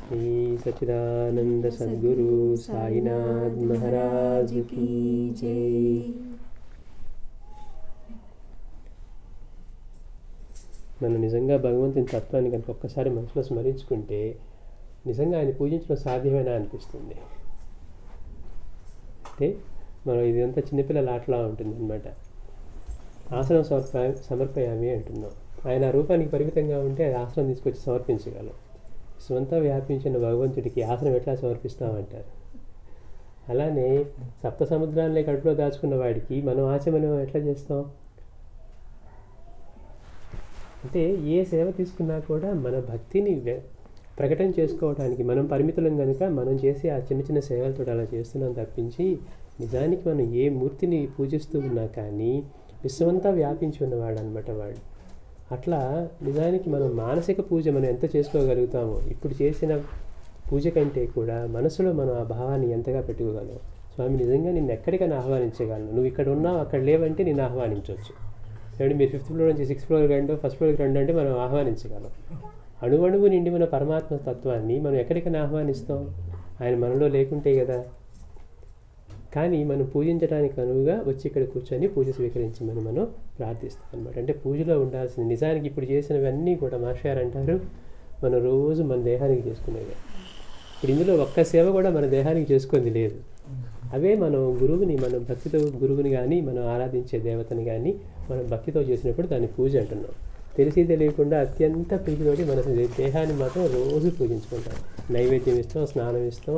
Shri Sachchidananda Sadhguru Sainath Maharaj key జై. మనం నిజంగా భగవంతుని తత్వాన్ని కనుక ఒక్కసారి మనసులో స్మరించుకుంటే నిజంగా ఆయన పూజించడం సాధ్యమేనా అనిపిస్తుంది. అంటే మనం ఇదంతా చిన్నపిల్లల ఆటలా ఉంటుంది అనమాట. ఆసనం సమర్పయామి అంటున్నాం. ఆయన రూపానికి పరిమితంగా ఉంటే అది ఆసనం తీసుకొచ్చి సమర్పించగలం. స్వంత వ్యాపించిన భగవంతుడికి ఆసనం ఎట్లా సమర్పిస్తామంటారు. అలానే సప్త సముద్రాలని కడుపులో దాచుకున్న వాడికి మనం ఆచమనం ఎట్లా చేస్తాం అంటే ఏ సేవ తీసుకున్నా కూడా మన భక్తిని ప్రకటన చేసుకోవడానికి మనం పరిమితులం కనుక మనం చేసే ఆ చిన్న చిన్న సేవలతో అలా చేస్తున్నాం తప్పించి నిజానికి మనం ఏ మూర్తిని పూజిస్తూ ఉన్నా కానీ విశ్వమంతా వ్యాపించి ఉన్నవాడు అనమాట వాడు. అట్లా నిజానికి మనం మానసిక పూజ మనం ఎంత చేసుకోగలుగుతామో ఇప్పుడు చేసిన పూజ కంటే కూడా మనసులో మనం ఆ భావాన్ని ఎంతగా పెట్టుకోగలం. స్వామి నిజంగా నిన్ను ఎక్కడికైనా ఆహ్వానించగలను, నువ్వు ఇక్కడ ఉన్నావు అక్కడ లేవంటే నిన్ను ఆహ్వానించవచ్చు. లేదంటే మీరు 5th ఫ్లోర్ నుంచి 6th ఫ్లోర్కి రండి, 1st ఫ్లోర్కి రండి అంటే మనం ఆహ్వానించగలం. అణువణువు నిండి మన పరమాత్మ తత్వాన్ని మనం ఎక్కడికైనా ఆహ్వానిస్తాం, ఆయన మనలో లేకుంటే కదా. కానీ మనం పూజించడానికి అనువుగా వచ్చి ఇక్కడ కూర్చొని పూజ స్వీకరించమని మనం ప్రార్థిస్తాం అనమాట. అంటే పూజలో ఉండాల్సింది నిజానికి ఇప్పుడు చేసినవన్నీ కూడా మాస్టర్ అంటారు మనం రోజు మన దేహానికి చేసుకునేవి. ఇప్పుడు ఇందులో ఒక్క సేవ కూడా మన దేహానికి చేసుకుంది లేదు. అవే మనం గురువుని మనం భక్తితో గురువుని కానీ మనం ఆరాధించే దేవతని కానీ మనం భక్తితో చేసినప్పుడు దాన్ని పూజ అంటున్నాం. తెలిసి తెలియకుండా అత్యంత ప్రీతితోటి మన దేహాన్ని మాత్రం రోజు పూజించుకుంటాం. నైవేద్యం ఇస్తాం, స్నానం ఇస్తాం,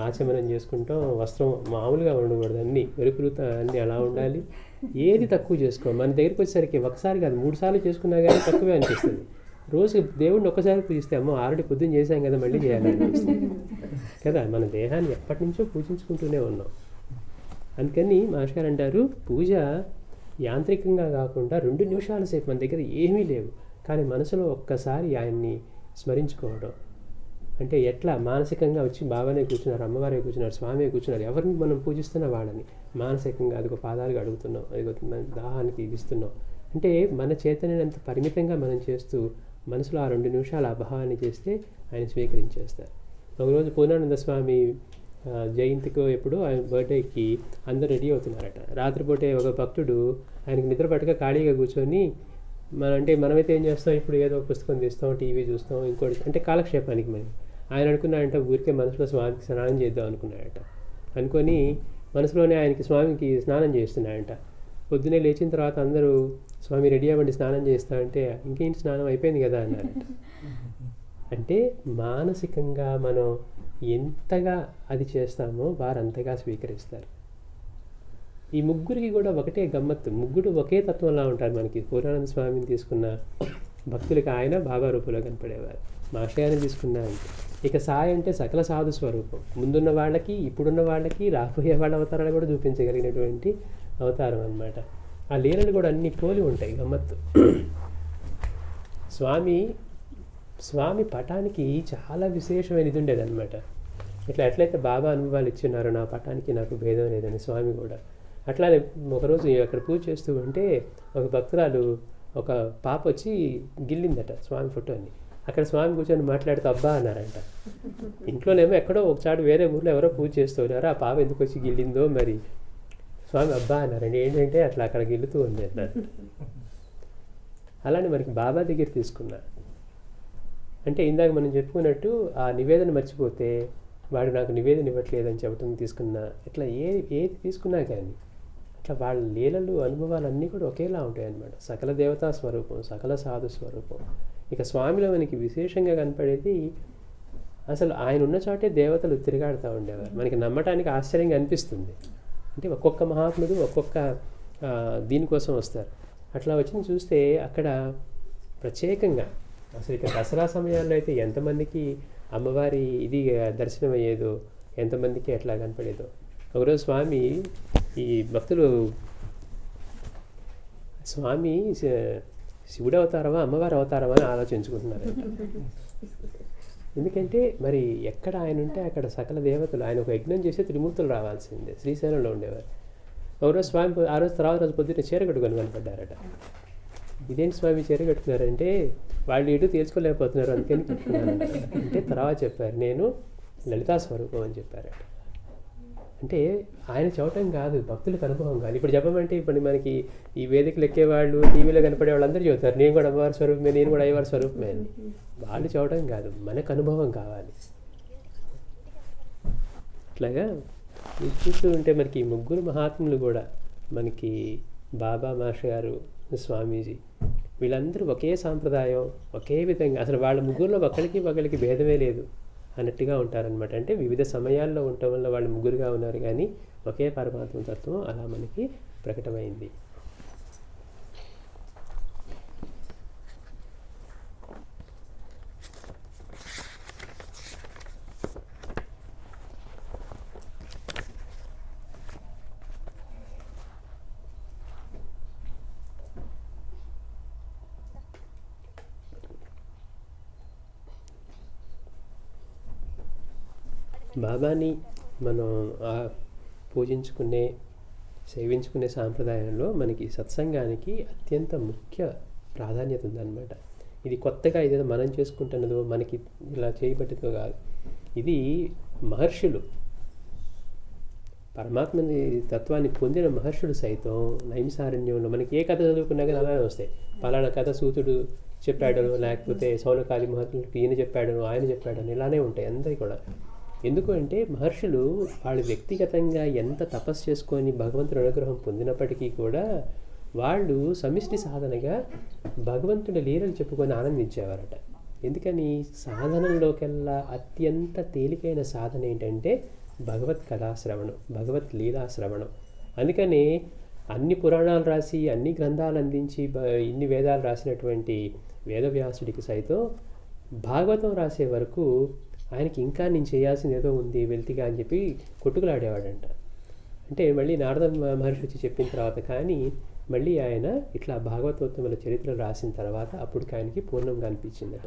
ఆచమనం చేసుకుంటాం. వస్త్రం మామూలుగా ఉండకూడదు, అన్నీ వెలుపులు అన్నీ అలా ఉండాలి. ఏది తక్కువ చేసుకో. మన దగ్గరికి వచ్చేసరికి ఒకసారి కాదు 3 సార్లు చేసుకున్నా కానీ తక్కువే అనిపిస్తుంది. రోజు దేవుడిని ఒక్కసారి పూజిస్తే అమ్మో ఆల్రెడీ పొద్దున్న చేశాం కదా మళ్ళీ చేయాలనిపిస్తుంది కదా. మన దేహాన్ని ఎప్పటి నుంచో పూజించుకుంటూనే ఉన్నాం. అందుకని మాస్టర్ అంటారు పూజ యాంత్రికంగా కాకుండా 2 నిమిషాల సేపు మన దగ్గర ఏమీ లేవు కానీ మనసులో ఒక్కసారి ఆయన్ని స్మరించుకోవడం. అంటే ఎట్లా మానసికంగా వచ్చి బాబానే కూర్చున్నారు, అమ్మవారే కూర్చున్నారు, స్వామి కూర్చున్నారు, ఎవరిని మనం పూజిస్తున్న వాళ్ళని మానసికంగా అదిగో పాదాలుగా అడుగుతున్నాం, అదిగో దాహానికి ఇస్తున్నాం. అంటే మన చైతన్యాన్ని అంత పరిమితంగా మనం చేస్తూ మనసులో ఆ 2 నిమిషాలు ఆ భావాన్ని చేస్తే ఆయన స్వీకరించేస్తారు. ఒకరోజు పూర్ణానంద స్వామి జయంతికో ఎప్పుడు ఆయన బర్త్డేకి అందరూ రెడీ అవుతున్నారట. రాత్రిపూటే ఒక భక్తుడు ఆయనకి నిద్ర పట్టక ఖాళీగా కూర్చొని మనమైతే ఏం చేస్తాం, ఇప్పుడు ఏదో ఒక పుస్తకం తీస్తాం, టీవీ చూస్తాం, ఇంకోటి అంటే కాలక్షేపానికి. మరి ఆయన అనుకున్నాడంట ఊరికే మనసులో స్వామికి స్నానం చేద్దాం అనుకున్నాడట. అనుకొని మనసులోనే ఆయనకి స్వామికి స్నానం చేస్తున్నాడంట. పొద్దునే లేచిన తర్వాత అందరూ స్వామి రెడీ అవ్వండి స్నానం చేస్తా అంటే ఇంకేంటి స్నానం అయిపోయింది కదా అన్నారట. అంటే మానసికంగా మనం ఎంతగా అది చేస్తామో వారు అంతగా స్వీకరిస్తారు. ఈ ముగ్గురికి కూడా ఒకటే గమ్మత్తు, ముగ్గురు ఒకే తత్వంలా ఉంటారు. మనకి పూర్ణానంద స్వామిని తీసుకున్న భక్తులకి ఆయన బాబా రూపంలో కనపడేవారు, మాషయాన్ని తీసుకున్నా అంటే. ఇక సాయి అంటే సకల సాధు స్వరూపం, ముందున్న వాళ్ళకి ఇప్పుడున్న వాళ్ళకి రాబోయే వాళ్ళ అవతారాలు కూడా చూపించగలిగినటువంటి అవతారం అన్నమాట. ఆ లీలలు కూడా అన్ని పోలి ఉంటాయి, గమ్మత్తు. స్వామి పటానికి చాలా విశేషమైన ఇది ఉండేదన్నమాట. ఎట్లయితే బాబా అనుభవాలు ఇచ్చినారో నా పటానికి నాకు భేదం లేదని స్వామి కూడా అట్లానే. ఒకరోజు అక్కడ పూజ చేస్తూ ఉంటే ఒక భక్తురాలు ఒక పాప వచ్చి గిల్లిందట స్వామి ఫోటోని. అక్కడ స్వామి కూర్చొని మాట్లాడుతూ అబ్బా అన్నారంట. ఇంట్లోనేమో ఎక్కడో ఒకసారి వేరే ఊర్లో ఎవరో పూజ చేస్తూ ఉన్నారు, ఆ పాప ఎందుకు వచ్చి గిల్లిందో మరి స్వామి అబ్బా అన్నారండి. ఏంటంటే అట్లా అక్కడ గిల్లుతూ ఉంది అన్నారు. అలానే మనకి బాబా దగ్గర తీసుకున్నా అంటే ఇందాక మనం చెప్పుకున్నట్టు ఆ నివేదన మర్చిపోతే వాడు నాకు నివేదన ఇవ్వట్లేదని చెప్పడం తీసుకున్నా, ఇట్లా ఏది తీసుకున్నా కానీ అట్లా వాళ్ళ లీలలు అనుభవాలు అన్నీ కూడా ఒకేలా ఉంటాయి అన్నమాట. సకల దేవతా స్వరూపం, సకల సాధు స్వరూపం. ఇక స్వామిలో మనకి విశేషంగా కనపడేది అసలు ఆయన ఉన్న చోటే దేవతలు తిరగాడుతూ ఉండేవారు. మనకి నమ్మటానికి ఆశ్చర్యంగా అనిపిస్తుంది. అంటే ఒక్కొక్క మహాత్ముడు ఒక్కొక్క దీనికోసం వస్తారు. అట్లా వచ్చి చూస్తే అక్కడ ప్రత్యేకంగా అసలు ఇక దసరా సమయాల్లో అయితే ఎంతమందికి అమ్మవారి ఇది దర్శనం అయ్యేదో, ఎంతమందికి ఎట్లా కనపడేదో. ఒకరోజు స్వామి ఈ భక్తులు స్వామి శివుడు అవతారమా అమ్మవారి అవతారమా అని ఆలోచించుకుంటున్నారంట. ఎందుకంటే మరి ఎక్కడ ఆయన ఉంటే అక్కడ సకల దేవతలు, ఆయన ఒక యజ్ఞం చేస్తే త్రిమూర్తులు రావాల్సిందే. శ్రీశైలంలో ఉండేవారు. ఒకరోజు స్వామి ఆ రోజు తర్వాత రోజు పొద్దున్న చీర కట్టుకొని కనపడ్డారట. ఇదేంటి స్వామి చీర కట్టుకున్నారంటే వాళ్ళు ఇటు తేల్చుకోలేకపోతున్నారు అందుకని కట్టుకున్నాను అంటే తర్వాత చెప్పారు నేను లలితా స్వరూపం అని చెప్పారట. అంటే ఆయన చెప్పటం కాదు, భక్తులకు అనుభవం కాదు. ఇప్పుడు చెప్పమంటే ఇప్పుడు మనకి ఈ వేదికలు ఎక్కేవాళ్ళు టీవీలో కనపడే వాళ్ళందరూ చెబుతారు నేను కూడా అమ్మవారి స్వరూపమే, నేను కూడా అయ్యవారి స్వరూపమే అని. వాళ్ళు చెప్పటం కాదు, మనకు అనుభవం కావాలి. అట్లాగా ఇది చూస్తూ ఉంటే మనకి ఈ ముగ్గురు మహాత్ములు కూడా మనకి బాబా మాస్టర్ గారు, స్వామీజీ వీళ్ళందరూ ఒకే సాంప్రదాయం, ఒకే విధంగా అసలు వాళ్ళ ముగ్గురులో ఒకరికి భేదమే లేదు అన్నట్టుగా ఉంటారనమాట. అంటే వివిధ సమయాల్లో ఉండటం వల్ల వాళ్ళు ముగ్గురుగా ఉన్నారు కానీ ఒకే పరమాత్మ తత్వం అలా మనకి ప్రకటమైంది. బాబాని మనం పూజించుకునే సేవించుకునే సాంప్రదాయంలో మనకి సత్సంగానికి అత్యంత ముఖ్య ప్రాధాన్యత ఉందన్నమాట. ఇది కొత్తగా ఇదేదో మనం చేసుకుంటున్నదో మనకి ఇలా చేయబట్టితో కాదు. ఇది మహర్షులు పరమాత్మని తత్వాన్ని పొందిన మహర్షులు సైతం నైమిసారణ్యంలో మనకి ఏ కథ చదువుకున్నా కానీ అలానే వస్తాయి. పలానా కథ సూతుడు చెప్పాడను, లేకపోతే సౌనకాది మహర్షులకి ఈయన చెప్పాడను, ఆయన చెప్పాడను, ఇలానే ఉంటాయి అందరికీ కూడా. ఎందుకు అంటే మహర్షులు వాళ్ళు వ్యక్తిగతంగా ఎంత తపస్సు చేసుకొని భగవంతుడి అనుగ్రహం పొందినప్పటికీ కూడా వాళ్ళు సమిష్టి సాధనగా భగవంతుడి లీలలు చెప్పుకొని ఆనందించేవారట. ఎందుకని సాధనలోకెల్లా అత్యంత తేలికైన సాధన ఏంటంటే భగవత్ కథాశ్రవణం, భగవత్ లీలాశ్రవణం. అందుకని అన్ని పురాణాలు రాసి అన్ని గ్రంథాలు అందించి ఇన్ని వేదాలు రాసినటువంటి వేదవ్యాసుడికి సైతం భాగవతం రాసే వరకు ఆయనకి ఇంకా నేను చేయాల్సింది ఏదో ఉంది వెళ్తిగా అని చెప్పి కొట్టుకులాడేవాడంట. అంటే మళ్ళీ నారద మహర్షి వచ్చి చెప్పిన తర్వాత కానీ మళ్ళీ ఆయన ఇట్లా భాగవతోత్తముల చరిత్ర రాసిన తర్వాత అప్పుడు ఆయనకి పూర్ణంగా అనిపించిందట.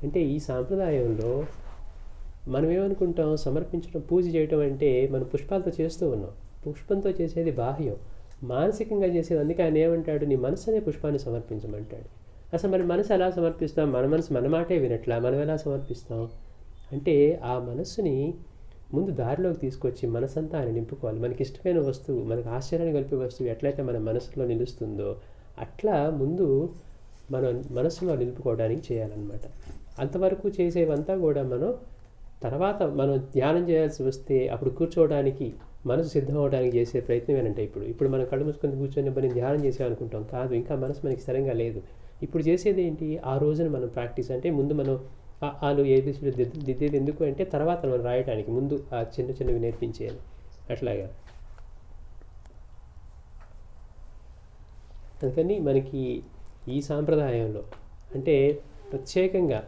అంటే ఈ సాంప్రదాయంలో మనం ఏమనుకుంటాం, సమర్పించడం పూజ చేయటం అంటే మనం పుష్పాలతో చేస్తూ ఉన్నాం. పుష్పంతో చేసేది బాహ్యం, మానసికంగా చేసేది. అందుకే ఆయన ఏమంటాడు, నీ మనసు అనే పుష్పాన్ని సమర్పించమంటాడు. అసలు మరి మనసు ఎలా సమర్పిస్తాం? మన మనసు మన మాటే వినట్లా, మనం ఎలా సమర్పిస్తాం అంటే ఆ మనస్సుని ముందు దారిలోకి తీసుకొచ్చి మనసంతా ఆయన నింపుకోవాలి. మనకి ఇష్టమైన వస్తువు, మనకు ఆశ్చర్యాన్ని కలిపే వస్తువు ఎట్లయితే మన మనసులో నిలుస్తుందో అట్లా ముందు మన మనస్సులో నిలుపుకోవడానికి చేయాలన్నమాట. అంతవరకు చేసేవంతా కూడా మనం తర్వాత మనం ధ్యానం చేయాల్సి వస్తే అప్పుడు కూర్చోవడానికి మనసు సిద్ధం అవడానికి చేసే ప్రయత్నం ఏంటంటే ఇప్పుడు మనం కళ్ళు మూసుకొని కూర్చొని మనం ధ్యానం చేసామనుకుంటాం. కాదు, ఇంకా మనసు మనకి స్థిరంగా లేదు. ఇప్పుడు చేసేది ఏంటి, ఆ రోజున మనం ప్రాక్టీస్ అంటే ముందు మనం ఆలు ఏబిసిలు దిద్దేది ఎందుకు అంటే తర్వాత మనం రాయడానికి ముందు ఆ చిన్నవి నేర్పించేయాలి. అట్లాగా అందుకని మనకి ఈ సాంప్రదాయంలో అంటే ప్రత్యేకంగా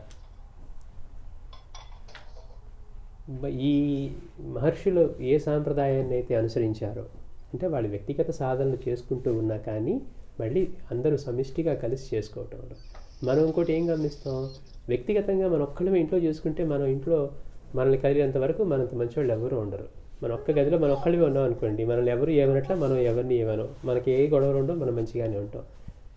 ఈ మహర్షులు ఏ సాంప్రదాయాన్ని అయితే అనుసరించారో అంటే వాళ్ళు వ్యక్తిగత సాధనలు చేసుకుంటూ ఉన్నా కానీ మళ్ళీ అందరూ సమిష్టిగా కలిసి చేసుకోవటంలో మనం ఇంకోటి ఏం గమనిస్తాం, వ్యక్తిగతంగా మన ఒక్కళ్ళమే ఇంట్లో చేసుకుంటే మనం ఇంట్లో మనల్ని కదిలేంత వరకు మనంత మంచివాళ్ళు ఎవరు ఉండరు. మన ఒక్క గదిలో మనం ఒక్కళ్ళమే ఉన్నాం అనుకోండి, మనల్ని ఎవరు ఏమనట్లా మనం ఎవరిని ఏమనో, మనకి ఏ గొడవలు ఉండవు, మనం మంచిగానే ఉంటాం.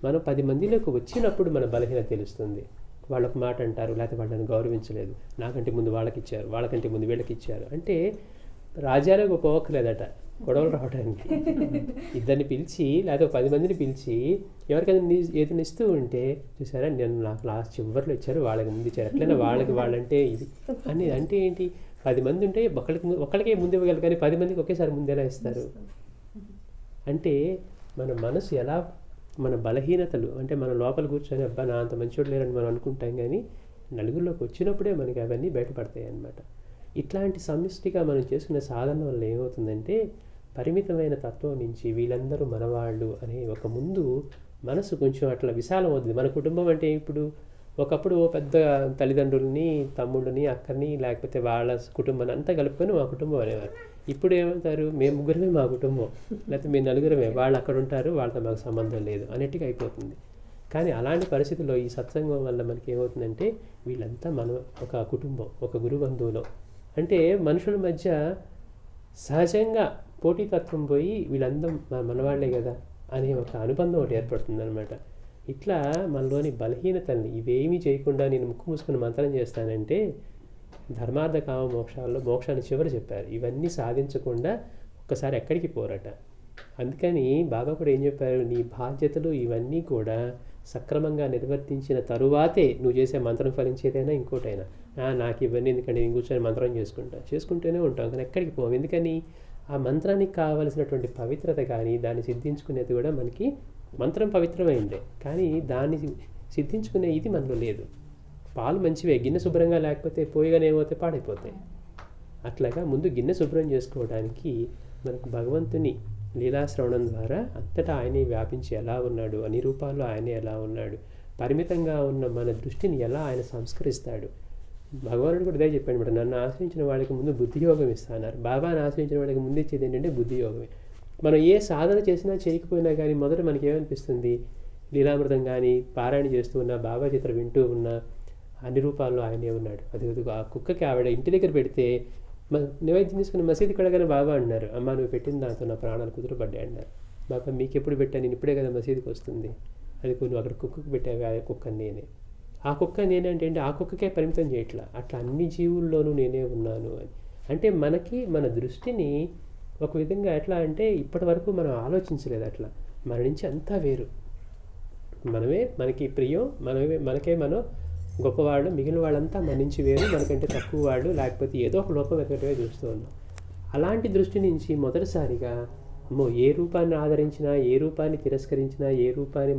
మనం 10 మందిలోకి వచ్చినప్పుడు మన బలహీనత తెలుస్తుంది. వాళ్ళొక మాట అంటారు, లేకపోతే వాళ్ళని గౌరవించలేదు, నాకంటే ముందు వాళ్ళకి ఇచ్చారు, వాళ్ళకంటే ముందు వీళ్ళకి ఇచ్చారు అంటే రాజ్యాలే పోవక్కర్లేదట గొడవలు రావడానికి. ఇద్దరిని పిలిచి లేకపోతే 10 మందిని పిలిచి ఎవరికైనా ఏదైనా ఇస్తూ ఉంటే చూసారా నేను నాకు లాస్ట్ చివరిలో ఇచ్చారు, వాళ్ళకి ముందు ఇచ్చారు, ఎట్లయినా వాళ్ళంటే ఇది అని. అంటే ఏంటి, 10 మంది ఉంటే ఒకళ్ళకే ముందు ఇవ్వగలరు కానీ 10 మందికి ఒకేసారి ముందేలా ఇస్తారు అంటే మన మనసు ఎలా మన బలహీనతలు అంటే మన లోపల కూర్చొని అబ్బా నా అంత మంచివాడు లేరని మనం అనుకుంటాం కానీ నలుగురిలోకి వచ్చినప్పుడే మనకి అవన్నీ బయటపడతాయి అన్నమాట. ఇట్లాంటి సమిష్టిగా మనం చేసుకునే సాధన వల్ల ఏమవుతుందంటే పరిమితమైన తత్వం నుంచి వీళ్ళందరూ మనవాళ్ళు అనే ఒక ముందు మనసు కొంచెం అట్లా విశాలం అవుతుంది. మన కుటుంబం అంటే ఇప్పుడు ఒకప్పుడు ఓ పెద్ద తల్లిదండ్రులని, తమ్ముళ్ళని, అక్కని, లేకపోతే వాళ్ళ కుటుంబాన్ని అంతా కలుపుకొని మా కుటుంబం అనేవారు. ఇప్పుడు ఏమంటారు, మేము ముగ్గురమే మా కుటుంబం, లేకపోతే మేము నలుగురమే, వాళ్ళు అక్కడ ఉంటారు, వాళ్ళతో మాకు సంబంధం లేదు అన్నట్టుగా అయిపోతుంది. కానీ అలాంటి పరిస్థితుల్లో ఈ సత్సంగం వల్ల మనకి ఏమవుతుందంటే వీళ్ళంతా మన ఒక కుటుంబం, ఒక గురుబంధువులో అంటే మనుషుల మధ్య సహజంగా పోటీతత్వం పోయి వీళ్ళందరూ మనవాళ్లే కదా అనే ఒక అనుబంధం ఒకటి ఏర్పడుతుంది అనమాట. ఇట్లా మనలోని బలహీనతల్ని ఇవేమీ చేయకుండా నేను ముక్కు మూసుకుని మంత్రం చేస్తానంటే ధర్మార్థ కామ మోక్షాల్లో మోక్షాన్ని చివరి చెప్పారు. ఇవన్నీ సాధించకుండా ఒక్కసారి ఎక్కడికి పోరట. అందుకని బాబా కూడా ఏం చెప్పారు, నీ బాధ్యతలు ఇవన్నీ కూడా సక్రమంగా నిర్వర్తించిన తరువాతే నువ్వు చేసే మంత్రం ఫలించేదైనా ఇంకోటైనా. నాకు ఇవన్నీ ఎందుకంటే నేను కూర్చొని మంత్రం చేసుకుంటూనే ఉంటాం కానీ ఎక్కడికి పోం. ఎందుకని ఆ మంత్రానికి కావలసినటువంటి పవిత్రత కానీ దాన్ని సిద్ధించుకునేది కూడా మనకి మంత్రం పవిత్రమైందే కానీ దాన్ని సిద్ధించుకునే ఇది మనలో లేదు. పాలు మంచివే, గిన్నె శుభ్రంగా లేకపోతే పోయిగానే ఏమవుతే పాడైపోతాయి. అట్లాగా ముందు గిన్నె శుభ్రం చేసుకోవడానికి మనకు భగవంతుని లీలాశ్రవణం ద్వారా అంతటా ఆయనే వ్యాపించి ఎలా ఉన్నాడు, అన్ని రూపాల్లో ఆయనే ఎలా ఉన్నాడు, పరిమితంగా ఉన్న మన దృష్టిని ఎలా ఆయన సంస్కరిస్తాడు. భగవానుడు కూడా ఇదే చెప్పాడు అనమాట, నన్ను ఆశ్రయించిన వాళ్ళకి ముందు బుద్ధియోగం ఇస్తాన్నారు. బాబాని ఆశ్రయించిన వాళ్ళకి ముందు ఇచ్చేది ఏంటంటే బుద్ధియోగమే. మనం ఏ సాధన చేసినా చేయకపోయినా కానీ మొదట మనకి ఏమనిపిస్తుంది, లీలామృతం కానీ పారాయణ చేస్తూ ఉన్నా, బాబా చిత్ర వింటూ ఉన్నా అన్ని రూపాల్లో ఆయనే ఉన్నాడు. అది ఆ కుక్కకి ఆవిడ ఇంటి దగ్గర పెడితే నివేద్యం తీసుకుని మసీదు కడగానే బాబా అన్నారు, అమ్మ నువ్వు పెట్టిన దాంతో నా ప్రాణాలు కుదురుపడ్డాయి అన్నారు. బాబా మీకు ఎప్పుడు పెట్టాను, నేను ఇప్పుడే కదా మసీదుకి వస్తుంది, అది నువ్వు అక్కడ కుక్కకు పెట్టావు, ఆ కుక్కని నేనే. ఆ కుక్క నేనే అంటే ఆ కుక్కకే పరిమితం చేయట్లా, అట్లా అన్ని జీవుల్లోనూ నేనే ఉన్నాను అని. అంటే మనకి మన దృష్టిని ఒక విధంగా ఎట్లా అంటే ఇప్పటి వరకు మనం ఆలోచించలేదు అట్లా, మన నుంచి అంతా వేరు, మనమే మనకి ప్రియం, మనకే మనం గొప్పవాళ్ళు, మిగిలిన వాళ్ళంతా మన నుంచి వేరు, మనకంటే తక్కువ వాళ్ళు, లేకపోతే ఏదో ఒక లోపం ఎక్కడమే చూస్తూ ఉన్నాం. అలాంటి దృష్టి నుంచి మొదటిసారిగా ఏ రూపాన్ని ఆదరించినా, ఏ రూపాన్ని తిరస్కరించినా, ఏ రూపాన్ని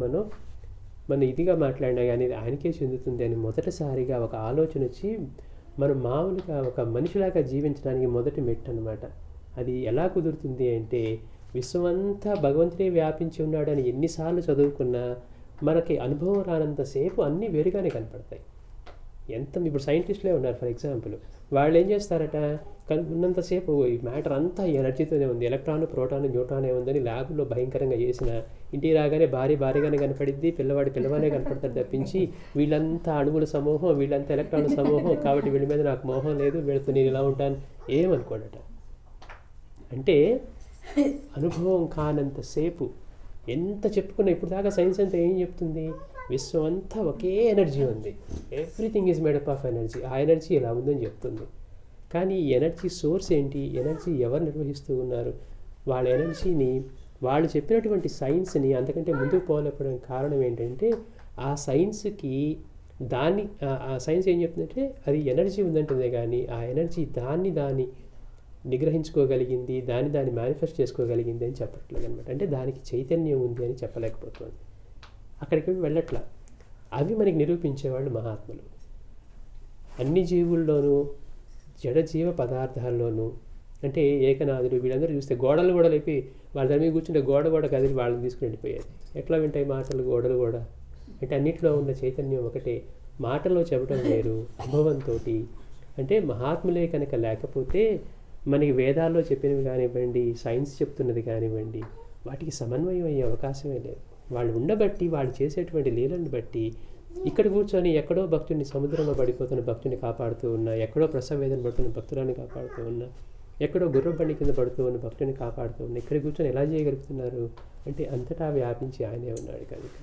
మనం ఇదిగా మాట్లాడినా కానీ ఆయనకే చెందుతుంది అని మొదటిసారిగా ఒక ఆలోచన వచ్చి మనం మామూలుగా ఒక మనిషిలాగా జీవించడానికి మొదటి మెట్టు అనమాట. అది ఎలా కుదురుతుంది అంటే విశ్వమంతా భగవంతుడే వ్యాపించి ఉన్నాడని ఎన్నిసార్లు చదువుకున్నా మనకి అనుభవం రానంతసేపు అన్నీ వేరుగానే కనపడతాయి. ఇప్పుడు సైంటిస్టులే ఉన్నారు ఫర్ ఎగ్జాంపుల్, వాళ్ళు ఏం చేస్తారట, ఉన్నంతసేపు ఈ మ్యాటర్ అంతా ఎనర్జీతోనే ఉంది, ఎలక్ట్రాన్ ప్రోటాన్ న్యూట్రాన్ ఉందని ల్యాబ్లో భయంకరంగా చేసిన ఇంటికి రాగానే భారీగానే కనపడిద్ది, పిల్లవాడే కనపడతారు తప్పించి వీళ్ళంతా అణువుల సమూహం, వీళ్ళంతా ఎలక్ట్రాన్ సమూహం, కాబట్టి వీళ్ళ మీద నాకు మోహం లేదు, వీళ్ళతో నేను ఇలా ఉంటాను ఏమనుకోడట. అంటే అనుభవం కానంతసేపు ఎంత చెప్పుకున్నా, ఇప్పుడు దాకా సైన్స్ అంతా ఏం చెప్తుంది, విశ్వం అంతా ఒకే ఎనర్జీ ఉంది, everything is made up of energy, ఆ ఎనర్జీ ఎలా ఉందని చెప్తుంది. కానీ ఈ ఎనర్జీ సోర్స్ ఏంటి, ఎనర్జీ ఎవరు నిర్వహిస్తూ ఉన్నారు, వాళ్ళ ఎనర్జీని వాళ్ళు చెప్పినటువంటి సైన్స్ని అంతకంటే ముందుకు పోలేకపోవడానికి కారణం ఏంటంటే ఆ సైన్స్కి ఆ సైన్స్ ఏం చెప్తుందంటే అది ఎనర్జీ ఉందంటుందే కానీ ఆ ఎనర్జీ దాన్ని నిగ్రహించుకోగలిగింది, దాన్ని మేనిఫెస్ట్ చేసుకోగలిగింది అని చెప్పట్లేదు అనమాట. అంటే దానికి చైతన్యం ఉంది అని చెప్పలేకపోతుంది, అక్కడికి వెళ్ళట్లా. అవి మనకి నిరూపించేవాళ్ళు మహాత్ములు. అన్ని జీవుల్లోనూ జడజీవ పదార్థాల్లోనూ అంటే ఏకనాథుడు వీళ్ళందరూ చూస్తే గోడలు అయిపోయి వాళ్ళ దాని మీద కూర్చుంటే గోడ కదిలి వాళ్ళని తీసుకుని వెళ్ళిపోయేది. ఎట్లా వింటాయి మాటలు గోడలు కూడా, అంటే అన్నింటిలో ఉన్న చైతన్యం ఒకటే, మాటల్లో చెప్పడం వేరు, అనుభవంతో. అంటే మహాత్ములే కనుక లేకపోతే మనకి వేదాల్లో చెప్పినవి కానివ్వండి, సైన్స్ చెప్తున్నది కానివ్వండి, వాటికి సమన్వయం అయ్యే అవకాశమే లేదు. వాళ్ళు ఉండబట్టి, వాళ్ళు చేసేటువంటి లీలను బట్టి ఇక్కడ కూర్చొని ఎక్కడో భక్తుడిని సముద్రంలో పడిపోతున్న భక్తుని కాపాడుతూ ఉన్నా, ఎక్కడో ప్రసవేదన పడుతున్న భక్తురాన్ని కాపాడుతూ ఉన్నా, ఎక్కడో గుర్రబండి కింద పడుతూ ఉన్న భక్తుని కాపాడుతూ ఉన్నా, ఇక్కడ కూర్చొని ఎలా చేయగలుగుతున్నారు అంటే అంతటా వ్యాపించి ఆయనే ఉన్నాడు కనుక.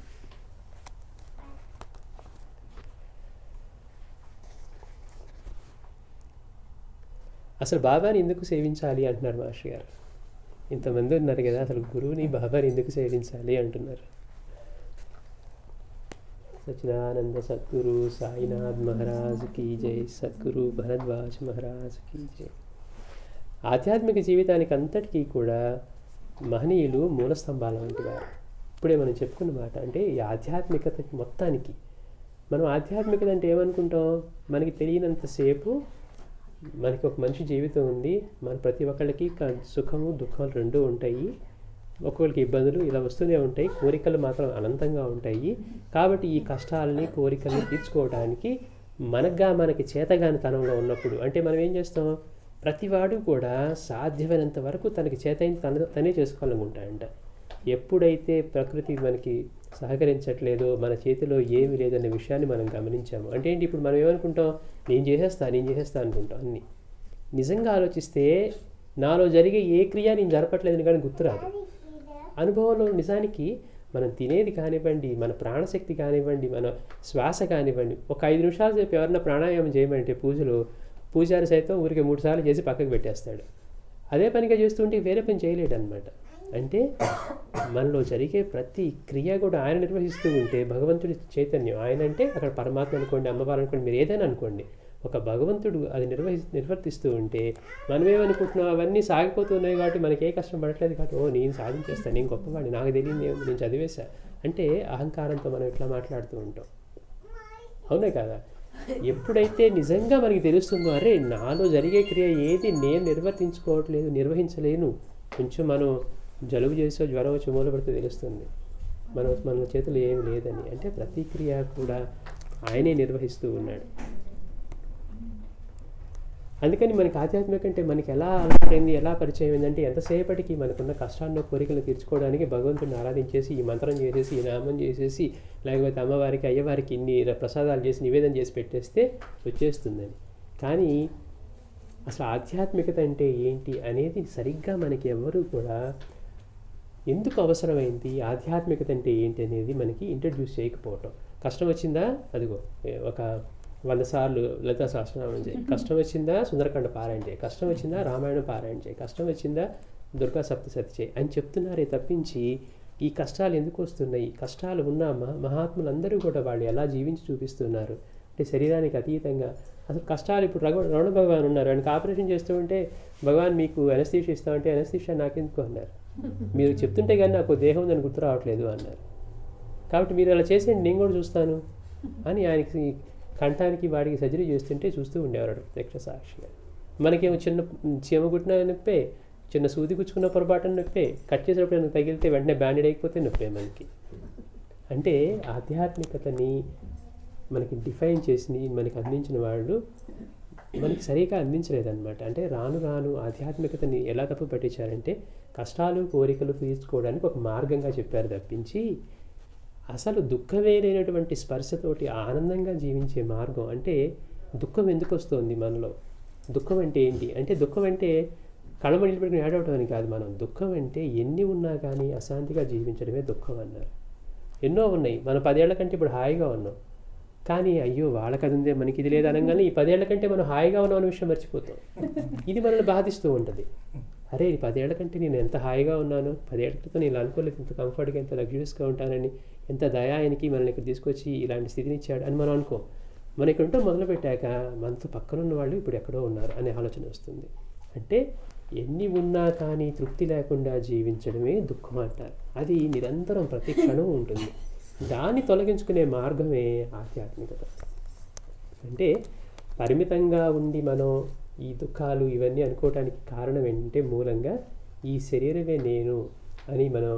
అసలు బాబాని ఎందుకు సేవించాలి అంటున్నారు మాస్టర్ గారు. ఇంతమంది ఉన్నారు కదా, అసలు గురువుని బాబాని ఎందుకు సేవించాలి అంటున్నారు. సచ్చిదానంద సద్గురు సాయినాథ్ మహారాజ్ కీ జై, సద్గురు భరద్వాజ్ మహారాజ్ కీ జై. ఆధ్యాత్మిక జీవితానికి అంతటికీ కూడా మహనీయులు మూలస్తంభాల వంటి వారు. ఇప్పుడే మనం చెప్పుకున్న మాట, అంటే ఈ ఆధ్యాత్మికత మొత్తానికి మనం ఆధ్యాత్మికత అంటే ఏమనుకుంటాం, మనకి తెలియనంతసేపు మనకి ఒక మనిషి జీవితం ఉంది, మన ప్రతి ఒక్కళ్ళకి సుఖము దుఃఖాలు రెండూ ఉంటాయి, ఒక్కొక్కరికి ఇబ్బందులు ఇలా వస్తూనే ఉంటాయి, కోరికలు మాత్రం అనంతంగా ఉంటాయి. కాబట్టి ఈ కష్టాలని కోరికల్ని తీర్చుకోవడానికి మనకి చేతగాని తనంలో ఉన్నప్పుడు అంటే మనం ఏం చేస్తాం, ప్రతివాడు కూడా సాధ్యమైనంత వరకు తనకి చేతైంది తనే చేసుకోవాలనుకుంటాడంట. ఎప్పుడైతే ప్రకృతి మనకి సహకరించట్లేదో, మన చేతిలో ఏమీ లేదన్న విషయాన్ని మనం గమనించాము అంటే ఏంటి, ఇప్పుడు మనం ఏమనుకుంటాం, నేను చేసేస్తా అనుకుంటాం. అన్నీ నిజంగా ఆలోచిస్తే నాలో జరిగే ఏ క్రియ నేను జరపట్లేదని కానీ గుర్తురాదు. అనుభవంలో నిజానికి మనం తినేది కానివ్వండి, మన ప్రాణశక్తి కానివ్వండి, మన శ్వాస కానివ్వండి. ఒక 5 నిమిషాల సేపు ఎవరన్నా ప్రాణాయామం చేయమంటే పూజారి సైతం ఊరికి 3 సార్లు చేసి పక్కకు పెట్టేస్తాడు. అదే పనిగా చేస్తుంటే వేరే పని చేయలేడు అనమాట. అంటే మనలో జరిగే ప్రతి క్రియ కూడా ఆయన నిర్వహిస్తూ ఉంటే భగవంతుడి చైతన్యం, ఆయన అంటే అక్కడ పరమాత్మ అనుకోండి, అమ్మవారు అనుకోండి, మీరు ఏదైనా అనుకోండి, ఒక భగవంతుడు అది నిర్వర్తిస్తూ ఉంటే మనమేమనుకుంటున్నాం, అవన్నీ సాగిపోతున్నాయి కాబట్టి మనకి ఏ కష్టం పడట్లేదు కాబట్టి నేను సాధించేస్తాను, నేను గొప్పవాడిని, నాకు తెలియదు, నేను చదివేశా అంటే అహంకారంతో మనం ఇట్లా మాట్లాడుతూ ఉంటాం. అవునే కదా? ఎప్పుడైతే నిజంగా మనకి తెలుస్తుందో, అరే నాలో జరిగే క్రియ ఏది నేను నిర్వర్తించుకోవట్లేదు, నిర్వహించలేను, కొంచెం మనం జలుబు చేసో జ్వరం వచ్చి మూల పడితే తెలుస్తుంది మన చేతులు ఏమి లేదని. అంటే ప్రతి క్రియ కూడా ఆయనే నిర్వహిస్తూ ఉన్నాడు. అందుకని మనకి ఆధ్యాత్మిక అంటే మనకి ఎలా అలవాటైంది, ఎలా పరిచయం అయిందంటే ఎంతసేపటికి మనకున్న కష్టాన్ని కోరికలు తీర్చుకోవడానికి భగవంతుడిని ఆరాధించేసి, ఈ మంత్రం చేసేసి, ఈ నామం చేసేసి, లేకపోతే అమ్మవారికి అయ్యవారికి ఇన్ని ప్రసాదాలు చేసి నివేదన చేసి పెట్టేస్తే వచ్చేస్తుందని. కానీ అసలు ఆధ్యాత్మికత అంటే ఏంటి అనేది సరిగ్గా మనకి ఎవరు కూడా ఎందుకు అవసరమైంది, ఆధ్యాత్మికత అంటే ఏంటి అనేది మనకి ఇంట్రడ్యూస్ చేయకపోవటం. కష్టం వచ్చిందా, అదిగో ఒక 100 సార్లు లలితా సహస్రనామం చేయి, కష్టం వచ్చిందా సుందరకాండ పారాయణ చేయి, కష్టం వచ్చిందా రామాయణం పారాయణ చేయి, కష్టం వచ్చిందా దుర్గా సప్తశతి చేయి అని చెప్తున్నారే తప్పించి ఈ కష్టాలు ఎందుకు వస్తున్నాయి, కష్టాలు ఉన్న మహాత్ములందరూ కూడా వాళ్ళు ఎలా జీవించి చూపిస్తున్నారు అంటే శరీరానికి అతీతంగా. అసలు కష్టాలు ఇప్పుడు రమణ భగవాన్ ఉన్నారు, ఆయనకు ఆపరేషన్ చేస్తూ ఉంటే భగవాన్ మీకు ఎనస్థీషియా ఇస్తామంటే ఎనస్థీషియా నాకెందుకు అన్నారు, మీరు చెప్తుంటే కానీ నాకు దేహం ఉందని గుర్తు రావట్లేదు అన్నారు, కాబట్టి మీరు అలా చేసేయండి నేను కూడా చూస్తాను అని ఆయనకి కంఠానికి వాడికి సర్జరీ చేస్తుంటే చూస్తూ ఉండేవాడు ప్రత్యక్ష సాక్షిగా. మనకేమో చిన్న చీమ కుట్టిన నొప్పే, చిన్న సూది గుచ్చుకున్న పొరపాటున నొప్పే, కట్ చేసేటప్పుడు మనకు తగిలితే వెంటనే బ్యాండెడ్ అయిపోతే నొప్పే మనకి. అంటే ఆధ్యాత్మికతని మనకి డిఫైన్ చేసి మనకి అందించిన వాళ్ళు మనకి సరిగా అందించలేదన్నమాట. అంటే రాను రాను ఆధ్యాత్మికతని ఎలా తప్పు పట్టించారంటే కష్టాలు కోరికలు తీర్చుకోవడానికి ఒక మార్గంగా చెప్పారు తప్పించి అసలు దుఃఖమే లేనటువంటి స్పర్శతోటి ఆనందంగా జీవించే మార్గం. అంటే దుఃఖం ఎందుకు వస్తుంది మనలో, దుఃఖం అంటే ఏంటి అంటే దుఃఖం అంటే కళ్ళమడిలు పెట్టుకుని ఏడవటం అని కాదు. మనం దుఃఖం అంటే ఎన్ని ఉన్నా కానీ అశాంతిగా జీవించడమే దుఃఖం అన్నారు. ఎన్నో ఉన్నాయి, మన 10 ఏళ్ల కంటే ఇప్పుడు హాయిగా ఉన్నాం, కానీ అయ్యో వాళ్ళకి అది ఉందే మనకి ఇది లేదు అనగానే ఈ 10 ఏళ్ల కంటే మనం హాయిగా ఉన్నాం అనే విషయం మర్చిపోతాం. ఇది మనల్ని బాధిస్తూ ఉంటుంది. అరే 10 ఏళ్ల కంటే నేను ఎంత హాయిగా ఉన్నాను, 10 ఏళ్ల క్రితం నేను అనుకోలేదు ఇంత కంఫర్ట్గా ఎంత లగ్జరీస్గా ఉంటానని, ఎంత దయానికి మనల్ని ఇక్కడ తీసుకొచ్చి ఇలాంటి స్థితిని ఇచ్చాడు అని మనం అనుకో. మనం ఇక్కడ ఉంటే మొదలుపెట్టాక మనతో పక్కన ఉన్న వాళ్ళు ఇప్పుడు ఎక్కడో ఉన్నారు అనే ఆలోచన వస్తుంది. అంటే ఎన్ని ఉన్నా కానీ తృప్తి లేకుండా జీవించడమే దుఃఖం అంటారు. అది నిరంతరం ప్రతి క్షణం ఉంటుంది. దాన్ని తొలగించుకునే మార్గమే ఆధ్యాత్మికత. అంటే పరిమితంగా ఉండి మనం ఈ దుఃఖాలు ఇవన్నీ అనుకోవటానికి కారణం ఏంటంటే మూలంగా ఈ శరీరమే నేను అని మనం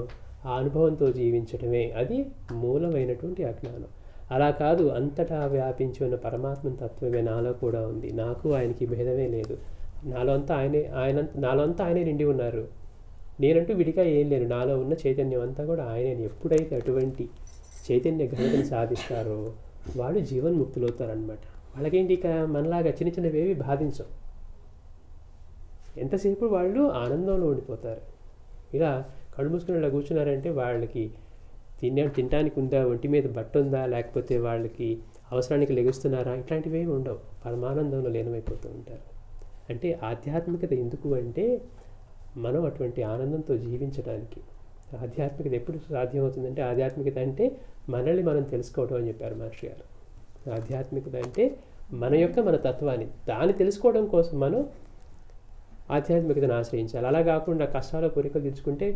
ఆ అనుభవంతో జీవించడమే అది మూలమైనటువంటి అజ్ఞానం. అలా కాదు, అంతటా వ్యాపించి ఉన్న పరమాత్మ తత్వమే నాలో కూడా ఉంది, నాకు ఆయనకి భేదమే లేదు, నాలో అంతా ఆయనే నిండి ఉన్నారు, నేనంటూ విడిగా ఏం లేను, నాలో ఉన్న చైతన్యం అంతా కూడా ఆయనే. ఎప్పుడైతే అటువంటి చైతన్య ఘనతను సాధిస్తారో వాళ్ళు జీవన్ముక్తులవుతారనమాట. వాళ్ళకేంటి ఇక మనలాగా చిన్న చిన్నవేవి బాధించవు, ఎంతసేపు వాళ్ళు ఆనందంలో ఉండిపోతారు. ఇలా కళ్ళు మూసుకుని ఇలా కూర్చున్నారంటే వాళ్ళకి తినడానికి ఉందా, ఒంటి మీద బట్ట ఉందా, లేకపోతే వాళ్ళకి అవసరానికి లెగుస్తున్నారా, ఇట్లాంటివి ఏమి ఉండవు, పరమానందంలో లీనమైపోతూ ఉంటారు. అంటే ఆధ్యాత్మికత ఎందుకు అంటే మనం అటువంటి ఆనందంతో జీవించడానికి. ఆధ్యాత్మికత ఎప్పుడు సాధ్యమవుతుందంటే ఆధ్యాత్మికత అంటే మనల్ని మనం తెలుసుకోవడం అని చెప్పారు మాస్టర్ గారు. ఆధ్యాత్మికత అంటే మన తత్వాన్ని దాన్ని తెలుసుకోవడం కోసం మనం ఆధ్యాత్మికతను ఆశ్రయించాలి. అలా కాకుండా కష్టాలు కోరికలు తీర్చుకుంటే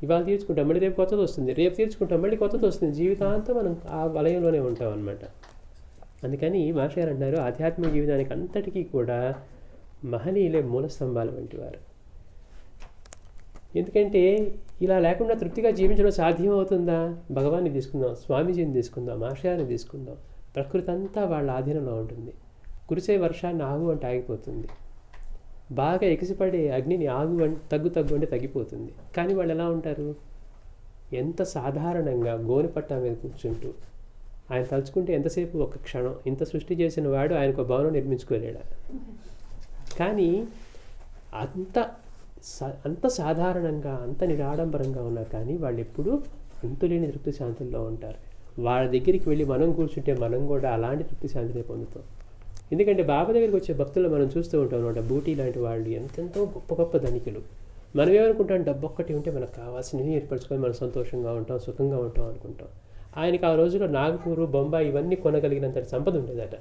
ఇవాళ తీర్చుకుంటాం మళ్ళీ రేపు కొత్తది వస్తుంది, రేపు తీర్చుకుంటాం మళ్ళీ కొత్తది వస్తుంది, జీవితాంతం మనం ఆ వలయంలోనే ఉంటాం అన్నమాట. అందుకని మాస్టర్ గారు అంటారు ఆధ్యాత్మిక జీవితానికి అంతటికీ కూడా మహనీయులే మూల స్తంభాలు వంటి వారు. ఎందుకంటే ఇలా లేకుండా తృప్తిగా జీవించడం సాధ్యం అవుతుందా? భగవాన్ని తీసుకుందాం, స్వామీజీని తీసుకుందాం, మాస్టర్ని తీసుకుందాం. ప్రకృతి అంతా వాళ్ళ ఆధీనంలో ఉంటుంది. కురిసే వర్షాన్ని ఆగు అంటే ఆగిపోతుంది, బాగా ఎగిసిపడే అగ్నిని ఆగు తగ్గు అంటే తగ్గిపోతుంది. కానీ వాళ్ళు ఎలా ఉంటారు? ఎంత సాధారణంగా గోనెపట్టా మీద కూర్చుంటూ ఆయన తలుచుకుంటే ఎంతసేపు ఒక క్షణం ఇంత సృష్టి చేసిన వాడు ఆయనకు భవనం నిర్మించుకోలేడా? కానీ అంత సాధారణంగా అంత నిరాడంబరంగా ఉన్నారు, కానీ వాళ్ళు ఎప్పుడూ అంతులేని తృప్తి శాంతుల్లో ఉంటారు. వాళ్ళ దగ్గరికి వెళ్ళి మనం కూర్చుంటే మనం కూడా అలాంటి తృప్తి శాంతిని పొందుతాం. ఎందుకంటే బాబా దగ్గరికి వచ్చే భక్తులు మనం చూస్తూ ఉంటాం అనమాట. బూటీ లాంటి వాళ్ళు ఎంతెంతో గొప్ప గొప్ప ధనికులు. మనం ఏమనుకుంటాం, డబ్బు ఒక్కటి ఉంటే మనకు కావాల్సినవి ఏర్పరచుకొని మనం సంతోషంగా ఉంటాం, సుఖంగా ఉంటాం అనుకుంటాం. ఆయనకి ఆ రోజుల్లో నాగపూరు, బొంబాయి ఇవన్నీ కొనగలిగినంత సంపద ఉండేదట.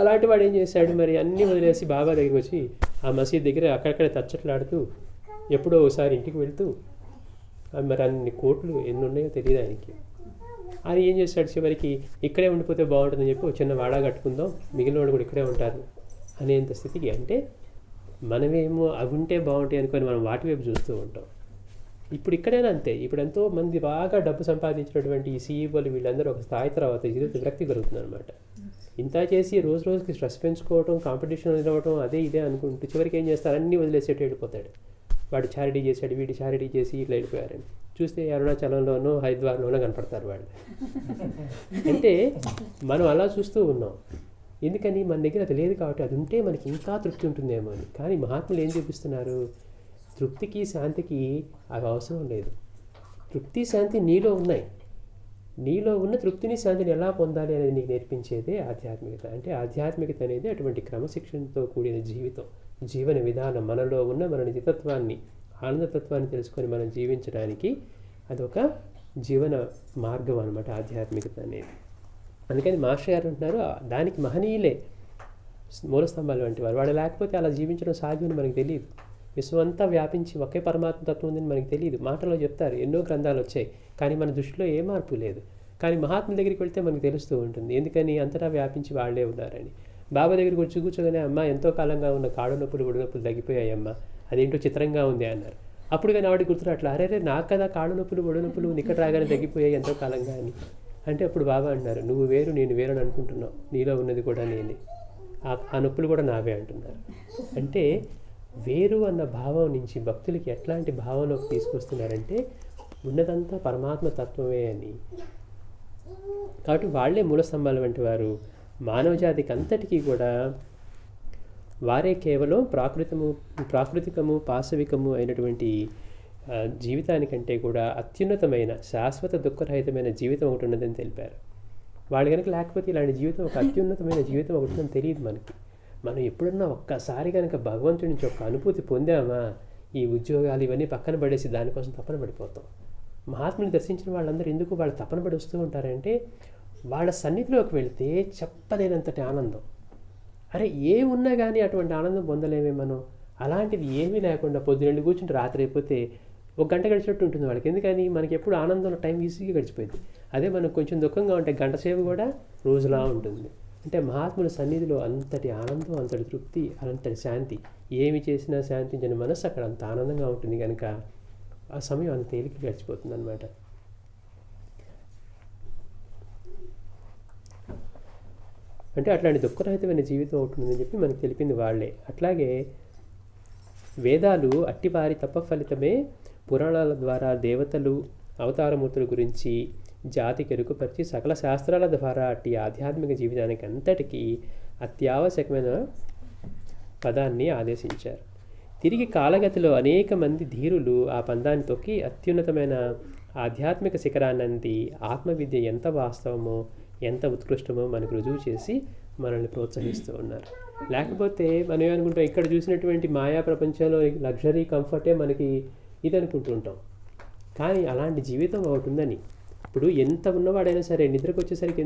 అలాంటి వాడు ఏం చేశాడు, మరి అన్నీ వదిలేసి బాబా దగ్గరికి వచ్చి ఆ మసీద్ దగ్గర అక్కడక్కడే తచ్చట్లాడుతూ ఎప్పుడో ఒకసారి ఇంటికి వెళ్తూ మరి అన్ని కోట్లు ఎన్ని ఉన్నాయో తెలియదు ఆయనకి. ఆయన ఏం చేశాడు, చివరికి ఇక్కడే ఉండిపోతే బాగుంటుందని చెప్పి ఒక చిన్న వాడా కట్టుకుందాం, మిగిలిన వాడు కూడా ఇక్కడే ఉంటారు అనేంత స్థితికి. అంటే మనమేమో అవి ఉంటే బాగుంటాయి అనుకొని మనం వాటి వైపు చూస్తూ ఉంటాం. ఇప్పుడు ఇక్కడైనా అంతే. ఇప్పుడు ఎంతో మంది బాగా డబ్బు సంపాదించినటువంటి ఈ సీఈఓలు వీళ్ళందరూ ఒక స్థాయి తర్వాత జీవిత విరక్తి కలుగుతుంది అనమాట. ఇంత చేసి రోజు రోజుకి స్ట్రెస్ పెంచుకోవటం, కాంపిటీషన్ నిలవటం, అదే ఇదే అనుకుంటూ చివరికి ఏం చేస్తారు, అన్నీ వదిలేసేట్టు వెళ్ళిపోతాడు. వాడు చారిటీ చేశాడు, వీడి చారిటీ చేసి ఇట్లా వెళ్ళిపోయారని చూస్తే అరుణాచలంలోనో హరిద్వార్లోనో కనపడతారు వాళ్ళు. అంటే మనం అలా చూస్తూ ఉన్నాం. ఎందుకని, మన దగ్గర అది లేదు కాబట్టి. అది ఉంటే మనకి ఇంకా తృప్తి ఉంటుందేమో అని. కానీ మహాత్ములు ఏం చూపిస్తున్నారు, తృప్తికి శాంతికి అవి అవసరం లేదు. తృప్తి శాంతి నీలో ఉన్నాయి. నీలో ఉన్న తృప్తిని శాంతిని ఎలా పొందాలి అనేది నీకు నేర్పించేదే ఆధ్యాత్మికత. అంటే ఆధ్యాత్మికత అనేది అటువంటి క్రమశిక్షణతో కూడిన జీవితం, జీవన విధానం. మనలో ఉన్న మన నిజతత్వాన్ని, ఆనందతత్వాన్ని తెలుసుకొని మనం జీవించడానికి అదొక జీవన మార్గం అనమాట ఆధ్యాత్మికత అనేది. అందుకని మాస్టర్ గారు అంటున్నారు, దానికి మహనీయులే మూలస్తంభాలు వంటి వారు. వాడు లేకపోతే అలా జీవించడం సాధ్యమని మనకు తెలియదు. విశ్వమంతా వ్యాపించి ఒకే పరమాత్మ తత్వం ఉందని మనకు తెలియదు. మాటలో చెప్తారు, ఎన్నో గ్రంథాలు వచ్చాయి, కానీ మన దృష్టిలో ఏ మార్పు లేదు. కానీ మహాత్ముల దగ్గరికి వెళ్తే మనకు తెలుస్తూ ఉంటుంది, ఎందుకని అంతటా వ్యాపించి వాళ్ళే ఉన్నారని. బాబా దగ్గరికి వచ్చి కూర్చోగానే, అమ్మ ఎంతో కాలంగా ఉన్న కాడు నొప్పులు, ఒడి నొప్పులు తగ్గిపోయాయమ్మా, అదేంటో చిత్రంగా ఉంది అన్నారు. అప్పుడు కానీ ఆవిడ గుర్తురాట్లా, అరే నాకు కదా కాడు నొప్పులు, ఒడి నొప్పులు నిక్కట రాగానే తగ్గిపోయాయి ఎంతో కాలంగా అని. అంటే అప్పుడు బాబా అంటున్నారు, నువ్వు వేరు నేను వేరు అని అనుకుంటున్నావు, నీలో ఉన్నది కూడా నేనే, ఆ నొప్పులు కూడా నావే అంటున్నారు. అంటే వేరు అన్న భావం నుంచి భక్తులకి ఎట్లాంటి భావంలోకి తీసుకొస్తున్నారంటే ఉన్నదంతా పరమాత్మ తత్వమే అని. కాబట్టి వాళ్ళే మూల స్తంభాలు వంటి వారు. మానవ జాతికి అంతటికీ కూడా వారే కేవలం ప్రాకృతికము పాశవికము అయినటువంటి జీవితానికంటే కూడా అత్యున్నతమైన శాశ్వత దుఃఖరహితమైన జీవితం ఒకటి ఉన్నదని తెలిపారు. వాళ్ళు కనుక లేకపోతే ఇలాంటి జీవితం, ఒక అత్యున్నతమైన జీవితం ఒకటి ఉందని తెలియదు మనకి. మనం ఎప్పుడన్నా ఒక్కసారి కనుక భగవంతుడి నుంచి ఒక అనుభూతి పొందామా, ఈ ఉద్యోగాలు ఇవన్నీ పక్కన పడేసి దానికోసం తపన పడిపోతాం. మహాత్ముని దర్శించిన వాళ్ళందరూ ఎందుకు వాళ్ళు తపన పడి వస్తూ ఉంటారంటే, వాళ్ళ సన్నిధిలోకి వెళితే చెప్పలేనంతటి ఆనందం. అరే ఏమున్నా కానీ అటువంటి ఆనందం పొందలేమే మనం. అలాంటిది ఏమీ లేకుండా పొద్దున్నెళ్ళి కూర్చుంటే రాత్రి అయిపోతే ఒక గంట గడిచినట్టు ఉంటుంది వాళ్ళకి. ఎందుకని, మనకి ఎప్పుడు ఆనందంలో టైం ఈజీగా గడిచిపోయింది. అదే మనకు కొంచెం దుఃఖంగా ఉంటే గంట సేపు కూడా రోజులా ఉంటుంది. అంటే మహాత్ముల సన్నిధిలో అంతటి ఆనందం, అంతటి తృప్తి, అంతటి శాంతి. ఏమి చేసినా శాంతించని మనసు అక్కడ అంత ఆనందంగా ఉంటుంది కనుక ఆ సమయం అంత తేలిక గడిచిపోతుంది అనమాట. అంటే అట్లాంటి దుఃఖరహితమైన జీవితం అవుతుందని చెప్పి మనకు తెలిపింది వాళ్ళే. అట్లాగే వేదాలు అట్టివారి తప్ప ఫలితమే పురాణాల ద్వారా దేవతలు, అవతారమూర్తుల గురించి జాతికి ఎరుకుపరిచి సకల శాస్త్రాల ద్వారా అట్టి ఆధ్యాత్మిక జీవితానికి అంతటికీ అత్యావశ్యకమైన పదాన్ని ఆదేశించారు. తిరిగి కాలగతిలో అనేక మంది ధీరులు ఆ పందాన్ని తొక్కి అత్యున్నతమైన ఆధ్యాత్మిక శిఖరాన్నంది ఆత్మవిద్య ఎంత వాస్తవమో, ఎంత ఉత్కృష్టమో మనకు రుజువు చేసి మనల్ని ప్రోత్సహిస్తూ ఉన్నారు. లేకపోతే మనం ఏమనుకుంటాం, ఇక్కడ చూసినటువంటి మాయా ప్రపంచంలో లగ్జరీ కంఫర్టే మనకి ఇది అనుకుంటూ ఉంటాం. కానీ అలాంటి జీవితం ఒకటి ఉందని. ఇప్పుడు ఎంత ఉన్నవాడైనా సరే నిద్రకు వచ్చేసరికి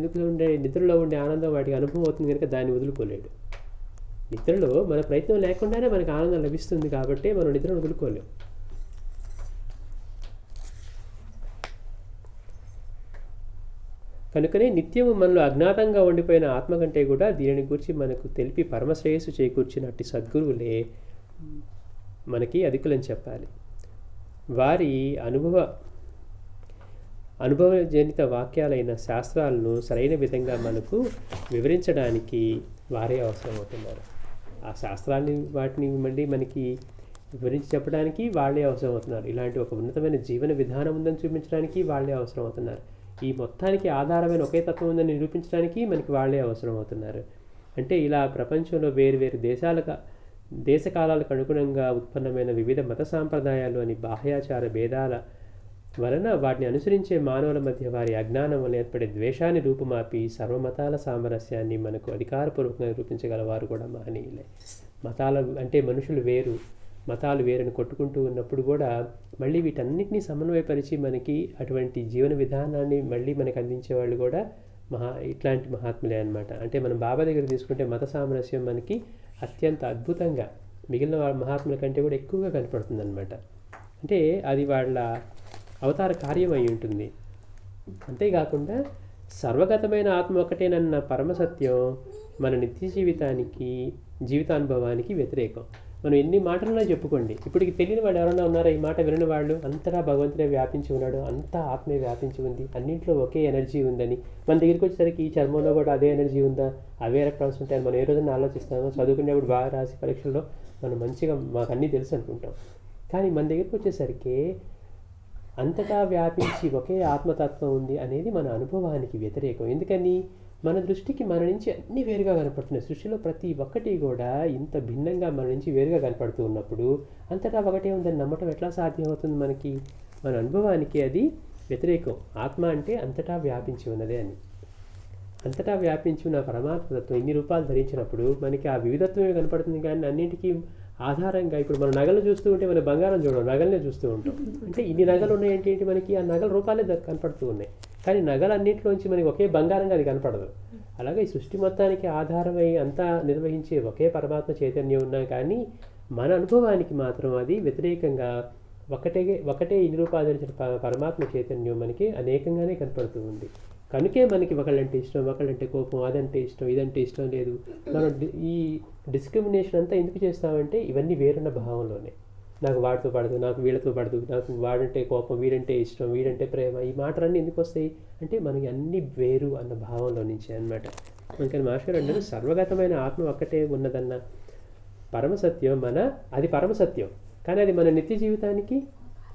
నిద్రలో ఉండే ఆనందం వాటికి అనుభవం అవుతుంది కనుక దాన్ని వదులుకోలేడు. నిద్రలో మన ప్రయత్నం లేకుండానే మనకు ఆనందం లభిస్తుంది కాబట్టి మనం నిద్రను వదులుకోలేము. కనుకనే నిత్యము మనలో అజ్ఞాతంగా ఉండిపోయిన ఆత్మ కంటే కూడా దీనిని గురించి మనకు తెలిపి పరమశ్రేయస్సు చేకూర్చినట్టి సద్గురువులే మనకి అధికులని చెప్పాలి. వారి అనుభవజనిత వాక్యాలైన శాస్త్రాలను సరైన విధంగా మనకు వివరించడానికి వారే అవసరం అవుతున్నారు. ఆ శాస్త్రాన్ని వాటిని మళ్ళీ మనకి వివరించి చెప్పడానికి వాళ్ళే అవసరం అవుతున్నారు. ఇలాంటి ఒక ఉన్నతమైన జీవన విధానం ఉందని చూపించడానికి వాళ్ళే అవసరం అవుతున్నారు. ఈ మొత్తానికి ఆధారమైన ఒకే తత్వం ఉందని నిరూపించడానికి మనకి వాళ్ళే అవసరం అవుతున్నారు. అంటే ఇలా ప్రపంచంలో వేరు దేశకాలాలకు అనుగుణంగా ఉత్పన్నమైన వివిధ మత సాంప్రదాయాలు అని బాహ్యాచార భేదాల వలన వాటిని అనుసరించే మానవుల మధ్య వారి అజ్ఞానం వల్ల ఏర్పడే ద్వేషాన్ని రూపుమాపి సర్వమతాల సామరస్యాన్ని మనకు అధికారపూర్వకంగా నిరూపించగలవారు కూడా మహనీయులే. మతాల అంటే మనుషులు వేరు, మతాలు వేరని కొట్టుకుంటూ ఉన్నప్పుడు కూడా మళ్ళీ వీటన్నిటినీ సమన్వయపరిచి మనకి అటువంటి జీవన విధానాన్ని మళ్ళీ మనకు అందించే వాళ్ళు కూడా ఇట్లాంటి మహాత్ములే అనమాట. అంటే మనం బాబా దగ్గర తీసుకుంటే మత సామరస్యం మనకి అత్యంత అద్భుతంగా మిగిలిన వాళ్ళ మహాత్ముల కంటే కూడా ఎక్కువగా కనపడుతుంది అనమాట. అంటే అది వాళ్ళ అవతార కార్యం అయి ఉంటుంది. అంతేకాకుండా సర్వగతమైన ఆత్మ ఒకటేనన్న పరమసత్యం మన నిత్య జీవితానుభవానికి వ్యతిరేకం. మనం ఎన్ని మాటలన్నా చెప్పుకోండి, ఇప్పటికి తెలియని వాళ్ళు ఎవరైనా ఉన్నారా? ఈ మాట వినని వాళ్ళు అంతటా భగవంతుడే వ్యాపించి ఉన్నాడు, అంతా ఆత్మే వ్యాపించి ఉంది, అన్నింటిలో ఒకే ఎనర్జీ ఉందని. మన దగ్గరికి వచ్చేసరికి ఈ చర్మంలో కూడా అదే ఎనర్జీ ఉందా, అవే ఎలక్ట్రాన్స్ ఉంటాయని మనం ఏ రోజున ఆలోచిస్తామో. చదువుకునేప్పుడు బాగా రాసి పరీక్షల్లో మనం మంచిగా మాకు అన్నీ తెలుసు అనుకుంటాం. కానీ మన దగ్గరికి వచ్చేసరికి అంతటా వ్యాపించి ఒకే ఆత్మతత్వం ఉంది అనేది మన అనుభవానికి వ్యతిరేకం. ఎందుకని? మన దృష్టికి మన నుంచి అన్నీ వేరుగా కనపడుతున్నాయి. సృష్టిలో ప్రతి ఒక్కటి కూడా ఇంత భిన్నంగా మన నుంచి వేరుగా కనపడుతూ ఉన్నప్పుడు అంతటా ఒకటే ఉందని నమ్మటం ఎట్లా సాధ్యమవుతుంది మనకి? మన అనుభవానికి అది వ్యతిరేకం. ఆత్మ అంటే అంతటా వ్యాపించి ఉన్నదే అని. అంతటా వ్యాపించి ఉన్న పరమాత్మతత్వం ఇన్ని రూపాలు ధరించినప్పుడు మనకి ఆ వివిధత్వమే కనపడుతుంది. కానీ అన్నింటికీ ఆధారంగా ఇప్పుడు మనం నగలు చూస్తూ ఉంటే మనం బంగారం చూడడం, నగలనే చూస్తూ ఉంటాం. అంటే ఇన్ని నగలు ఉన్నాయంటే ఏంటి? మనకి ఆ నగల రూపాలే కనపడుతూ ఉన్నాయి. కానీ నగలన్నింటిలోంచి మనకి ఒకే బంగారంగా అది కనపడదు. అలాగే ఈ సృష్టి మొత్తానికి ఆధారమై అంతా నిర్వహించే ఒకే పరమాత్మ చైతన్యం ఉన్నా కానీ మన అనుభవానికి మాత్రం అది వ్యతిరేకంగా ఒకటే ఇన్ని రూపాలు ధరించిన పరమాత్మ చైతన్యం మనకి అనేకంగానే కనపడుతూ ఉంది. కనుకే మనకి ఒకళ్ళంటే ఇష్టం, ఒకళ్ళంటే కోపం, అదంటే ఇష్టం, ఇదంటే ఇష్టం లేదు. మనం ఈ డిస్క్రిమినేషన్ అంతా ఎందుకు చేస్తామంటే ఇవన్నీ వేరున్న భావంలోనే. నాకు వాడితో పడదు, నాకు వీళ్ళతో పడదు, నాకు వాడంటే కోపం, వీడంటే ఇష్టం, వీడంటే ప్రేమ, ఈ మాటలన్నీ ఎందుకు వస్తాయి అంటే మనకి అన్ని వేరు అన్న భావంలో నుంచి అనమాట. అందుకని మాస్టర్ అంటారు సర్వగతమైన ఆత్మ ఒక్కటే ఉన్నదన్న పరమసత్యం అది పరమసత్యం. కానీ అది మన నిత్య జీవితానికి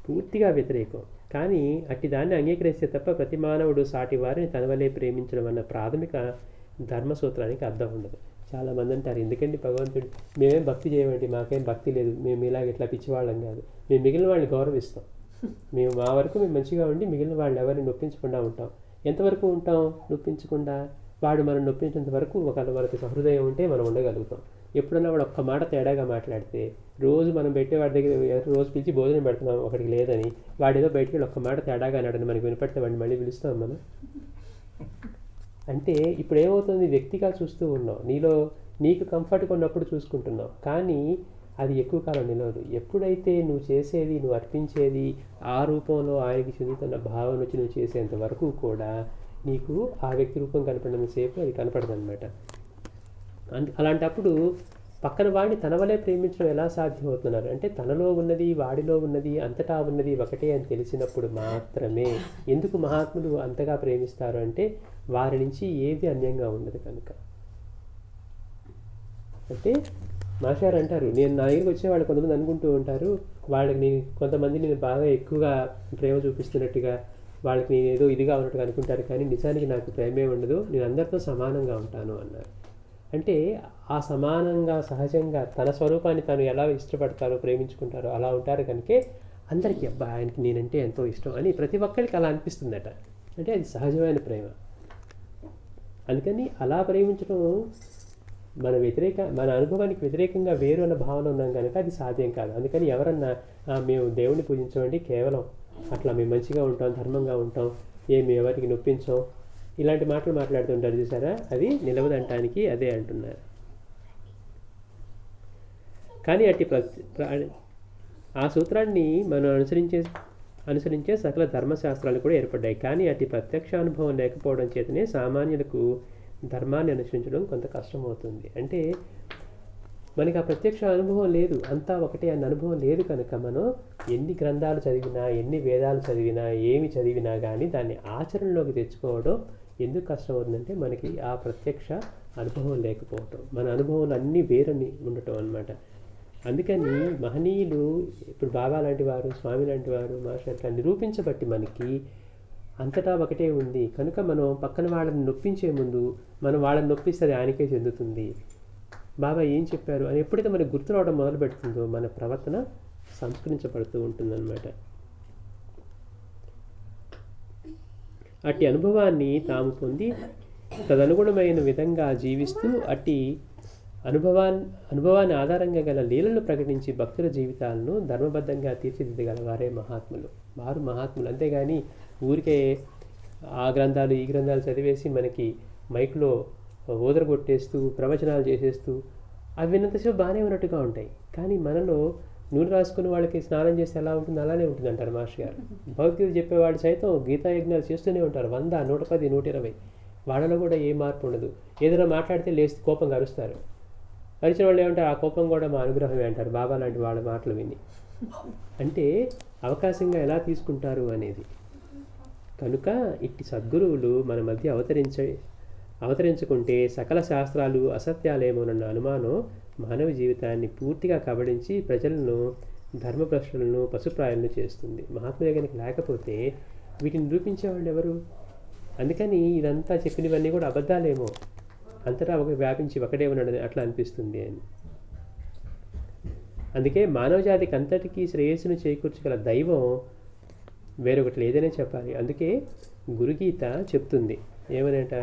పూర్తిగా వ్యతిరేకం. కానీ అట్టి దాన్ని అంగీకరిస్తే తప్ప ప్రతి మానవుడు సాటి వారిని తన వలే ప్రేమించడం అన్న ప్రాథమిక ధర్మసూత్రానికి అర్థం ఉండదు. చాలామంది అంటారు, ఎందుకండి భగవంతుడు మేమేం భక్తి చేయమండి, మాకేం భక్తి లేదు, మేము ఇలాగ ఇట్లా పిచ్చివాళ్ళం కాదు, మేము మిగిలిన వాళ్ళని గౌరవిస్తాం, మేము మా వరకు మేము మంచిగా ఉండి మిగిలిన వాళ్ళు ఎవరిని నొప్పించకుండా ఉంటాం. ఎంతవరకు ఉంటాం నొప్పించకుండా? వాడు మనం నొప్పించేంత వరకు ఒకవేళ మనకి సహృదయం ఉంటే మనం ఉండగలుగుతాం. ఎప్పుడన్నా వాడు ఒక్క మాట తేడాగా మాట్లాడితే, రోజు మనం పెట్టే వాడి దగ్గర రోజు పిలిచి భోజనం పెడుతున్నాం ఒకటికి లేదని, వాడేదో బయటికి వెళ్ళి ఒక్క మాట తేడాగా అన్నాడని మనకి వినపడితే వాడిని మళ్ళీ పిలుస్తాం మనం. అంటే ఇప్పుడు ఏమవుతుంది, వ్యక్తిగా చూస్తూ ఉన్నావు, నీకు కంఫర్ట్గా ఉన్నప్పుడు చూసుకుంటున్నావు, కానీ అది ఎక్కువ కాలం నిలవదు. ఎప్పుడైతే నువ్వు చేసేది, నువ్వు అర్పించేది ఆ రూపంలో ఆయనకి చెందుతున్న భావన వచ్చి నువ్వు చేసేంత వరకు కూడా నీకు ఆ వ్యక్తి రూపం కనపడినంతసేపు అది కనపడదు అనమాట. అలాంటప్పుడు పక్కన వాడిని తన వలే ప్రేమించడం ఎలా సాధ్యమవుతున్నారు అంటే తనలో ఉన్నది, వాడిలో ఉన్నది, అంతటా ఉన్నది ఒకటే అని తెలిసినప్పుడు మాత్రమే. ఎందుకు మహాత్ములు అంతగా ప్రేమిస్తారు అంటే వారి నుంచి ఏది అన్యంగా ఉండదు కనుక. అంటే మాస్టర్ అంటారు, నేను నా దగ్గరికి వచ్చేవాళ్ళు కొంతమంది అనుకుంటూ ఉంటారు, వాళ్ళకి కొంతమంది నేను బాగా ఎక్కువగా ప్రేమ చూపిస్తున్నట్టుగా, వాళ్ళకి నేను ఏదో ఇదిగా ఉన్నట్టుగా అనుకుంటారు, కానీ నిజానికి నాకు ప్రేమే ఉండదు, నేను అందరితో సమానంగా ఉంటాను అన్నారు. అంటే ఆ సమానంగా సహజంగా తన స్వరూపాన్ని తను ఎలా ఇష్టపడతారో ప్రేమించుకుంటారో అలా ఉంటారు కనుకే అందరికీ అబ్బా ఆయనకి నేనంటే ఎంతో ఇష్టం అని ప్రతి ఒక్కరికి అలా అనిపిస్తుందట. అంటే అది సహజమైన ప్రేమ. అందుకని అలా ప్రేమించడం మన అనుభవానికి వ్యతిరేకంగా వేరు అన్న భావన ఉన్నాం కనుక అది సాధ్యం కాదు. అందుకని ఎవరన్నా మేము దేవుణ్ణి పూజించమండి, కేవలం అట్లా మేము మంచిగా ఉంటాం, ధర్మంగా ఉంటాం, మేము ఎవరికి నొప్పించాం, ఇలాంటి మాటలు మాట్లాడుతుంటారు చూసారా, అది నిలవదంటానికి అదే అంటున్నారు. కానీ ఆ సూత్రాన్ని మనం అనుసరించే సకల ధర్మశాస్త్రాలు కూడా ఏర్పడ్డాయి. కానీ అతి ప్రత్యక్ష అనుభవం లేకపోవడం చేతనే సామాన్యులకు ధర్మాన్ని అనుసరించడం కొంత కష్టమవుతుంది. అంటే మనకి ఆ ప్రత్యక్ష అనుభవం లేదు, అంతా ఒకటే అన్న అనుభవం లేదు కనుక మనం ఎన్ని గ్రంథాలు చదివినా, ఎన్ని వేదాలు చదివినా, ఏమి చదివినా కానీ దాన్ని ఆచరణలోకి తెచ్చుకోవడం ఎందుకు కష్టమవుతుందంటే మనకి ఆ ప్రత్యక్ష అనుభవం లేకపోవటం, మన అనుభవాలు అన్నీ వేరని ఉండటం అన్నమాట. అందుకని మహనీయులు ఇప్పుడు బాబా లాంటి వారు, స్వామి లాంటి వారు, మాస్టర్ అట్లా నిరూపించబట్టి మనకి అంతటా ఒకటే ఉంది కనుక మనం పక్కన వాళ్ళని నొప్పించే ముందు మనం వాళ్ళని నొప్పిస్తే అది ఆయనకే చెందుతుంది. బాబా ఏం చెప్పారు అని ఎప్పుడైతే మనకు గుర్తు రావడం మొదలు పెడుతుందో మన ప్రవర్తన సంస్కరించబడుతూ ఉంటుందన్నమాట. అట్టి అనుభవాన్ని తాము పొంది తదనుగుణమైన విధంగా జీవిస్తూ అట్టి అనుభవాన్ని ఆధారంగా గల లీలలను ప్రకటించి భక్తుల జీవితాలను ధర్మబద్ధంగా తీర్చిదిద్దగల వారే మహాత్ములు. వారు మహాత్ములు. అంతేగాని ఊరికే ఆ గ్రంథాలు ఈ గ్రంథాలు చదివేసి మనకి మైక్లో ఊదరగొట్టేస్తూ ప్రవచనాలు చేసేస్తూ అవి విన్నంతసేపు బాగానే ఉన్నట్టుగా ఉంటాయి. కానీ మనలో నూనె రాసుకుని వాళ్ళకి స్నానం చేస్తే ఎలా ఉంటుంది అలానే ఉంటుంది అంటారు మాస్టర్ గారు. భగవద్గీత చెప్పేవాళ్ళు సైతం గీతా యజ్ఞాలు చేస్తూనే ఉంటారు. 100, 110, 120 వాళ్ళలో కూడా ఏ మార్పు ఉండదు. ఏదైనా మాట్లాడితే లేచి కోపంగా అరుస్తారు. అరిచిన వాళ్ళు ఏమంటారు, ఆ కోపం కూడా మా అనుగ్రహమే అంటారు బాబా లాంటి వాళ్ళ మాటలు విని. అంటే అవకాశంగా ఎలా తీసుకుంటారు అనేది. కనుక ఇట్టి సద్గురువులు మన మధ్య అవతరించుకుంటే సకల శాస్త్రాలు అసత్యాలేమోనన్న అనుమానం మానవ జీవితాన్ని పూర్తిగా కబళించి ప్రజలను ధర్మభ్రష్టులను పశుప్రాయాలను చేస్తుంది. మహాత్ములే కనుక లేకపోతే వీటిని నిరూపించేవాళ్ళు ఎవరు? అందుకని ఇదంతా చెప్పినవన్నీ కూడా అబద్ధాలేమో, అంతటా ఒక వ్యాపించి ఒకడే ఉన్నాడని అట్లా అనిపిస్తుంది అని. అందుకే మానవ జాతికి అంతటికీ శ్రేయస్సును చేకూర్చగల దైవం వేరొకటి లేదనే చెప్పాలి. అందుకే గురుగీత చెప్తుంది ఏమనంట,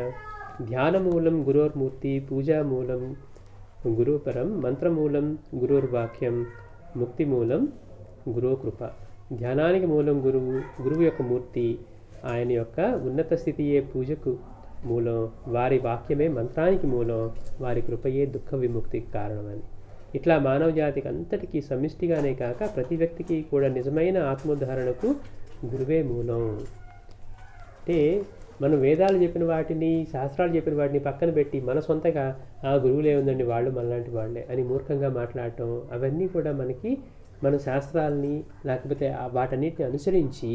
ధ్యానమూలం గురోర్మూర్తి, పూజామూలం గురుపరం, మంత్రమూలం గురుర్వాక్యం, ముక్తిమూలం గురో కృప. ధ్యానానికి మూలం గురువు యొక్క మూర్తి, ఆయన యొక్క ఉన్నత స్థితియే పూజకు మూలం, వారి వాక్యమే మంత్రానికి మూలం, వారి కృపయే దుఃఖ విముక్తికి కారణమని. ఇట్లా మానవ జాతికి అంతటికీ సమిష్టిగానే కాక ప్రతి వ్యక్తికి కూడా నిజమైన ఆత్మోద్ధారణకు గురువే మూలం. అంటే మనం వేదాలు చెప్పిన వాటిని, శాస్త్రాలు చెప్పిన వాటిని పక్కన పెట్టి మన సొంతగా ఆ గురువులే ఉందండి వాళ్ళు మనలాంటి వాళ్ళే అని మూర్ఖంగా మాట్లాడటం, అవన్నీ కూడా మన శాస్త్రాలని లేకపోతే వాటన్నిటిని అనుసరించి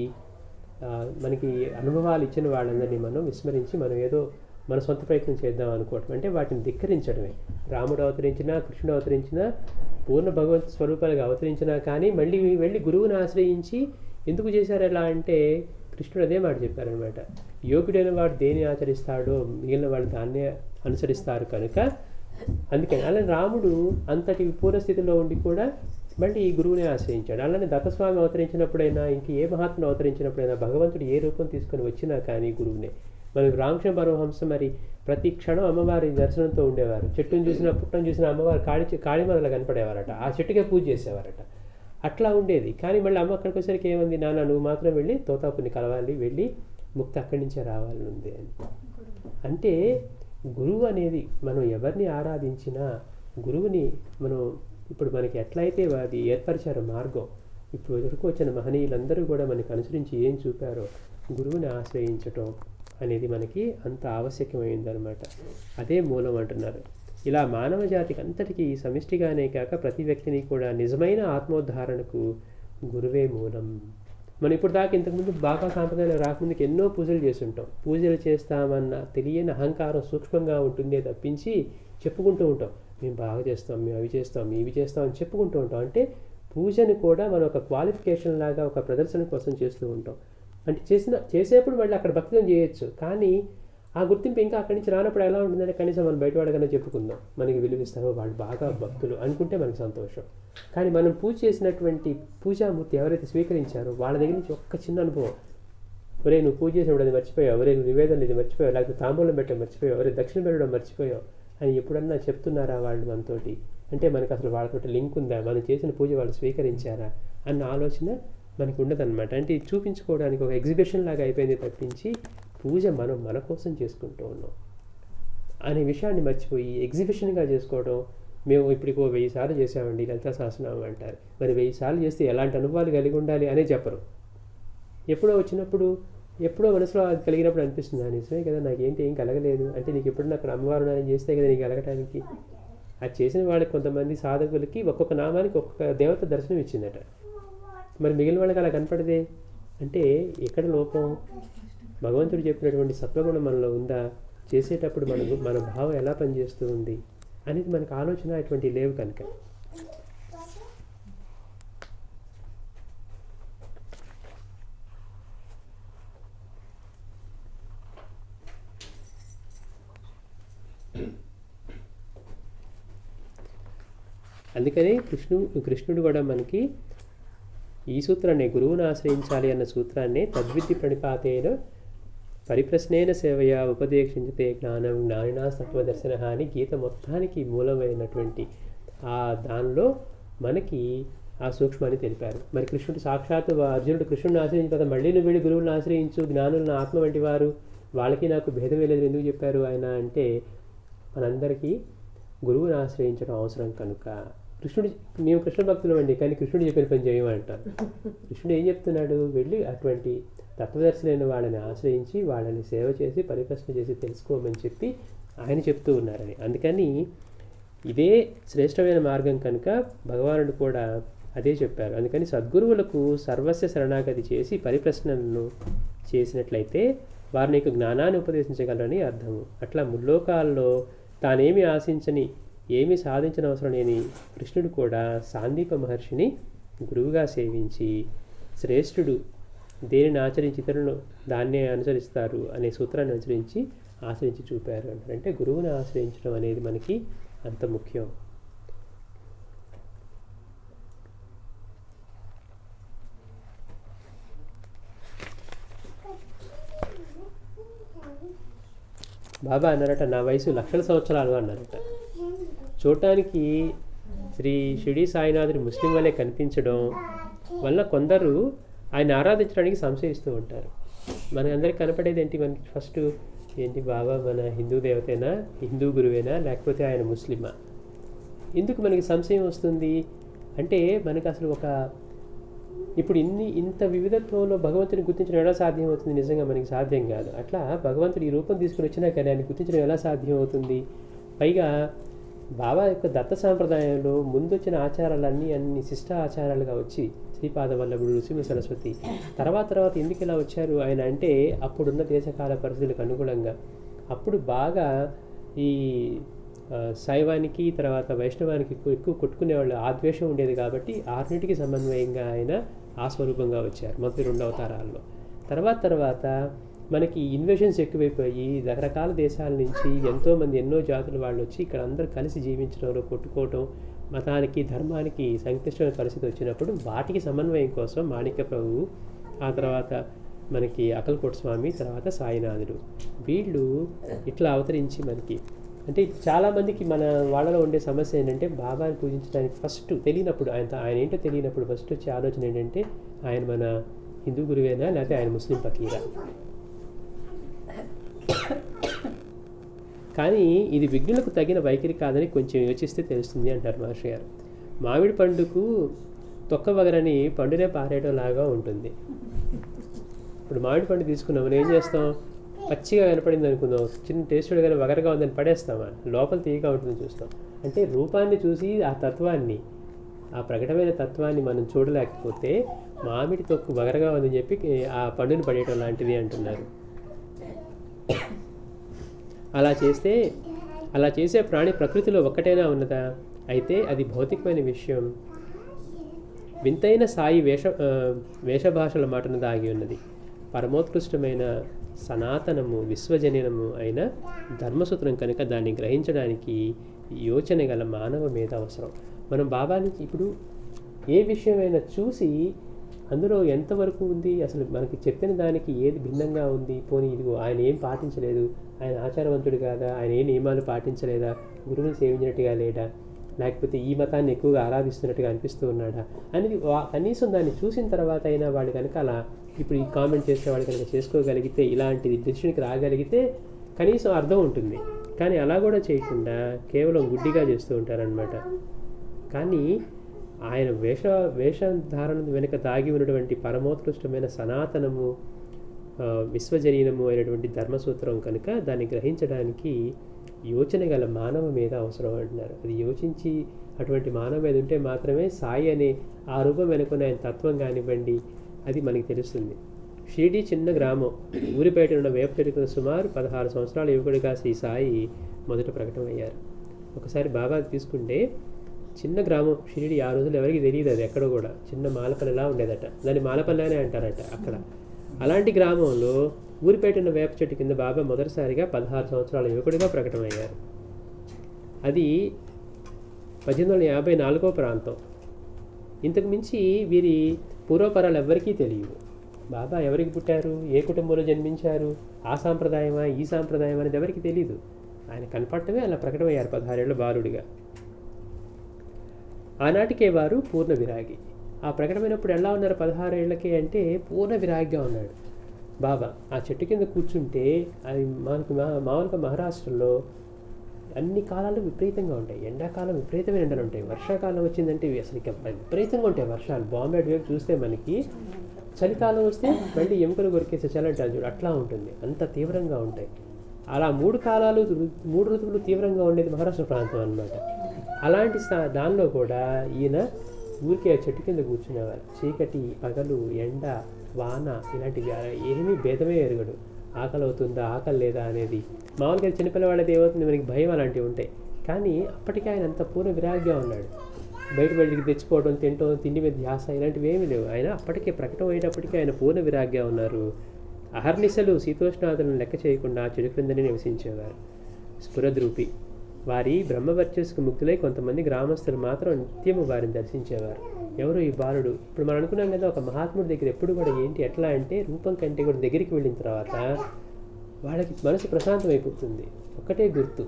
మనకి అనుభవాలు ఇచ్చిన వాళ్ళందరినీ మనం విస్మరించి మనం ఏదో మన సొంత ప్రయత్నం చేద్దాం అనుకోవటం, అంటే వాటిని ధిక్కరించడమే. రాముడు అవతరించినా, కృష్ణుడు అవతరించినా, పూర్ణ భగవంతు స్వరూపాలుగా అవతరించినా కానీ మళ్ళీ వెళ్ళి గురువుని ఆశ్రయించి ఎందుకు చేశారు అలా అంటే, కృష్ణుడు అదే మాట చెప్పారనమాట. యోగ్యుడైన వాడు దేన్ని ఆచరిస్తాడో మిగిలిన వాళ్ళు దాన్నే అనుసరిస్తారు కనుక. అందుకని అలానే రాముడు అంతటి పూర్వస్థితిలో ఉండి కూడా మళ్ళీ ఈ గురువునే ఆశ్రయించాడు. అలానే దత్తస్వామి అవతరించినప్పుడైనా, ఇంక ఏ మహాత్ముడు అవతరించినప్పుడైనా, భగవంతుడు ఏ రూపం తీసుకొని వచ్చినా కానీ గురువునే. మనకి రామకృష్ణ పరమహంస మరి ప్రతి క్షణం అమ్మవారి దర్శనంతో ఉండేవారు. చెట్టును చూసినా పుట్టను చూసినా అమ్మవారు కాళీమదలా కనపడేవారట, ఆ చెట్టుకే పూజ చేసేవారట. అట్లా ఉండేది. కానీ మళ్ళీ అమ్మ అక్కడికి వచ్చేసరికి ఏమంది, నాన్న నువ్వు మాత్రం వెళ్ళి తోతాపుని కలవాలి, వెళ్ళి ముక్తి అక్కడి నుంచే రావాలని ఉంది అని. అంటే గురువు అనేది మనం ఎవరిని ఆరాధించినా, గురువుని మనం ఇప్పుడు మనకి ఎట్లయితే అది ఏర్పరిచారో మార్గం, ఇప్పుడు వరకు వచ్చిన మహనీయులందరూ కూడా మనకి అనుసరించి ఏం చూపారో గురువుని ఆశ్రయించటం అనేది మనకి అంత ఆవశ్యకమైందనమాట. అదే మూలం అంటున్నారు. ఇలా మానవ జాతికి అంతటికీ సమిష్టిగానే కాక ప్రతి వ్యక్తిని కూడా నిజమైన ఆత్మోద్ధారణకు గురువే మూలం. మనం ఇప్పుడు దాకా ఇంతకుముందు బాగా సాంప్రదాయాలు రాకముందుకు ఎన్నో పూజలు చేస్తుంటాం. పూజలు చేస్తామన్న తెలియని అహంకారం సూక్ష్మంగా ఉంటుందే తప్పించి చెప్పుకుంటూ ఉంటాం, మేము బాగా చేస్తాం, మేము అవి చేస్తాం, ఇవి చేస్తాం అని చెప్పుకుంటూ ఉంటాం. అంటే పూజని కూడా మనం ఒక క్వాలిఫికేషన్ లాగా ఒక ప్రదర్శన కోసం చేస్తూ ఉంటాం. అంటే చేసేప్పుడు మళ్ళీ అక్కడ భక్తిని చేయొచ్చు, కానీ ఆ గుర్తింపు ఇంకా అక్కడి నుంచి రానప్పుడు ఎలా ఉంటుందంటే కనీసం మనం బయటవాడగానే చెప్పుకుందాం, మనకి విలువిస్తారో వాళ్ళు బాగా భక్తులు అనుకుంటే మనకి సంతోషం. కానీ మనం పూజ చేసినటువంటి పూజామూర్తి ఎవరైతే స్వీకరించారో వాళ్ళ దగ్గర నుంచి ఒక్క చిన్న అనుభవం, ఒరే నువ్వు పూజ చేసినప్పుడు అది మర్చిపోయావు, ఒరే నువ్వు నివేదనలు ఇది మర్చిపోయావు, లేకపోతే తాంబూలం పెట్టడం మర్చిపోయావు, ఒరే దక్షిణ పెట్టడం మర్చిపోయావు అని ఎప్పుడన్నా చెప్తున్నారా వాళ్ళు మనతోటి? అంటే మనకు అసలు వాళ్ళతోటి లింక్ ఉందా, మనం చేసిన పూజ వాళ్ళు స్వీకరించారా అన్న ఆలోచన మనకు ఉండదన్నమాట. అంటే ఇది చూపించుకోవడానికి ఒక ఎగ్జిబిషన్ లాగా అయిపోయింది తప్పించి పూజ మనం మన కోసం చేసుకుంటూ ఉన్నాం అనే విషయాన్ని మర్చిపోయి ఎగ్జిబిషన్గా చేసుకోవడం. మేము ఇప్పటికి 1000 సార్లు చేసామండి లలితా సహస్రనామం అంటారు. మరి 1000 సార్లు చేస్తే ఎలాంటి అనుభవాలు కలిగి ఉండాలి అనే చెప్పరు. ఎప్పుడో వచ్చినప్పుడు, ఎప్పుడో మనసులో అది కలిగినప్పుడు అనిపిస్తుంది, నిజమే కదా నాకేంటి ఏం కలగలేదు అంటే, నీకు ఎప్పుడన్నా అక్కడ అమ్మవారు ఉన్నారని చేస్తే కదా నీకు కలగటానికి. అది చేసిన వాళ్ళకి కొంతమంది సాధకులకి ఒక్కొక్క నామానికి ఒక్కొక్క దేవత దర్శనం ఇచ్చిందట. మరి మిగిలిన వాళ్ళకి అలా కనపడదే అంటే ఎక్కడ లోపం? భగవంతుడు చెప్పినటువంటి సత్వగుణం మనలో ఉందా? చేసేటప్పుడు మన భావం ఎలా పనిచేస్తూ ఉంది అనేది మనకు ఆలోచన అటువంటివి లేవు కనుక. అందుకని కృష్ణుడు కూడా మనకి ఈ సూత్రాన్ని, గురువును ఆశ్రయించాలి అన్న సూత్రాన్ని తద్విద్య ప్రణిపాతేన పరిప్రశ్నేన సేవయ ఉపదేశించితే జ్ఞానం జ్ఞానినా తత్వదర్శన అని గీత మొత్తానికి మూలమైనటువంటి ఆ దానిలో మనకి ఆ సూక్ష్మాన్ని తెలిపారు. మరి కృష్ణుడు సాక్షాత్తు అర్జునుడు కృష్ణుడిని ఆశ్రయించిన తర్వాత మళ్ళీ నువ్వు వీడి గురువులను ఆశ్రయించు, జ్ఞానులను ఆత్మ వంటి వారు, వాళ్ళకి నాకు భేదం లేదు ఎందుకు చెప్పారు ఆయన అంటే, మనందరికీ గురువుని ఆశ్రయించడం అవసరం కనుక. కృష్ణుడు మేము కృష్ణ భక్తులు అండి, కానీ కృష్ణుడు చెప్పిన పని చేయమంటారు. కృష్ణుడు ఏం చెప్తున్నాడు, వెళ్ళి అటువంటి తత్వదర్శనైన వాళ్ళని ఆశ్రయించి వాళ్ళని సేవ చేసి పరిప్రశ్న చేసి తెలుసుకోమని చెప్పి ఆయన చెప్తూ ఉన్నారని. అందుకని ఇదే శ్రేష్టమైన మార్గం కనుక భగవానుడు కూడా అదే చెప్పారు. అందుకని సద్గురువులకు సర్వస్వ శరణాగతి చేసి పరిప్రశ్నలను చేసినట్లయితే వారు నీకు జ్ఞానాన్ని ఉపదేశించగలరని అర్థము. అట్లా ముల్లోకాల్లో తానేమి ఆశించని ఏమి సాధించిన అవసరం లేని కృష్ణుడు కూడా సాందీప మహర్షిని గురువుగా సేవించి శ్రేష్ఠుడు దేనిని ఆచరించి ఇతరులను దాన్నే అనుసరిస్తారు అనే సూత్రాన్ని ఆచరించి చూపారు అంటారు. అంటే గురువుని ఆశ్రయించడం అనేది మనకి అంత ముఖ్యం. బాబా అన్నారట, నా వయసు లక్షల సంవత్సరాలు అన్నారట. చూడటానికి శ్రీ షిరిడి సాయినాథుడి ముస్లిం వల్లే కనిపించడం వల్ల కొందరు ఆయన ఆరాధించడానికి సంశయిస్తూ ఉంటారు. మనకందరికి కనపడేది ఏంటి, మనకి ఫస్ట్ ఏంటి, బాబా మన హిందూ దేవతేనా, హిందూ గురువేనా, లేకపోతే ఆయన ముస్లిమా? ఎందుకు మనకి సంశయం వస్తుంది అంటే, మనకు అసలు ఇప్పుడు ఇంత వివిధత్వంలో భగవంతుని గుర్తించడం ఎలా సాధ్యం అవుతుంది? నిజంగా మనకి సాధ్యం కాదు. అట్లా భగవంతుడు ఈ రూపం తీసుకుని వచ్చినా కానీ ఆయన గుర్తించడం ఎలా సాధ్యం అవుతుంది? పైగా బాబా యొక్క దత్త సాంప్రదాయంలో ముందు వచ్చిన ఆచారాలన్నీ అన్ని శిష్ట ఆచారాలుగా వచ్చి శ్రీపాద వల్లభుడు, నృసింహ సరస్వతి తర్వాత ఎందుకు ఇలా వచ్చారు ఆయన అంటే, అప్పుడున్న దేశకాల పరిస్థితులకు అనుగుణంగా అప్పుడు బాగా ఈ శైవానికి తర్వాత వైష్ణవానికి ఎక్కువ కొట్టుకునేవాళ్ళు, ఆద్వేషం ఉండేది కాబట్టి ఆరునిటికి సమన్వయంగా ఆయన ఆ స్వరూపంగా వచ్చారు మొదటి 2 అవతారాల్లో. తర్వాత మనకి ఇన్వేషన్స్ ఎక్కువైపోయి రకరకాల దేశాల నుంచి ఎంతోమంది ఎన్నో జాతుల వాళ్ళు వచ్చి ఇక్కడ అందరూ కలిసి జీవించడంలో కొట్టుకోవటం, మతానికి ధర్మానికి సంక్లిష్టమైన పరిస్థితి వచ్చినప్పుడు వాటికి సమన్వయం కోసం మాణిక్య ప్రభువు, ఆ తర్వాత మనకి అకల్కోట్ స్వామి, తర్వాత సాయినాథుడు, వీళ్ళు ఇట్లా అవతరించి మనకి అంటే చాలామందికి మన వాళ్ళలో ఉండే సమస్య ఏంటంటే, బాబాని పూజించడానికి ఫస్ట్ తెలియనప్పుడు ఆయన ఏంటో తెలియనప్పుడు ఫస్ట్ వచ్చే ఆలోచన ఏంటంటే, ఆయన మన హిందూ గురువేనా లేకపోతే ఆయన ముస్లిం ఫకీరా. కానీ ఇది విఘ్నులకు తగిన వైఖరి కాదని కొంచెం యోచిస్తే తెలుస్తుంది అంటారు మహర్షి గారు. మామిడి పండుకు తొక్కవగరని పండునే పారేయడం లాగా ఉంటుంది. ఇప్పుడు మామిడి పండు తీసుకున్నాం, మనం ఏం చేస్తాం, పచ్చిగా కనపడింది అనుకుందాం, చిన్న టేస్ట్ కానీ వగరగా ఉందని పడేస్తామా, లోపల తీయగా ఉంటుందని చూస్తాం. అంటే రూపాన్ని చూసి ఆ తత్వాన్ని, ఆ ప్రకటమైన తత్వాన్ని మనం చూడలేకపోతే మామిడి తొక్కు వగరగా ఉందని చెప్పి ఆ పండుని పడేయటం లాంటిది అంటున్నారు. అలా చేసే ప్రాణి ప్రకృతిలో ఒక్కటైనా ఉన్నదా? అయితే అది భౌతికమైన విషయం. వింతైన సాయి వేషభాషల మాటను దాగి ఉన్నది. పరమోత్కృష్టమైన సనాతనము విశ్వజననము అయిన ధర్మసూత్రం కనుక దాన్ని గ్రహించడానికి యోచన గల మానవ మీద అవసరం. మనం బాబా నుంచి ఇప్పుడు ఏ విషయమైనా చూసి అందులో ఎంతవరకు ఉంది, అసలు మనకి చెప్పిన దానికి ఏది భిన్నంగా ఉంది, పోనీ ఇదిగో ఆయన ఏం పాటించలేదు, ఆయన ఆచారవంతుడు కాదా, ఆయన ఏ నియమాలు పాటించలేదా, గురువుని సేవించినట్టుగా లేడా, లేకపోతే ఈ మతాన్ని ఎక్కువగా ఆరాధిస్తున్నట్టుగా అనిపిస్తూ ఉన్నాడా అనేది కనీసం దాన్ని చూసిన తర్వాత అయినా వాళ్ళు కనుక అలా ఇప్పుడు ఈ కామెంట్ చేసే వాళ్ళు కనుక చేసుకోగలిగితే, ఇలాంటిది డిసిషన్కి రాగలిగితే కనీసం అర్థం ఉంటుంది. కానీ అలా కూడా చేయకుండా కేవలం గుడ్డిగా చేస్తూ ఉంటారనమాట. కానీ ఆయన వేషధారణ వెనుక దాగి ఉన్నటువంటి పరమోత్కృష్టమైన సనాతనము విశ్వజనీనము అయినటువంటి ధర్మసూత్రం కనుక దాన్ని గ్రహించడానికి యోచన గల మానవ మీద అవసరం అంటున్నారు. అది యోచించి అటువంటి మానవ మీద ఉంటే మాత్రమే సాయి అనే ఆ రూపం వెనుకున్న ఆయన తత్వం కానివ్వండి అది మనకి తెలుస్తుంది. షిరిడి చిన్న గ్రామం, ఊరిపేట ఉన్న వేప చెట్టుకు సుమారు 16 సంవత్సరాల యువకుడిగా శ్రీ సాయి మొదట ప్రకటమయ్యారు. ఒకసారి బాబా తీసుకుంటే చిన్న గ్రామం షిరిడి, ఆ రోజులు ఎవరికి తెలియదు, అది ఎక్కడో కూడా చిన్న మాలపల్లిలా ఉండేదట, దాన్ని మాలపల్లి అంటారట అక్కడ. అలాంటి గ్రామంలో ఊరిపేట ఉన్న వేప చెట్టు కింద బాబా మొదటిసారిగా 16 సంవత్సరాల యువకుడిగా ప్రకటమయ్యారు. అది 1854 ప్రాంతం. ఇంతకు మించి వీరి పూర్వపరాలు ఎవ్వరికీ తెలియవు. బాబా ఎవరికి పుట్టారు, ఏ కుటుంబంలో జన్మించారు, ఆ సాంప్రదాయమా ఈ సాంప్రదాయం అనేది ఎవరికి తెలీదు. ఆయన కనపడటమే అలా ప్రకటమయ్యారు 16 ఏళ్ల బాలుడిగా. ఆనాటికే వారు పూర్ణ విరాగి. ఆ ప్రకటమైనప్పుడు ఎలా ఉన్నారు 16 ఏళ్ళకే అంటే పూర్ణ విరాగిగా ఉన్నాడు బాబా. ఆ చెట్టు కింద కూర్చుంటే అది మనకు మామూలుగా మహారాష్ట్రలో అన్ని కాలాలు విపరీతంగా ఉంటాయి. ఎండాకాలం విపరీతమైన ఎండలు ఉంటాయి, వర్షాకాలం వచ్చిందంటే అసలు ఇక విపరీతంగా ఉంటాయి వర్షాలు. బాంబే అటువైపు చూస్తే మనకి చలికాలం వస్తే మళ్ళీ ఎముకలు కొరికేసే చలి అంటారు చూడు, అట్లా ఉంటుంది, అంత తీవ్రంగా ఉంటాయి. అలా 3 కాలాలు 3 ఋతువులు తీవ్రంగా ఉండేది మహారాష్ట్ర ప్రాంతం అన్నమాట. అలాంటి దానిలో కూడా ఈయన ఊరికే చెట్టు కింద కూర్చునేవారు. చీకటి, పగలు, ఎండ, వాన ఇలాంటివి ఏమీ భేదమే ఎరగడు. ఆకలి అవుతుందా ఆకలి లేదా అనేది. మామూలుగా చిన్నపిల్లవాళ్ళది ఏమవుతుంది, మనకి భయం అలాంటివి ఉంటాయి. కానీ అప్పటికే ఆయన అంత పూర్ణ విరాగ్గా ఉన్నాడు. బయటికి తెచ్చుకోవడం, తినడం, తిండి మీద ధ్యాస ఇలాంటివి ఏమీ లేవు. ఆయన అప్పటికే ప్రకటన అయ్యేటప్పటికీ ఆయన పూర్ణ విరాగ్గా ఉన్నారు. అహర్నిశలు శీతోష్ణాదులను లెక్క చేయకుండా చెడు క్రిందనే నివసించేవారు. స్ఫురద్రూపి వారి బ్రహ్మవర్చస్సుకు ముగ్ధులై కొంతమంది గ్రామస్తులు మాత్రం నిత్యము వారిని దర్శించేవారు. ఎవరు ఈ బాలుడు? ఇప్పుడు మనం అనుకున్నాం కదా, ఒక మహాత్ముడి దగ్గర ఎప్పుడు కూడా ఎట్లా అంటే రూపం కంటే కూడా దగ్గరికి వెళ్ళిన తర్వాత వాళ్ళకి మనసు ప్రశాంతం అయిపోతుంది. ఒక్కటే గుర్తు,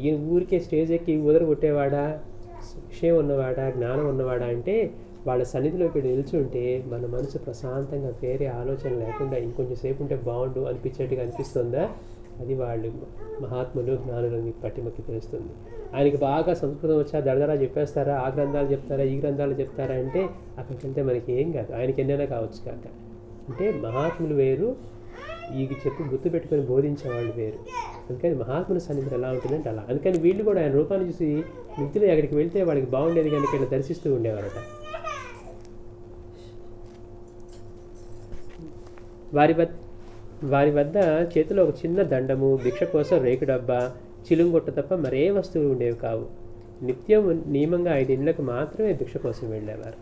ఈయన ఊరికే స్టేజ్ ఎక్కి కొట్టేవాడా, విషయం ఉన్నవాడా, జ్ఞానం ఉన్నవాడా అంటే వాళ్ళ సన్నిధిలోకి నిల్చుంటే మన మనసు ప్రశాంతంగా వేరే ఆలోచన లేకుండా ఇంకొంచెం సేపు ఉంటే బాగుండు అనిపించేట్టుగా అనిపిస్తుందా, అది వాళ్ళు మహాత్ములు జ్ఞానులని పట్టిమక్కి తెలుస్తుంది. ఆయనకి బాగా సంస్కృతం వచ్చా దడదరా చెప్పేస్తారా, ఆ గ్రంథాలు చెప్తారా ఈ గ్రంథాలు చెప్తారా అంటే అక్కడికి వెళ్తే మనకి ఏం కాదు, ఆయనకి ఎన్నైనా కావచ్చు కాక. అంటే మహాత్ములు వేరు, ఈ చెప్పి గుర్తు పెట్టుకొని బోధించేవాళ్ళు వేరు. అందుకని మహాత్ముల సన్నిధి ఎలా ఉంటుందంటే అలా. అందుకని వీళ్ళు కూడా ఆయన రూపాన్ని చూసి మిత్రులు అక్కడికి వెళ్తే వాళ్ళకి బాగుండేది కనుక ఇట్లా దర్శిస్తూ ఉండేవారట. వారి వద్ద చేతిలో ఒక చిన్న దండము, భిక్ష కోసం రేకు డబ్బా, చిలుంగొట్ట తప్ప మరే వస్తువులు ఉండేవి కావు. నిత్యం నియమంగా 5 ఇండ్లకు మాత్రమే భిక్ష కోసం వెళ్ళేవారు.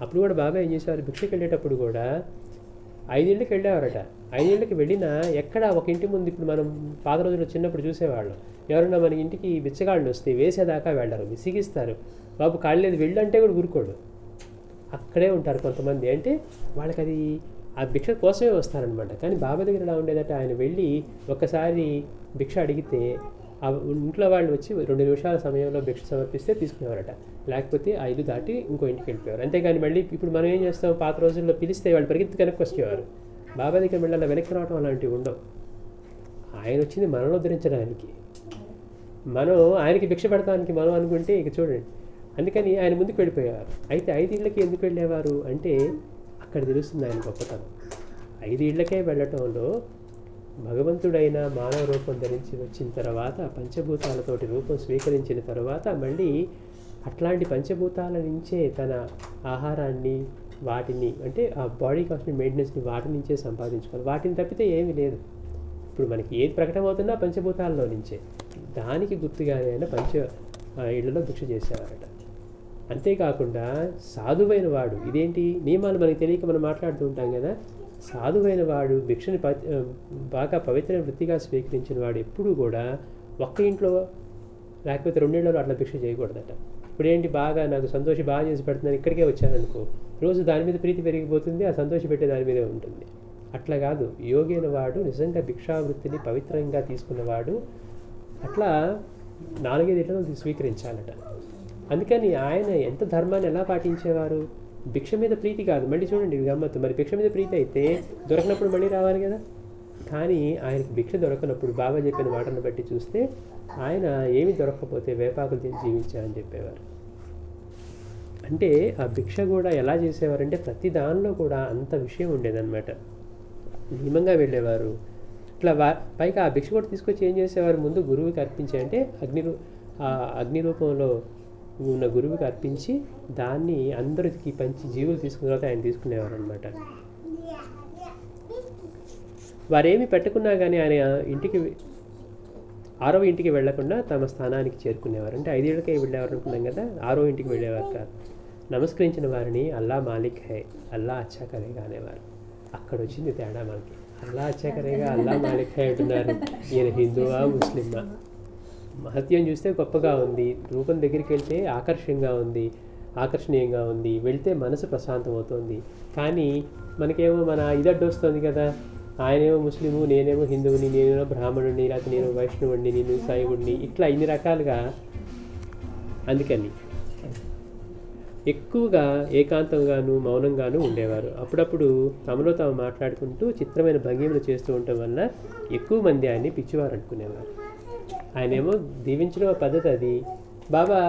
అప్పుడు కూడా బాబా ఏం చేసేవారు, భిక్షకి వెళ్ళేటప్పుడు కూడా 5 ఇండ్లకి వెళ్ళేవారట. 5 ఇండ్లకి వెళ్ళినా ఎక్కడ ఒక ఇంటి ముందు, ఇప్పుడు మనం పాత రోజుల్లో చిన్నప్పుడు చూసేవాళ్ళం, ఎవరన్నా మన ఇంటికి బిచ్చగాళ్ళు వస్తే వేసేదాకా వెళ్ళరు, విసిగిస్తారు. బాబు కాళ్ళేది వెళ్ళంటే కూడా ఊరుకోడు, అక్కడే ఉంటారు కొంతమంది. అంటే వాళ్ళకి అది ఆ భిక్ష కోసమే వస్తారనమాట. కానీ బాబా దగ్గర ఎలా ఉండేదట, ఆయన వెళ్ళి ఒక్కసారి భిక్ష అడిగితే ఆ ఇంట్లో వాళ్ళు వచ్చి 2 నిమిషాల సమయంలో భిక్ష సమర్పిస్తే తీసుకునేవారట, లేకపోతే ఆ ఇల్లు దాటి ఇంకో ఇంటికి వెళ్ళిపోయారు. అంతేగాని మళ్ళీ ఇప్పుడు మనం ఏం చేస్తాం, పాత రోజుల్లో పిలిస్తే వాళ్ళు పరిగెత్తి వెనక్కి వచ్చేవారు. బాబా దగ్గర మళ్ళీ అలా వెనక్కి రావడం అలాంటివి ఉండవు. ఆయన వచ్చింది మనల్ని ఉద్ధరించడానికి, మనం ఆయనకి భిక్ష పెడతానికి మనం అనుకుంటే ఇక చూడండి. అందుకని ఆయన ముందుకు వెళ్ళిపోయేవారు. అయితే 5 ఇళ్ళకి ఎందుకు వెళ్ళేవారు అంటే అక్కడ తెలుస్తుంది ఆయన గొప్పతనం. 5 ఇళ్ళకే వెళ్ళటంలో భగవంతుడైన మానవ రూపం ధరించి వచ్చిన తర్వాత, పంచభూతాలతోటి రూపం స్వీకరించిన తర్వాత మళ్ళీ అట్లాంటి పంచభూతాల నుంచే తన ఆహారాన్ని, వాటిని అంటే ఆ బాడీ కాస్ట్ని మెయింటెనెన్స్ని వాటి నుంచే సంపాదించుకోవాలి. వాటిని తప్పితే ఏమీ లేదు. ఇప్పుడు మనకి ఏది ప్రకటమవుతున్నా పంచభూతాల్లో నుంచే. దానికి గుర్తుగానే ఆయన ఇళ్లలో భిక్ష చేసేవారట. అంతేకాకుండా సాధువైన వాడు, ఇదేంటి నియమాలు మనకి తెలియక మనం మాట్లాడుతూ ఉంటాం కదా, సాధువైన వాడు భిక్షని బాగా పవిత్ర వృత్తిగా స్వీకరించిన వాడు ఎప్పుడూ కూడా ఒక్క ఇంట్లో లేకపోతే 2 ఇళ్లలో అట్లా భిక్ష చేయకూడదట. ఇప్పుడేంటి బాగా నాకు సంతోషి బాగా చేసి పెడుతున్నాను ఇక్కడికే వచ్చాననుకో, రోజు దాని మీద ప్రీతి పెరిగిపోతుంది, ఆ సంతోష పెట్టే దాని మీదే ఉంటుంది. అట్లా కాదు, యోగైన వాడు నిజంగా భిక్షావృత్తిని పవిత్రంగా తీసుకున్నవాడు అట్లా 4-5 ఇళ్లను స్వీకరించాలట. అందుకని ఆయన ఎంత ధర్మాన్ని ఎలా పాటించేవారు, భిక్ష మీద ప్రీతి కాదు. మళ్ళీ చూడండి గమ్మత్తు, మరి భిక్ష మీద ప్రీతి అయితే దొరకనప్పుడు మళ్ళీ రావాలి కదా. కానీ ఆయనకి భిక్ష దొరకనప్పుడు బాబా చెప్పిన మాటను బట్టి చూస్తే ఆయన ఏమి దొరకకపోతే వేపాకులు తిని జీవించారని చెప్పేవారు. అంటే ఆ భిక్ష కూడా ఎలా చేసేవారంటే ప్రతి దానిలో కూడా అంత విషయం ఉండేదన్నమాట. నియమంగా వెళ్ళేవారు. ఇట్లా పైగా ఆ భిక్ష కూడా తీసుకొచ్చి ఏం చేసేవారు, ముందు గురువుకి అర్పించే, అంటే అగ్ని రూపంలో ఉన్న గురువుకి అర్పించి దాన్ని అందరికి పంచి జీవులు తీసుకున్న తర్వాత ఆయన తీసుకునేవారు అనమాట. వారేమి పెట్టుకున్నా కానీ ఆయన ఇంటికి 6వ ఇంటికి వెళ్లకుండా తమ స్థానానికి చేరుకునేవారు. అంటే 5 ఏళ్ళకే వెళ్ళేవారు అనుకున్నాం కదా, 6వ ఇంటికి వెళ్ళేవారు కాదు. నమస్కరించిన వారిని అల్లా మాలిక్ హై, అల్లా అచ్చా కరేగా అనేవారు. అక్కడ వచ్చింది తేడా మనకి. అల్లా అచ్చా కరేగా, అల్లా మాలిక్ హై అంటున్నారు. ఈయన హిందువా ముస్లిమా? మహత్యం చూస్తే గొప్పగా ఉంది, రూపం దగ్గరికి వెళ్తే ఆకర్షణగా ఉంది, ఆకర్షణీయంగా ఉంది, వెళ్తే మనసు ప్రశాంతం అవుతుంది. కానీ మనకేమో మన ఇదడ్డు వస్తుంది కదా, ఆయనేమో ముస్లిము, నేనేమో హిందువుని, నేనేమో బ్రాహ్మణుడిని, లేకపోతే నేను వైష్ణవుడిని, నేను శైవుడిని, ఇట్లా ఇన్ని రకాలుగా. అందుకని ఎక్కువగా ఏకాంతంగాను మౌనంగాను ఉండేవారు. అప్పుడప్పుడు తమలో తాము మాట్లాడుకుంటూ చిత్రమైన భంగిమలు చేస్తూ ఉండటం వల్ల ఎక్కువ మంది ఆయన్ని పిచ్చివారు అనుకునేవారు. ఆయనేమో దీవించడం పద్ధతి అది. బాబా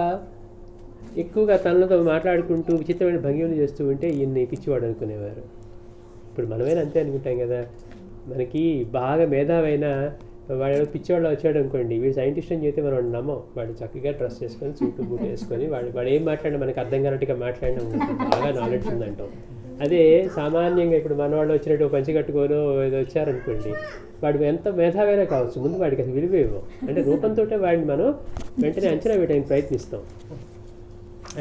ఎక్కువగా తనలో తాము మాట్లాడుకుంటూ విచిత్రమైన భంగిమలు చేస్తూ ఉంటే ఈయన్ని పిచ్చివాడు అనుకునేవారు. ఇప్పుడు మనమైనా అంతే అనుకుంటాం కదా. మనకి బాగా మేధావైన వాడు పిచ్చివాళ్ళు వచ్చాడు అనుకోండి, వీడు సైంటిస్ట్ అని చెప్తే మనం నమ్మం. వాడు చక్కగా డ్రెస్ చేసుకొని చుట్టూ బూట్ వేసుకొని వాడు ఏం మాట్లాడినా మనకు అర్థం కానట్టుగా మాట్లాడినా బాగా నాలెడ్జ్ ఉందంటాం. అదే సామాన్యంగా ఇప్పుడు మన వాళ్ళు వచ్చినట్టు పంచి కట్టుకోనో ఏదో వచ్చారనుకోండి, వాడు ఎంత మేధావైనా కావచ్చు, ముందు వాడికి అసలు విలువ ఇవ్వం. అంటే రూపంతో వాడిని మనం వెంటనే అంచనా వేయడానికి ప్రయత్నిస్తాం.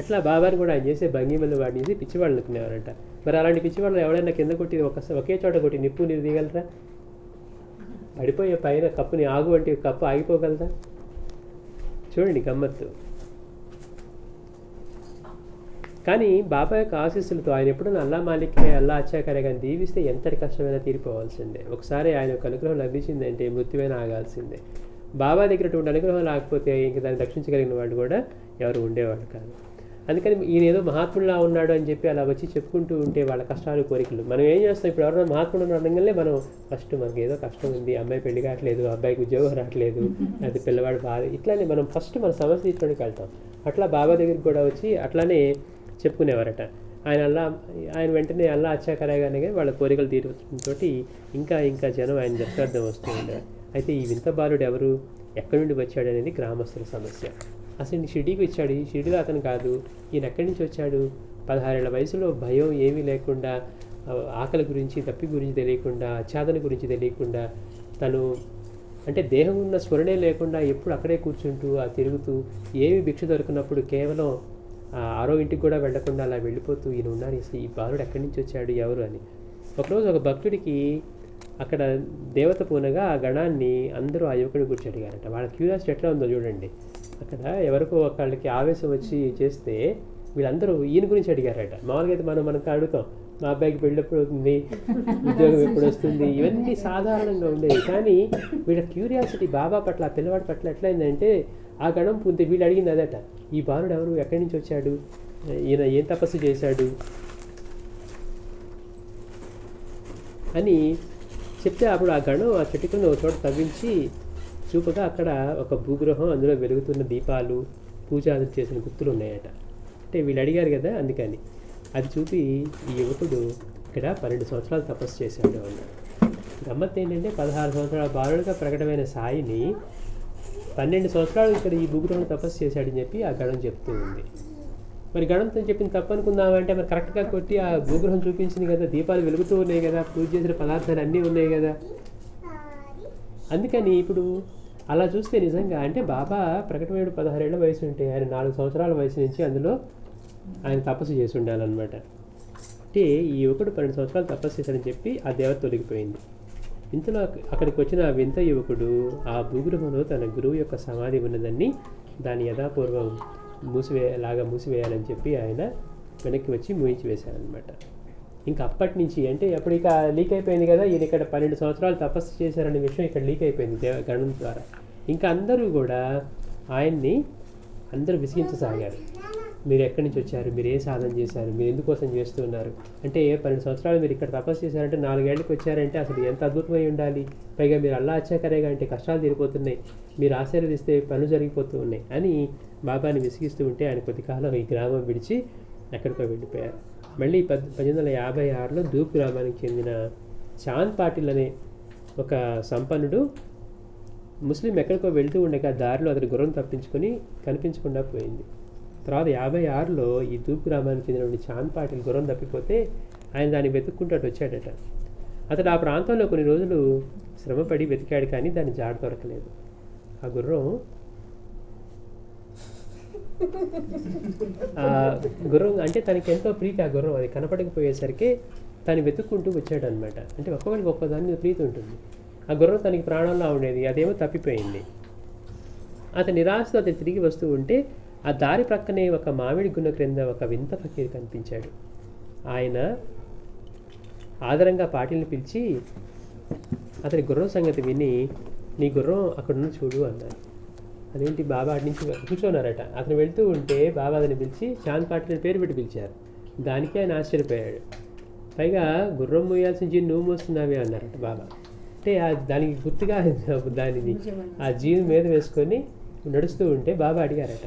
అట్లా బాబాని కూడా ఆయన చేసే భంగిమలు వాడిని చేసి పిచ్చివాళ్ళు అనుకునేవారంట. మరి అలాంటి పిచ్చివాళ్ళు ఎవరైనా కింద కొట్టి ఒకే చోట కొట్టి నిప్పు నీరు దిగలరా? పడిపోయే పైన కప్పుని ఆగు అంటే కప్పు ఆగిపోగలదా? చూడండి గమ్మత్తు. కానీ బాబా యొక్క ఆశీస్సులతో ఆయన ఎప్పుడైనా అల్లా మాలిక్నే అల్లా అచ్చాకరే కానీ దీవిస్తే ఎంతటి కష్టమైనా తీరిపోవాల్సిందే. ఒకసారి ఆయన యొక్క అనుగ్రహం లభించిందంటే మృత్యువైనా ఆగాల్సిందే. బాబా దగ్గర అటువంటి అనుగ్రహం లేకపోతే ఇంక దాన్ని రక్షించగలిగిన వాడు కూడా ఎవరు ఉండేవాడు కాదు. అందుకని ఈయన ఏదో మహాత్ముడిలా ఉన్నాడు అని చెప్పి అలా వచ్చి చెప్పుకుంటూ ఉంటే వాళ్ళ కష్టాలు కోరికలు. మనం ఏం చేస్తాం, ఇప్పుడు ఎవరైనా మహాత్ముడు అనగానే మనం ఫస్ట్ మనకి ఏదో కష్టం ఉంది, అమ్మాయి పెళ్లి కావట్లేదు, అబ్బాయికి ఉద్యోగం రావట్లేదు, అది పిల్లవాడు బాధ, ఇట్లానే మనం ఫస్ట్ మన సమస్య తీసుకోవడానికి వెళ్తాం. అట్లా బాబా దగ్గరికి కూడా వచ్చి అట్లానే చెప్పుకునేవారట. ఆయన వెంటనే అల్లా అచ్చాకరాగానే వాళ్ళ కోరికలు తీరడంతో ఇంకా ఇంకా జనం ఆయన దర్శార్థం వస్తూ ఉండేవారు. అయితే ఈ వింత బాలుడు ఎవరు, ఎక్కడి నుండి వచ్చాడు అనేది గ్రామస్తుల సమస్య. అసలు ఈ షిరిడీకి వచ్చాడు, ఈ షిరిడీలో అతను కాదు, ఈయన ఎక్కడి నుంచి వచ్చాడు? 16 ఏళ్ల వయసులో భయం ఏమీ లేకుండా, ఆకలి గురించి దప్పి గురించి తెలియకుండా, ఆచ్ఛాదన గురించి తెలియకుండా, తను అంటే దేహం ఉన్న స్మరణే లేకుండా ఎప్పుడు అక్కడే కూర్చుంటూ తిరుగుతూ, ఏమి భిక్ష దొరికినప్పుడు కేవలం ఆరో ఇంటికి కూడా వెళ్లకుండా అలా వెళ్ళిపోతూ ఈయన ఉన్నారు. అసలు ఈ బాలుడు ఎక్కడి నుంచి వచ్చాడు, ఎవరు అని. ఒకరోజు ఒక భక్తుడికి అక్కడ దేవత పూనగా ఆ గణాన్ని అందరూ ఆ యువకుడి గురించి అడిగారట. వాళ్ళ క్యూరియాసిటీ ఎట్లా ఉందో చూడండి. అక్కడ ఎవరికో ఒకళ్ళకి ఆవేశం వచ్చి చేస్తే వీళ్ళందరూ ఈయన గురించి అడిగారట. మామూలుగా అయితే మనకు అడుగుతాం, మా అబ్బాయికి పెళ్ళి ఎప్పుడు అవుతుంది, ఉద్యోగం ఎప్పుడు వస్తుంది, ఇవన్నీ సాధారణంగా ఉండేవి. కానీ వీళ్ళ క్యూరియాసిటీ బాబా పట్ల, ఆ పిల్లవాడి పట్ల ఎట్లయిందంటే ఆ గణం పూంతే వీళ్ళు అడిగింది అదట, ఈ బాలుడు ఎవరు, ఎక్కడి నుంచి వచ్చాడు, ఈయన ఏం తపస్సు చేశాడు అని చెప్తే అప్పుడు ఆ గణం ఆ చెట్టు కింద ఒక చోట తవ్వించి చూపగా అక్కడ ఒక భూగృహం, అందులో వెలుగుతున్న దీపాలు, పూజాదులు చేసిన గుర్తులు ఉన్నాయట. అంటే వీళ్ళు అడిగారు కదా, అందుకని అది చూపి ఈ యువకుడు ఇక్కడ 12 సంవత్సరాలు తపస్సు చేశాడు అన్నాడు. గమ్మత్ ఏంటంటే 16 సంవత్సరాల బాలుడుగా ప్రకటమైన సాయిని 12 సంవత్సరాలు ఇక్కడ ఈ భూగృహంలో తపస్సు చేశాడని చెప్పి ఆ గణం చెప్తూ ఉంది. మరి గణంతో చెప్పింది తప్పు అనుకుందామంటే మరి కరెక్ట్గా కొట్టి ఆ భూగృహం చూపించింది కదా, దీపాలు వెలుగుతూ ఉన్నాయి కదా, పూజ చేసిన పదార్థాలు అన్నీ ఉన్నాయి కదా. అందుకని ఇప్పుడు అలా చూస్తే నిజంగా అంటే బాబా ప్రకటమైన 16 ఏళ్ల వయసు ఉంటే ఆయన 4 సంవత్సరాల వయసు నుంచి అందులో ఆయన తపస్సు చేసి ఉండాలన్నమాట. అంటే ఈ యువకుడు 12 సంవత్సరాలు తపస్సు చేశాడని చెప్పి ఆ దేవత తొలగిపోయింది. ఇంతలో అక్కడికి వచ్చిన ఆ వింత యువకుడు ఆ భూగృహంలో తన గురువు యొక్క సమాధి ఉన్నదాన్ని దాన్ని యథాపూర్వం మూసివేయాలని చెప్పి ఆయన వెనక్కి వచ్చి మూయించి వేశారనమాట. ఇంకా అప్పటి నుంచి అంటే అప్పుడు ఇక లీక్ అయిపోయింది కదా, ఈయన ఇక్కడ 12 సంవత్సరాలు తపస్సు చేశారనే విషయం ఇక్కడ లీక్ అయిపోయింది గణం ద్వారా. ఇంకా అందరూ కూడా ఆయన్ని అందరూ విసిగించసాగారు. మీరు ఎక్కడి నుంచి వచ్చారు, మీరు ఏ సాధన చేశారు, మీరు ఎందుకోసం చేస్తున్నారు అంటే 12 సంవత్సరాలు మీరు ఇక్కడ తపస్సు చేశారంటే 4 ఏళ్ళకి వచ్చారంటే అసలు ఎంత అద్భుతమై ఉండాలి, పైగా మీరు అల్లా అచ్చాకరేగా అంటే కష్టాలు తీరిపోతున్నాయి, మీరు ఆశీర్వదిస్తే పనులు జరిగిపోతూ ఉన్నాయి అని బాబాని విసిగిస్తూ ఉంటే ఆయన కొద్ది కాలం ఈ గ్రామం విడిచి ఎక్కడికో వెళ్ళిపోయారు. మళ్ళీ 1856లో ధూప్ గ్రామానికి చెందిన చాంద్ పాటిల్ అనే ఒక సంపన్నుడు ముస్లిం ఎక్కడికో వెళ్తూ ఉండగా దారిలో అతని గుర్రం తప్పించుకొని కనిపించకుండా పోయింది. తర్వాత 56లో ఈ ధూప్ గ్రామానికి చెందిన చాంద్ పాటిల్ గుర్రం తప్పిపోతే ఆయన దాన్ని వెతుక్కుంటూ వచ్చాడట. అతడు ఆ ప్రాంతంలో కొన్ని రోజులు శ్రమపడి వెతికాడు, కానీ దాన్ని జాడ దొరకలేదు. ఆ గుర్రం అంటే తనకి ఎంతో ప్రీతి ఆ గుర్రం, అది కనపడకపోయేసరికి తను వెతుక్కుంటూ వచ్చాడు అనమాట. అంటే ఒక్కొక్కరికి ఒక్కదాని మీద ప్రీతి ఉంటుంది. ఆ గుర్రం తనకి ప్రాణంలో ఉండేది, అదేమో తప్పిపోయింది. అతని నిరాశతో అతను తిరిగి వస్తూ ఉంటే ఆ దారి ప్రక్కనే ఒక మామిడి గున్న క్రింద ఒక వింత ఫకీర్ కనిపించాడు. ఆయన ఆదరంగా పాటిల్ని పిలిచి అతని గుర్రం సంగతి విని, నీ గుర్రం అక్కడున్న చూడు అన్నారు. అదేంటి బాబా అటు నుంచి కూర్చోన్నారట. అతను వెళ్తూ ఉంటే బాబా అతన్ని పిలిచి చాంద్ పాటిల్ పేరు పెట్టి పిలిచారు. దానికి ఆయన ఆశ్చర్యపోయాడు. పైగా గుర్రం మోయాల్సిన జీవి నువ్వు మోస్తున్నావే అన్నారట బాబా. అంటే దానికి గుర్తుగా దానిని ఆ జీవి మీద వేసుకొని నడుస్తూ ఉంటే బాబా అడిగారట,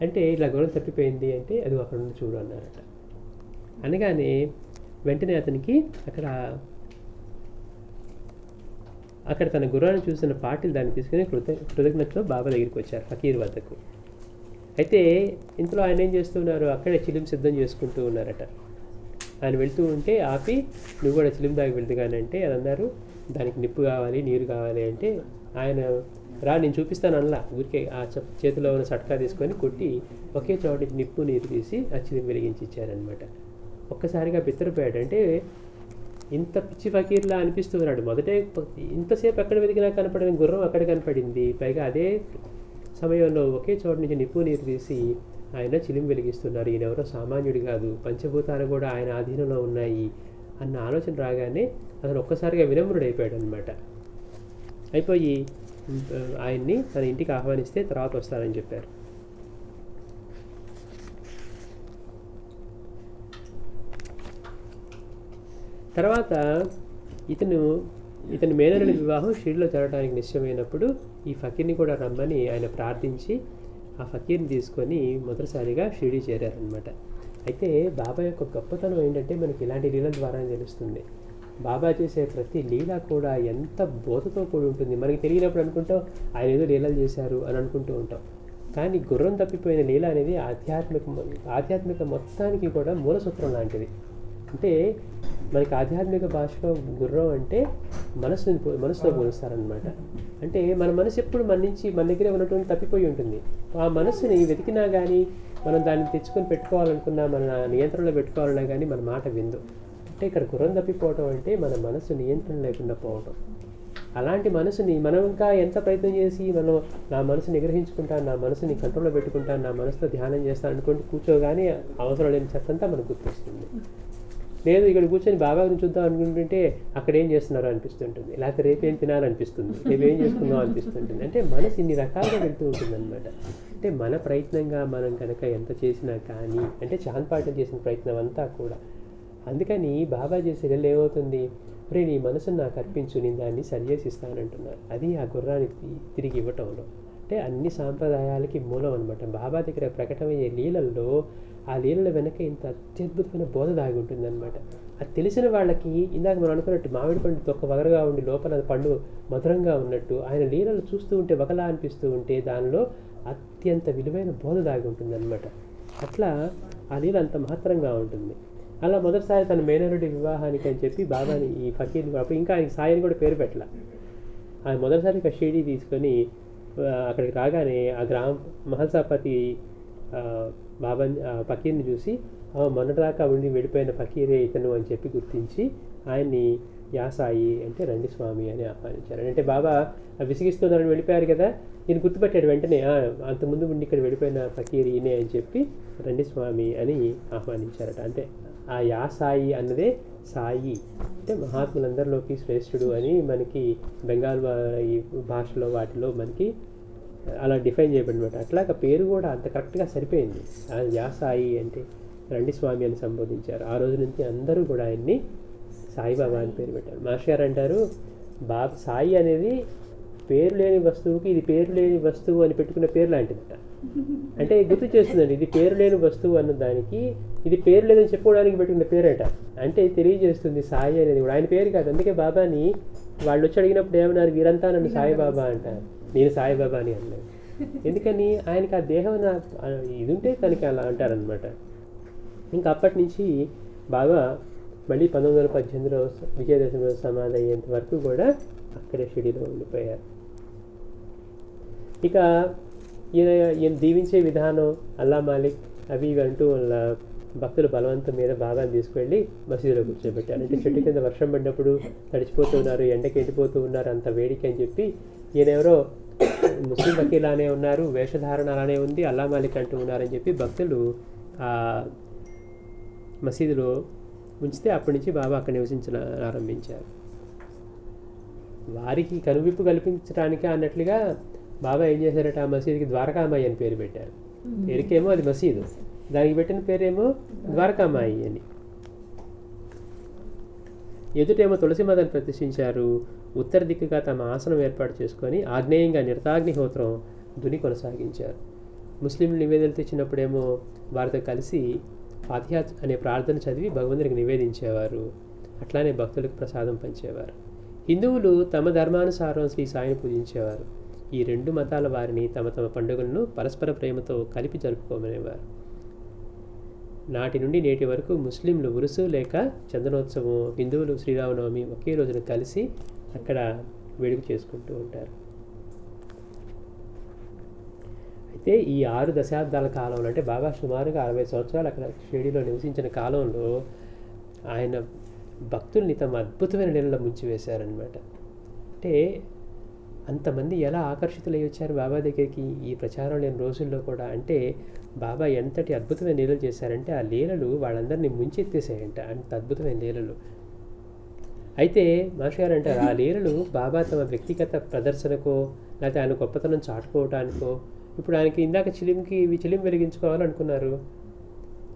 అంటే ఇలా గుర్రం తప్పిపోయింది అంటే అది అక్కడ నుండి చూడు అన్నారట. అనగానే వెంటనే అతనికి అక్కడ తన గుర్రాన్ని చూసిన పాటిల్ దాన్ని తీసుకుని కృతజ్ఞతతో బాబా దగ్గరికి వచ్చారు ఫకీర్ వద్దకు. అయితే ఇంతలో ఆయన ఏం చేస్తున్నారు, అక్కడే చిలిం సిద్ధం చేసుకుంటూ ఉన్నారట. ఆయన వెళ్తూ ఉంటే ఆపి, నువ్వు కూడా చిలిం దాకా వెళ్తూ కానీ అంటే అది అన్నారు, దానికి నిప్పు కావాలి నీరు కావాలి అంటే ఆయన రా నేను చూపిస్తాను అనలా, ఊరికే ఆ చేతిలో ఉన్న సట్కా తీసుకొని కొట్టి ఒకే చోట నిప్పు నీరు తీసి ఆ చిలిం వెలిగించి ఇచ్చారనమాట. ఒక్కసారిగా బిత్తరపోయాడు. అంటే ఇంత పిచ్చి ఫకీర్లా అనిపిస్తూ ఉన్నాడు. మొదటే ఇంతసేపు ఎక్కడ వెతికినా కనపడిన గుర్రం అక్కడ కనపడింది. పైగా అదే సమయంలో ఒకే చోట నుంచి నిప్పు నీరు తీసి ఆయన చిలిం వెలిగిస్తున్నారు. ఈయన ఎవరో సామాన్యుడు కాదు, పంచభూతాలు కూడా ఆయన ఆధీనంలో ఉన్నాయి అన్న ఆలోచన రాగానే అతను ఒక్కసారిగా వినమ్రుడైపోయాడు అనమాట. అయిపోయి ఆయన్ని తన ఇంటికి ఆహ్వానిస్తే తర్వాత వస్తానని చెప్పారు. తర్వాత ఇతని మేనరుడి వివాహం షిరిడీలో జరగడానికి నిశ్చయమైనప్పుడు ఈ ఫకీర్ని కూడా రమ్మని ఆయన ప్రార్థించి ఆ ఫకీర్ని తీసుకొని మొదటిసారిగా షిరిడీ చేరారనమాట. అయితే బాబా యొక్క గొప్పతనం ఏంటంటే మనకి ఇలాంటి లీలల ద్వారా తెలుస్తుంది. బాబా చేసే ప్రతి లీల కూడా ఎంత బోధతో కూడి ఉంటుంది. మనకి తెలియనప్పుడు అనుకుంటాం ఆయన ఏదో లీలలు చేశారు అని అనుకుంటూ ఉంటాం. కానీ గుర్రం తప్పిపోయిన లీల అనేది ఆధ్యాత్మిక మొత్తానికి కూడా మూలసూత్రం లాంటిది. అంటే మనకి ఆధ్యాత్మిక భాషలో గుర్రం అంటే మనసుతో పోలుస్తారనమాట. అంటే మన మనసు ఎప్పుడు మన దగ్గరే ఉన్నటువంటి తప్పిపోయి ఉంటుంది. ఆ మనసుని వెతికినా కానీ మనం దాన్ని తెచ్చుకొని పెట్టుకోవాలనుకున్నా, మన నియంత్రణలో పెట్టుకోవాలన్నా కానీ మన మాట విందు. అంటే ఇక్కడ గుర్రం తప్పిపోవటం అంటే మన మనసు నియంత్రణ లేకుండా పోవటం. అలాంటి మనసుని మనం ఇంకా ఎంత ప్రయత్నం చేసి మనం నా మనసుని నిగ్రహించుకుంటాను, నా మనసుని కంట్రోల్లో పెట్టుకుంటాను, నా మనసులో ధ్యానం చేస్తాను అనుకుంటూ కూర్చోగానే అవసరం లేని చెత్తంతా మనకు గుర్తొస్తుంది. లేదు ఇక్కడ కూర్చొని బాబాని చూద్దాం అనుకుంటుంటే అక్కడ ఏం చేస్తున్నారో అనిపిస్తుంటుంది, లేకపోతే రేపేం తినాలనిపిస్తుంది, రేపేం చేసుకుందాం అనిపిస్తుంటుంది. అంటే మనసు ఇన్ని రకాలుగా వెళ్తూ ఉంటుంది అనమాట. అంటే మన ప్రయత్నంగా మనం కనుక ఎంత చేసినా కానీ, అంటే చాంద్ పాటిల్ చేసిన ప్రయత్నం అంతా కూడా. అందుకని బాబా చేసే లీల ఏమవుతుంది, రే నీ మనసును నాకు అర్పించు, నేను దాన్ని సరిచేసిస్తానంటున్నారు. అది ఆ గుర్రానికి తిరిగి ఇవ్వటంలో. అంటే అన్ని సాంప్రదాయాలకి మూలం అనమాట. బాబా దగ్గర ప్రకటమయ్యే లీలల్లో ఆ లీలల వెనక ఇంత అత్యద్భుతమైన బోధ దాగి ఉంటుందన్నమాట. అది తెలిసిన వాళ్ళకి ఇందాక మనం అనుకున్నట్టు మామిడి పండు తొక్క వగరగా ఉండి లోపల పండు మధురంగా ఉన్నట్టు ఆయన లీలలు చూస్తూ ఉంటే వగలా అనిపిస్తూ ఉంటే దానిలో అత్యంత విలువైన బోధ దాగి ఉంటుందన్నమాట. అట్లా ఆ లీల అంత మహత్తరంగా ఉంటుంది. అలా మొదటిసారి తన మేనరుడి వివాహానికి అని చెప్పి బాబాని ఈ ఫకీర్ని అప్పుడు ఇంకా ఆయన సాయిని కూడా పేరు పెట్టాల. ఆయన మొదటిసారి షిరిడీ తీసుకొని అక్కడికి రాగానే ఆ మహల్సాపతి బాబాని ఫకీర్ని చూసి మొన్నటిదాకా ఉండి వెళ్ళిపోయిన ఫకీరే ఇతను అని చెప్పి గుర్తించి ఆయన్ని యాసాయి అంటే రండి స్వామి అని ఆహ్వానించారు. అంటే బాబా విసిగిస్తున్నారని వెళ్ళిపోయారు కదా, ఈయన గుర్తుపెట్టాడు వెంటనే, అంతకుముందు ఉండి ఇక్కడ వెళ్ళిపోయిన ఫకీర్ ఈయనే అని చెప్పి రండి స్వామి అని ఆహ్వానించారట. అంటే ఆ యాసాయి అన్నదే సాయి అంటే మహాత్ములందరిలోకి శ్రేష్ఠుడు అని మనకి బెంగాల్ ఈ భాషలో వాటిలో మనకి అలా డిఫైన్ చేయబడినమాట. అట్లాగ పేరు కూడా అంత కరెక్ట్గా సరిపోయింది. యాసాయి అంటే రండి స్వామి అని సంబోధించారు. ఆ రోజు నుంచి అందరూ కూడా ఆయన్ని సాయిబాబా అని పేరు పెట్టారు. మాస్టర్ గారు అంటారు, సాయి అనేది పేరు లేని వస్తువుకి ఇది పేరు లేని వస్తువు అని పెట్టుకున్న పేరు లాంటిదట. అంటే గుర్తు చేస్తుందండి, ఇది పేరు లేని వస్తువు అన్న దానికి ఇది పేరు లేదని చెప్పుకోవడానికి పెట్టుకున్న పేరట. అంటే తెలియజేస్తుంది సాయి అనేది కూడా ఆయన పేరు కాదు. అందుకే బాబాని వాళ్ళు వచ్చి అడిగినప్పుడు ఏమన్నారు, వీరంతా నన్ను సాయిబాబా అంటారు, నేను సాయిబాబా అని అన్నాను. ఎందుకని ఆయనకి ఆ దేహం ఇది ఉంటే తనకి అలా అంటారనమాట. ఇంకా అప్పటి నుంచి బాగా మళ్ళీ 1918లో విజయదశమి రోజు సమాధి అయ్యేంత వరకు కూడా అక్కడే షిరిడీలో ఉండిపోయారు. ఇక ఈయన దీవించే విధానం అల్లా మాలిక్ అవి ఇవి అంటూ వాళ్ళ భక్తుల బలవంతం మీద బాబాని తీసుకువెళ్ళి మసీదులో కూర్చోబెట్టారు. అంటే చెట్టు కింద వర్షం పడినప్పుడు తడిచిపోతూ ఉన్నారు, ఎండకి ఎండిపోతూ ఉన్నారు, అంత వేడికి అని చెప్పి ఈయన ఎవరో ముస్లిం వకీల్ అలానే ఉన్నారు, వేషధారణ అలానే ఉంది, అల్లా మాలిక్ అంటూ ఉన్నారని చెప్పి భక్తులు ఆ మసీదులో ఉంచితే అప్పటి నుంచి బాబా అక్కడ నివసించడం ఆరంభించారు. వారికి కనువిప్పు కల్పించడానికి అన్నట్లుగా బాబా ఏం చేశారట, ఆ మసీదుకి ద్వారకామాయి అని పేరు పెట్టారు. పేరుకేమో అది మసీదు, దానికి పెట్టిన పేరేమో ద్వారకామాయి అని. ఎదుటేమో తులసి మాతను ప్రతిష్ఠించారు. ఉత్తర దిక్కుగా తమ ఆసనం ఏర్పాటు చేసుకొని ఆగ్నేయంగా నిర్తాగ్నిహోత్రం దుని కొనసాగించారు. ముస్లింలు నివేదనలు తెచ్చినప్పుడేమో వారితో కలిసి ఫాతిహా అనే ప్రార్థన చదివి భగవంతునికి నివేదించేవారు. అట్లానే భక్తులకు ప్రసాదం పంచేవారు. హిందువులు తమ ధర్మానుసారం శ్రీ సాయిని పూజించేవారు. ఈ రెండు మతాల వారిని తమ తమ పండుగలను పరస్పర ప్రేమతో కలిపి జరుపుకోమనేవారు. నాటి నుండి నేటి వరకు ముస్లింలు ఉరుసు లేక చందనోత్సవం, హిందువులు శ్రీరామనవమి ఒకే రోజున కలిసి అక్కడ వేడుక చేసుకుంటూ ఉంటారు. అయితే ఈ 6 దశాబ్దాల కాలంలో, అంటే బాబా సుమారుగా 60 సంవత్సరాలు అక్కడ షిరిడీలో నివసించిన కాలంలో ఆయన భక్తుల్ని తమ అద్భుతమైన నీళ్ళలో ముంచివేశారనమాట. అంటే అంతమంది ఎలా ఆకర్షితులై వచ్చారు బాబా దగ్గరికి ఈ ప్రచారం లేని రోజుల్లో కూడా. అంటే బాబా ఎంతటి అద్భుతమైన లీలలు చేశారంటే ఆ లీలలు వాళ్ళందరినీ ముంచెత్తేసాయంట, అంత అద్భుతమైన లీలలు. అయితే మాస్టర్ గారు అంటారు, ఆ లీలలు బాబా తమ వ్యక్తిగత ప్రదర్శనకో లేకపోతే ఆయన గొప్పతనం చాటుకోవటానికో, ఇప్పుడు ఆయనకి ఇందాక చిలిం వెలిగించుకోవాలనుకున్నారు,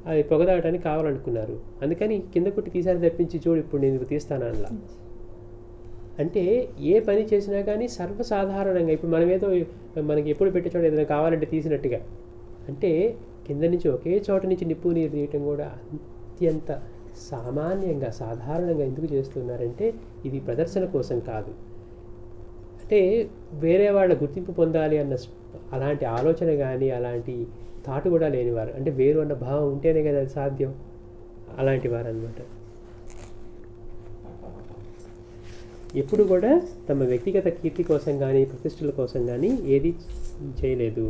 అది పొగదాడటానికి కావాలనుకున్నారు, అందుకని కింద కొట్టి తీసారి తప్పించి చూడు ఇప్పుడు నేను తీస్తాను అలా. అంటే ఏ పని చేసినా కానీ సర్వసాధారణంగా, ఇప్పుడు మనమేదో మనకి ఎప్పుడు పెట్టే చోట ఏదైనా కావాలంటే తీసినట్టుగా, అంటే కింద నుంచి ఒకే చోట నుంచి నిప్పు నీరు తీయటం కూడా అత్యంత సామాన్యంగా సాధారణంగా ఎందుకు చేస్తున్నారంటే ఇది ప్రదర్శన కోసం కాదు. అంటే వేరే వాళ్ళ గుర్తింపు పొందాలి అన్న అలాంటి ఆలోచన కానీ అలాంటి థాట్ కూడా లేనివారు, అంటే వేరు అన్న భావం ఉంటేనే కదా అది సాధ్యం. అలాంటి వారు అన్నమాట. ఎప్పుడు కూడా తమ వ్యక్తిగత కీర్తి కోసం కానీ ప్రతిష్టల కోసం కానీ ఏది చేయలేదు.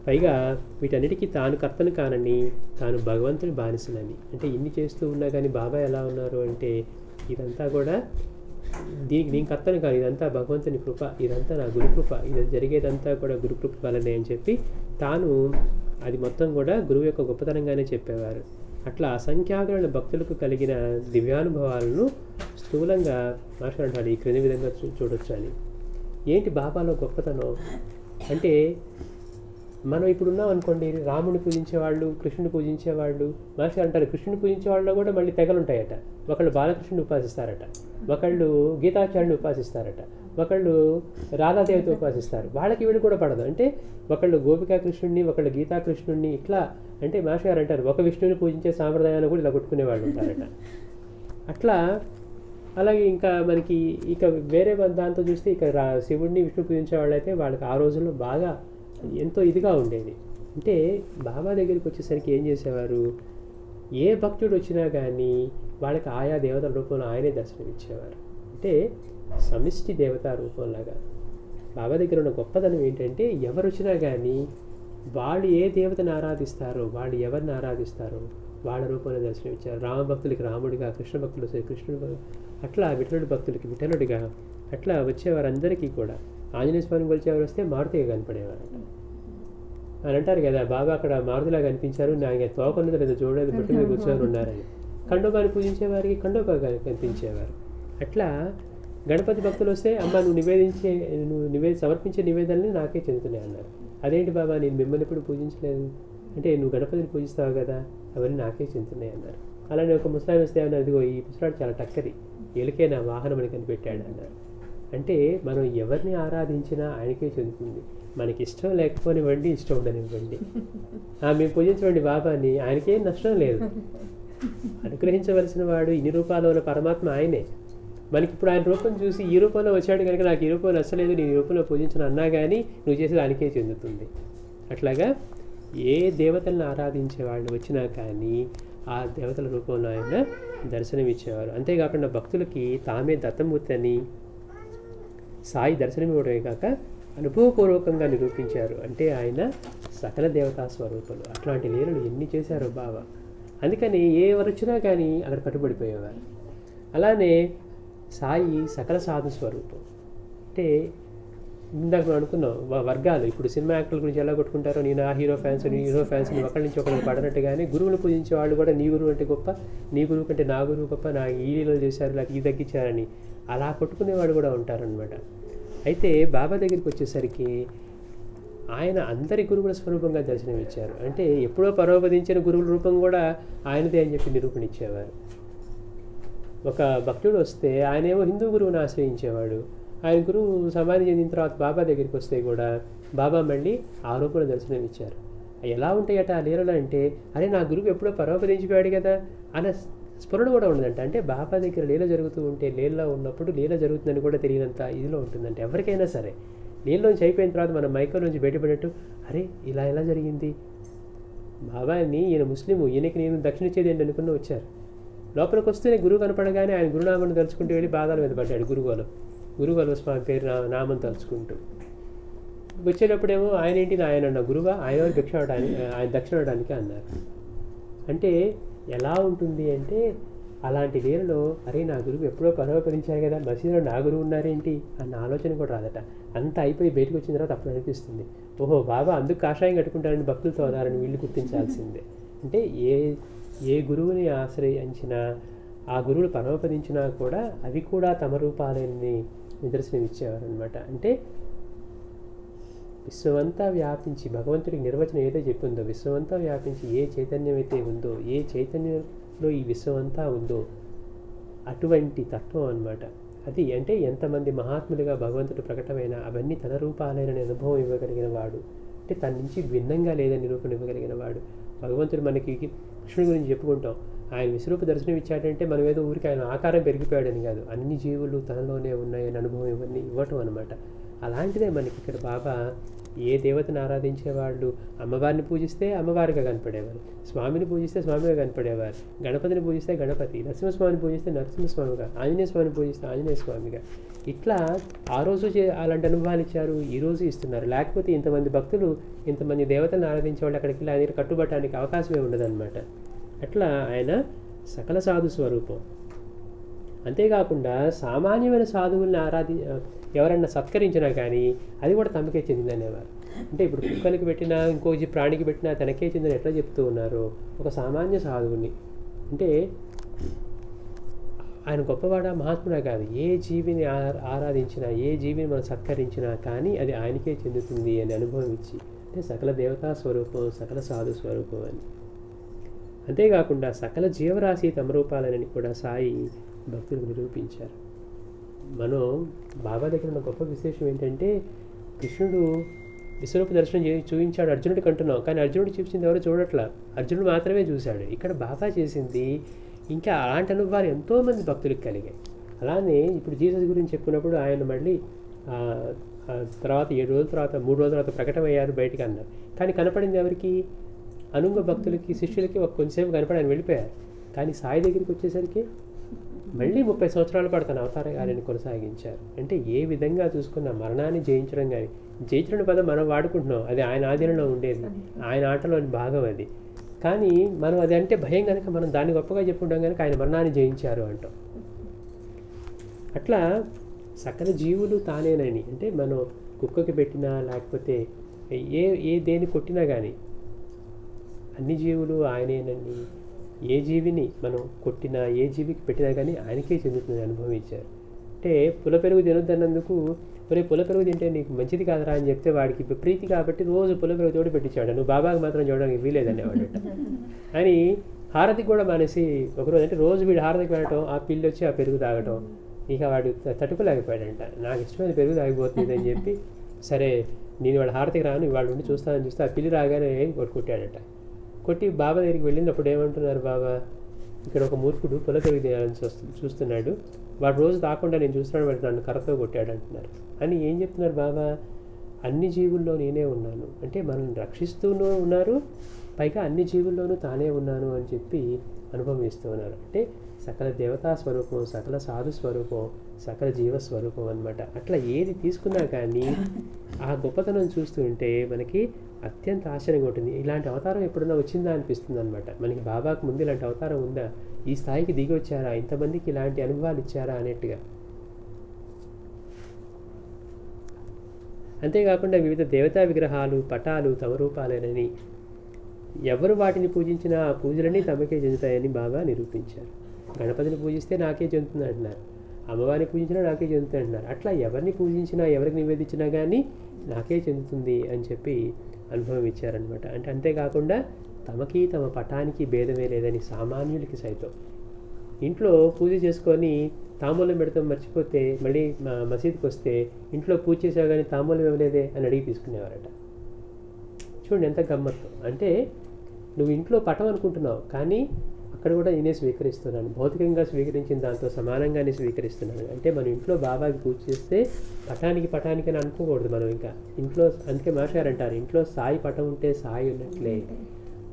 పైగా వీటన్నిటికీ తాను కర్తను కానని, తాను భగవంతుని బానిసనని. అంటే ఇన్ని చేస్తూ ఉన్నా కానీ బాబా ఎలా ఉన్నారు అంటే ఇదంతా కూడా దీనికి నేను కర్తను కాదు, ఇదంతా భగవంతుని కృప, ఇదంతా నా గురుకృప, ఇది జరిగేదంతా కూడా గురుకృప వల్లనే అని చెప్పి తాను అది మొత్తం కూడా గురువు యొక్క గొప్పతనంగానే చెప్పేవారు. అట్లా అసంఖ్యాకులైన భక్తులకు కలిగిన దివ్యానుభవాలను స్థూలంగా మాస్టర్ అంటాడు ఈ క్రింది విధంగా చూడొచ్చు అని. ఏంటి బాబాలో గొప్పతనం అంటే, మనం ఇప్పుడు ఉన్నాం అనుకోండి, రాముడిని పూజించేవాళ్ళు, కృష్ణుని పూజించేవాళ్ళు. మాస్టర్ అంటారు కృష్ణుని పూజించే వాళ్ళలో కూడా మళ్ళీ తెగలు ఉంటాయట. ఒకళ్ళు బాలకృష్ణుని ఉపాసిస్తారట, ఒకళ్ళు గీతాచార్యుని ఉపాసిస్తారట, ఒకళ్ళు రాధాదేవితో ఉపాసిస్తారు. వాళ్ళకి వీళ్ళు కూడా పడదు. అంటే ఒకళ్ళు గోపికా కృష్ణుడిని, ఒకళ్ళు గీతాకృష్ణుడిని, ఇట్లా. అంటే మాస్టర్ గారు అంటారు ఒక విష్ణుని పూజించే సాంప్రదాయాన్ని కూడా ఇలా కొట్టుకునే వాళ్ళు ఉంటారట. అట్లా అలాగే ఇంకా మనకి ఇక వేరే దాంతో చూస్తే ఇక శివుడిని విష్ణు పూజించే వాళ్ళైతే వాళ్ళకి ఆ రోజుల్లో బాగా ఎంతో ఇదిగా ఉండేది. అంటే బాబా దగ్గరికి వచ్చేసరికి ఏం చేసేవారు, ఏ భక్తుడు వచ్చినా కానీ వాళ్ళకి ఆయా దేవతల రూపంలో ఆయనే దర్శనమిచ్చేవారు. అంటే సమిష్టి దేవతా రూపంలాగా. బాబా దగ్గర ఉన్న గొప్పతనం ఏంటంటే ఎవరు వచ్చినా కానీ వాళ్ళు ఏ దేవతను ఆరాధిస్తారో, వాళ్ళు ఎవరిని ఆరాధిస్తారో వాళ్ళ రూపంలో దర్శనమిచ్చారు. రామ భక్తులకి రాముడిగా, కృష్ణ భక్తులు కృష్ణుడు, అట్లా విఠలుడి భక్తులకి విఠలుడిగా, అట్లా వచ్చేవారందరికీ కూడా. ఆంజనేయ స్వామిని కొలిచేవారు వస్తే మారుతిగా కనపడేవారంట అని అంటారు కదా. బాబా అక్కడ మారుతిలా కనిపించారు, నాకు తోకన్నది లేదా చూడలేదు, బట్టి మీద కూర్చొని ఉన్నారని. ఖండోబాని పూజించే వారికి ఖండోబాగా కనిపించేవారు. అట్లా గణపతి భక్తులు వస్తే అమ్మ నువ్వు సమర్పించే నివేదనని నాకే చెందుతున్నాయి అన్నారు. అదేంటి బాబా నేను మిమ్మల్ని ఎప్పుడు పూజించలేదు అంటే, నువ్వు గణపతిని పూజిస్తావు కదా, అవన్నీ నాకే చెందుతున్నాయి అన్నారు. అలానే ఒక ముస్లాం వస్తే ఏమన్నా, అదిగో ఈ ముసలాడు చాలా టక్కరి, ఎలుకే నా వాహనం అని కనిపెట్టాడు అన్నారు. అంటే మనం ఎవరిని ఆరాధించినా ఆయనకే చెందుతుంది. మనకి ఇష్టం లేకపోనివ్వండి, ఇష్టం ఉండనివ్వండి, మేము పూజించండి బాబాని, ఆయనకేం నష్టం లేదు. అనుగ్రహించవలసిన వాడు ఇన్ని రూపాల్లో ఉన్న పరమాత్మ ఆయనే. మనకి ఇప్పుడు ఆయన రూపం చూసి ఈ రూపంలో వచ్చాడు కనుక నాకు ఈ రూపం నచ్చలేదు, నేను ఈ రూపంలో పూజించను అన్నా కానీ నువ్వు చేసేది ఆయనకే చెందుతుంది. అట్లాగా ఏ దేవతలను ఆరాధించే వాళ్ళు వచ్చినా కానీ ఆ దేవతల రూపంలో ఆయన దర్శనమిచ్చేవారు. అంతేకాకుండా భక్తులకి తామే దత్తమూర్తి అని సాయి దర్శనమివ్వడమే కాక అనుభవపూర్వకంగా నిరూపించారు. అంటే ఆయన సకల దేవతా స్వరూపాలు. అట్లాంటి లీలలు ఎన్ని చేశారో బాబా. అందుకని ఎవరు వచ్చినా కానీ అక్కడ కట్టుబడిపోయేవారు. అలానే సాయి సకల సాధు స్వరూపం. అంటే ఇందాక మనం అనుకున్నాం వర్గాలు. ఇప్పుడు సినిమా యాక్టర్ల గురించి ఎలా కొట్టుకుంటారో, నేను ఆ హీరో ఫ్యాన్స్, నీ హీరో ఫ్యాన్స్, నీ ఒకరి నుంచి ఒకరికి పడనట్టుగానే గురువులు పూజించే వాళ్ళు కూడా నీ గురువు అంటే గొప్ప, నీ గురువు కంటే నా గురువు గొప్ప, నా ఈ లీలలు చేశారు, లేకపోతే ఈ తగ్గించారని అలా కొట్టుకునేవాడు కూడా ఉంటారనమాట. అయితే బాబా దగ్గరికి వచ్చేసరికి ఆయన అందరి గురువుల స్వరూపంగా దర్శనమిచ్చారు. అంటే ఎప్పుడో పరోపదించిన గురువుల రూపం కూడా ఆయనదే అని చెప్పి నిరూపణ ఇచ్చేవారు. ఒక భక్తుడు వస్తే ఆయనేమో హిందూ గురువుని ఆశ్రయించేవాడు. ఆయన గురువు సమాధి చెందిన తర్వాత బాబా దగ్గరికి వస్తే కూడా బాబా మళ్ళీ ఆ రూపంలో దర్శనం ఇచ్చారు. ఎలా ఉంటాయట ఆ లీలలు అంటే, అరే నా గురువు ఎప్పుడో పరోపదించిపోయాడు కదా అన్న స్ఫురణ కూడా ఉండదంట. అంటే బాబా దగ్గర లీల జరుగుతూ ఉంటే, లీలలో ఉన్నప్పుడు లీల జరుగుతుందని కూడా తెలియనంత ఇదిలో ఉంటుందంటే ఎవరికైనా సరే. లీలలోంచి అయిపోయిన తర్వాత మనం మైకో నుంచి బయటపడినట్టు, అరే ఇలా ఎలా జరిగింది, బాబాని ఈయన ముస్లిము, ఈయనకి నేను దక్షిణ ఇచ్చేది ఏంటి అనుకున్న వచ్చారు. లోపలికి వస్తేనే గురువు కనపడగానే ఆయన గురునామాన్ని తలుచుకుంటూ వెళ్ళి బాధల మీద పడ్డాడు. గురుగోల స్వామి పేరు నామం తలుచుకుంటూ వచ్చేటప్పుడేమో ఆయన ఏంటి ఆయన అన్న గురువా, ఆయన భిక్ష అవడానికి, ఆయన దక్షిణ అవడానికి అన్నారు. అంటే ఎలా ఉంటుంది అంటే, అలాంటి లీలలో అరే నా గురువు ఎప్పుడో పరోపరించారు కదా, మసీదులో నా గురువు ఉన్నారేంటి అన్న ఆలోచన కూడా రాదట. అంతా అయిపోయి బయటకు వచ్చిన తర్వాత అప్పుడు అనిపిస్తుంది, ఓహో బాబా అందుకు కాషాయం కట్టుకుంటారని భక్తులతో అదారని వీళ్ళు గుర్తించాల్సిందే. అంటే ఏ గురువుని ఆశ్రయించినా, ఆ గురువులు పరమపదించినా కూడా అవి కూడా తమ రూపాలని నిదర్శనం ఇచ్చేవారు అనమాట. అంటే విశ్వమంతా వ్యాపించి, భగవంతుడికి నిర్వచనం ఏదో చెప్పిందో, విశ్వమంతా వ్యాపించి ఏ చైతన్యం అయితే ఉందో, ఏ చైతన్యంలో ఈ విశ్వమంతా ఉందో అటువంటి తత్వం అనమాట అది. అంటే ఎంతమంది మహాత్ములుగా భగవంతుడు ప్రకటమైన అవన్నీ తన రూపాలైన అనుభవం ఇవ్వగలిగిన వాడు, అంటే తన నుంచి భిన్నంగా లేదని నిరూపణ ఇవ్వగలిగిన వాడు భగవంతుడు. మనకి కృష్ణుడి గురించి చెప్పుకుంటాం, ఆయన విశ్వరూప దర్శనం ఇచ్చాడంటే మనం ఏదో ఊరికి ఆయన ఆకారం పెరిగిపోయాడని కాదు, అన్ని జీవులు తనలోనే ఉన్నాయని అనుభవం ఇవన్నీ ఇవ్వటం అనమాట. అలాంటిదే మనకి ఇక్కడ బాబా ఏ దేవతను ఆరాధించేవాళ్ళు అమ్మవారిని పూజిస్తే అమ్మవారిగా కనపడేవారు, స్వామిని పూజిస్తే స్వామిగా కనపడేవారు, గణపతిని పూజిస్తే గణపతి, నరసింహస్వామిని పూజిస్తే నరసింహస్వామిగా, ఆంజనేయ స్వామిని పూజిస్తే ఆంజనేయ స్వామిగా. ఇట్లా ఆ రోజు అలాంటి అనుభవాలు ఇచ్చారు, ఈరోజు ఇస్తున్నారు. లేకపోతే ఇంతమంది భక్తులు, ఇంతమంది దేవతలను ఆరాధించే వాళ్ళు అక్కడికి ఇలా ఆయన కట్టుబట్టడానికి అవకాశమే ఉండదన్నమాట. అట్లా ఆయన సకల సాధు స్వరూపం. అంతేకాకుండా సామాన్యమైన సాధువుల్ని ఎవరన్నా సత్కరించినా కానీ అది కూడా తమకే చెందిందనేవారు. అంటే ఇప్పుడు కుక్కలకి పెట్టినా, ఇంకో ప్రాణికి పెట్టినా తనకే చెందిన ఎట్లా చెప్తూ ఉన్నారు ఒక సామాన్య సాధువుని. అంటే ఆయన గొప్పవాడా మహాత్ముడా కాదు, ఏ జీవిని ఆరాధించినా, ఏ జీవిని మనం సత్కరించినా కానీ అది ఆయనకే చెందుతుంది అని అనుభవం ఇచ్చి, అంటే సకల దేవతా స్వరూపం, సకల సాధు స్వరూపం అని. అంతేకాకుండా సకల జీవరాశి తమ రూపాలని కూడా సాయి భక్తులకు నిరూపించారు. మనం బాబా దగ్గర ఉన్న గొప్ప విశేషం ఏంటంటే, కృష్ణుడు విశ్వరూప దర్శనం చూపించాడు అర్జునుడికి అంటున్నాం, కానీ అర్జునుడు చూపించింది ఎవరు చూడట్లా, అర్జునుడు మాత్రమే చూశాడు. ఇక్కడ బాబా చేసింది ఇంకా అలాంటి అనుభవాలు ఎంతోమంది భక్తులకు కలిగాయి. అలానే ఇప్పుడు జీసస్ గురించి చెప్పుకున్నప్పుడు ఆయన మళ్ళీ తర్వాత 7 రోజుల తర్వాత 3 రోజుల తర్వాత ప్రకటమయ్యారు బయటికి అన్నారు. కానీ కనపడింది ఎవరికి, అనుంగ భక్తులకి, శిష్యులకి కొంచెంసేపు కనపడి ఆయన వెళ్ళిపోయారు. కానీ సాయి దగ్గరికి వచ్చేసరికి మళ్ళీ 30 సంవత్సరాల పాటు తన అవతార కార్యాన్ని కొనసాగించారు. అంటే ఏ విధంగా చూసుకున్న మరణాన్ని జయించడం కానీ, జయించడం పదం మనం వాడుకుంటున్నాం, అది ఆయన ఆధీనంలో ఉండేది, ఆయన ఆటలోని భాగం అది. కానీ మనం అది అంటే భయం కనుక మనం దాన్ని గొప్పగా చెప్పుకుంటాం కనుక ఆయన మరణాన్ని జయించారు అంటాం. అట్లా సకల జీవులు తానేనని, అంటే మనం కుక్కకి పెట్టినా లేకపోతే ఏ దేని కొట్టినా కానీ అన్ని జీవులు ఆయనేనండి. ఏ జీవిని మనం కొట్టినా, ఏ జీవికి పెట్టినా కానీ ఆయనకే చెందుతుంది అనుభవించారు. అంటే పుల పెరుగు తినొద్దన్నందుకు, ఒరే పుల పెరుగు తింటే నీకు మంచిది కాదురా అని చెప్తే వాడికి ప్రీతి కాబట్టి రోజు పుల పెరుగు తోడు పెట్టించాడు, నువ్వు బాబాకి మాత్రం చూడడానికి వీలేదనేవాడట. అని హారతికి కూడా మానేసి ఒకరోజు, అంటే రోజు వీడు హారతికి వెళ్ళటం, ఆ పిల్లి వచ్చి ఆ పెరుగు తాగటం, ఇక వాడు తట్టుకోలేకపోయాడంట. నాకు ఇష్టమైన పెరుగు తాగిపోతుంది అని చెప్పి, సరే నేను వాళ్ళ హారతికి రాను, వాళ్ళు ఉండి చూస్తానని చూస్తే ఆ పిల్లి రాగానే కొట్టాడట. కొట్టి బాబా దగ్గరికి వెళ్ళినప్పుడు ఏమంటున్నారు, బాబా ఇక్కడ ఒక మూర్ఖుడు పుల పెరుగు తినాలని చూస్తున్నాడు, వాడు రోజు తాకుండా నేను చూస్తున్నాడు, వాడు నన్ను కర్రతో కొట్టాడు అంటున్నారు. అని ఏం చెప్తున్నారు బాబా, అన్ని జీవుల్లో నేనే ఉన్నాను, అంటే మనల్ని రక్షిస్తూనూ ఉన్నారు, పైగా అన్ని జీవుల్లోనూ తానే ఉన్నాను అని చెప్పి అనుభవిస్తూ ఉన్నారు. అంటే సకల దేవతా స్వరూపం, సకల సాధు స్వరూపం, సకల జీవస్వరూపం అనమాట. అట్లా ఏది తీసుకున్నా కానీ ఆ గొప్పతనం చూస్తూ ఉంటే మనకి అత్యంత ఆశ్చర్యంగా ఉంటుంది. ఇలాంటి అవతారం ఎప్పుడన్నా వచ్చిందా అనిపిస్తుంది అనమాట. మనకి బాబాకు ముందు ఇలాంటి అవతారం ఉందా, ఈ స్థాయికి దిగి వచ్చారా, ఇంతమందికి ఇలాంటి అనుభవాలు ఇచ్చారా అనేట్టుగా. అంతేకాకుండా వివిధ దేవతా విగ్రహాలు, పటాలు తమ రూపాలేనని, ఎవరు వాటిని పూజించినా ఆ పూజలన్నీ తమకే చెందుతాయని బాబా నిరూపించారు. గణపతిని పూజిస్తే నాకే చెందుతుంది అంటున్నారు, అమ్మవారిని పూజించినా నాకే చెందుతుంది అంటున్నారు. అట్లా ఎవరిని పూజించినా, ఎవరికి నివేదించినా కానీ నాకే చెందుతుంది అని చెప్పి అనుభవం ఇచ్చారనమాట. అంటే అంతేకాకుండా తమకి తమ పటానికి భేదమే లేదని సామాన్యులకి సైతం ఇంట్లో పూజ చేసుకొని తాంబూలం పెడతాం మర్చిపోతే మళ్ళీ మసీదుకి వస్తే ఇంట్లో పూజ చేసావు కానీ తాంబూలం ఇవ్వలేదే అని అడిగి తీసుకునేవారట. చూడండి ఎంత గమ్మత్తు. అంటే నువ్వు ఇంట్లో పటం అనుకుంటున్నావు, కానీ అక్కడ కూడా నేనే స్వీకరిస్తున్నాను, భౌతికంగా స్వీకరించిన దాంతో సమానంగానే స్వీకరిస్తున్నాను. అంటే మనం ఇంట్లో బాబాకి పూజ చేస్తే పటానికి అని అనుకోకూడదు మనం ఇంకా ఇంట్లో. అందుకే మాట్లాడారంటారు, ఇంట్లో సాయి పటం ఉంటే సాయి ఉన్నట్లే.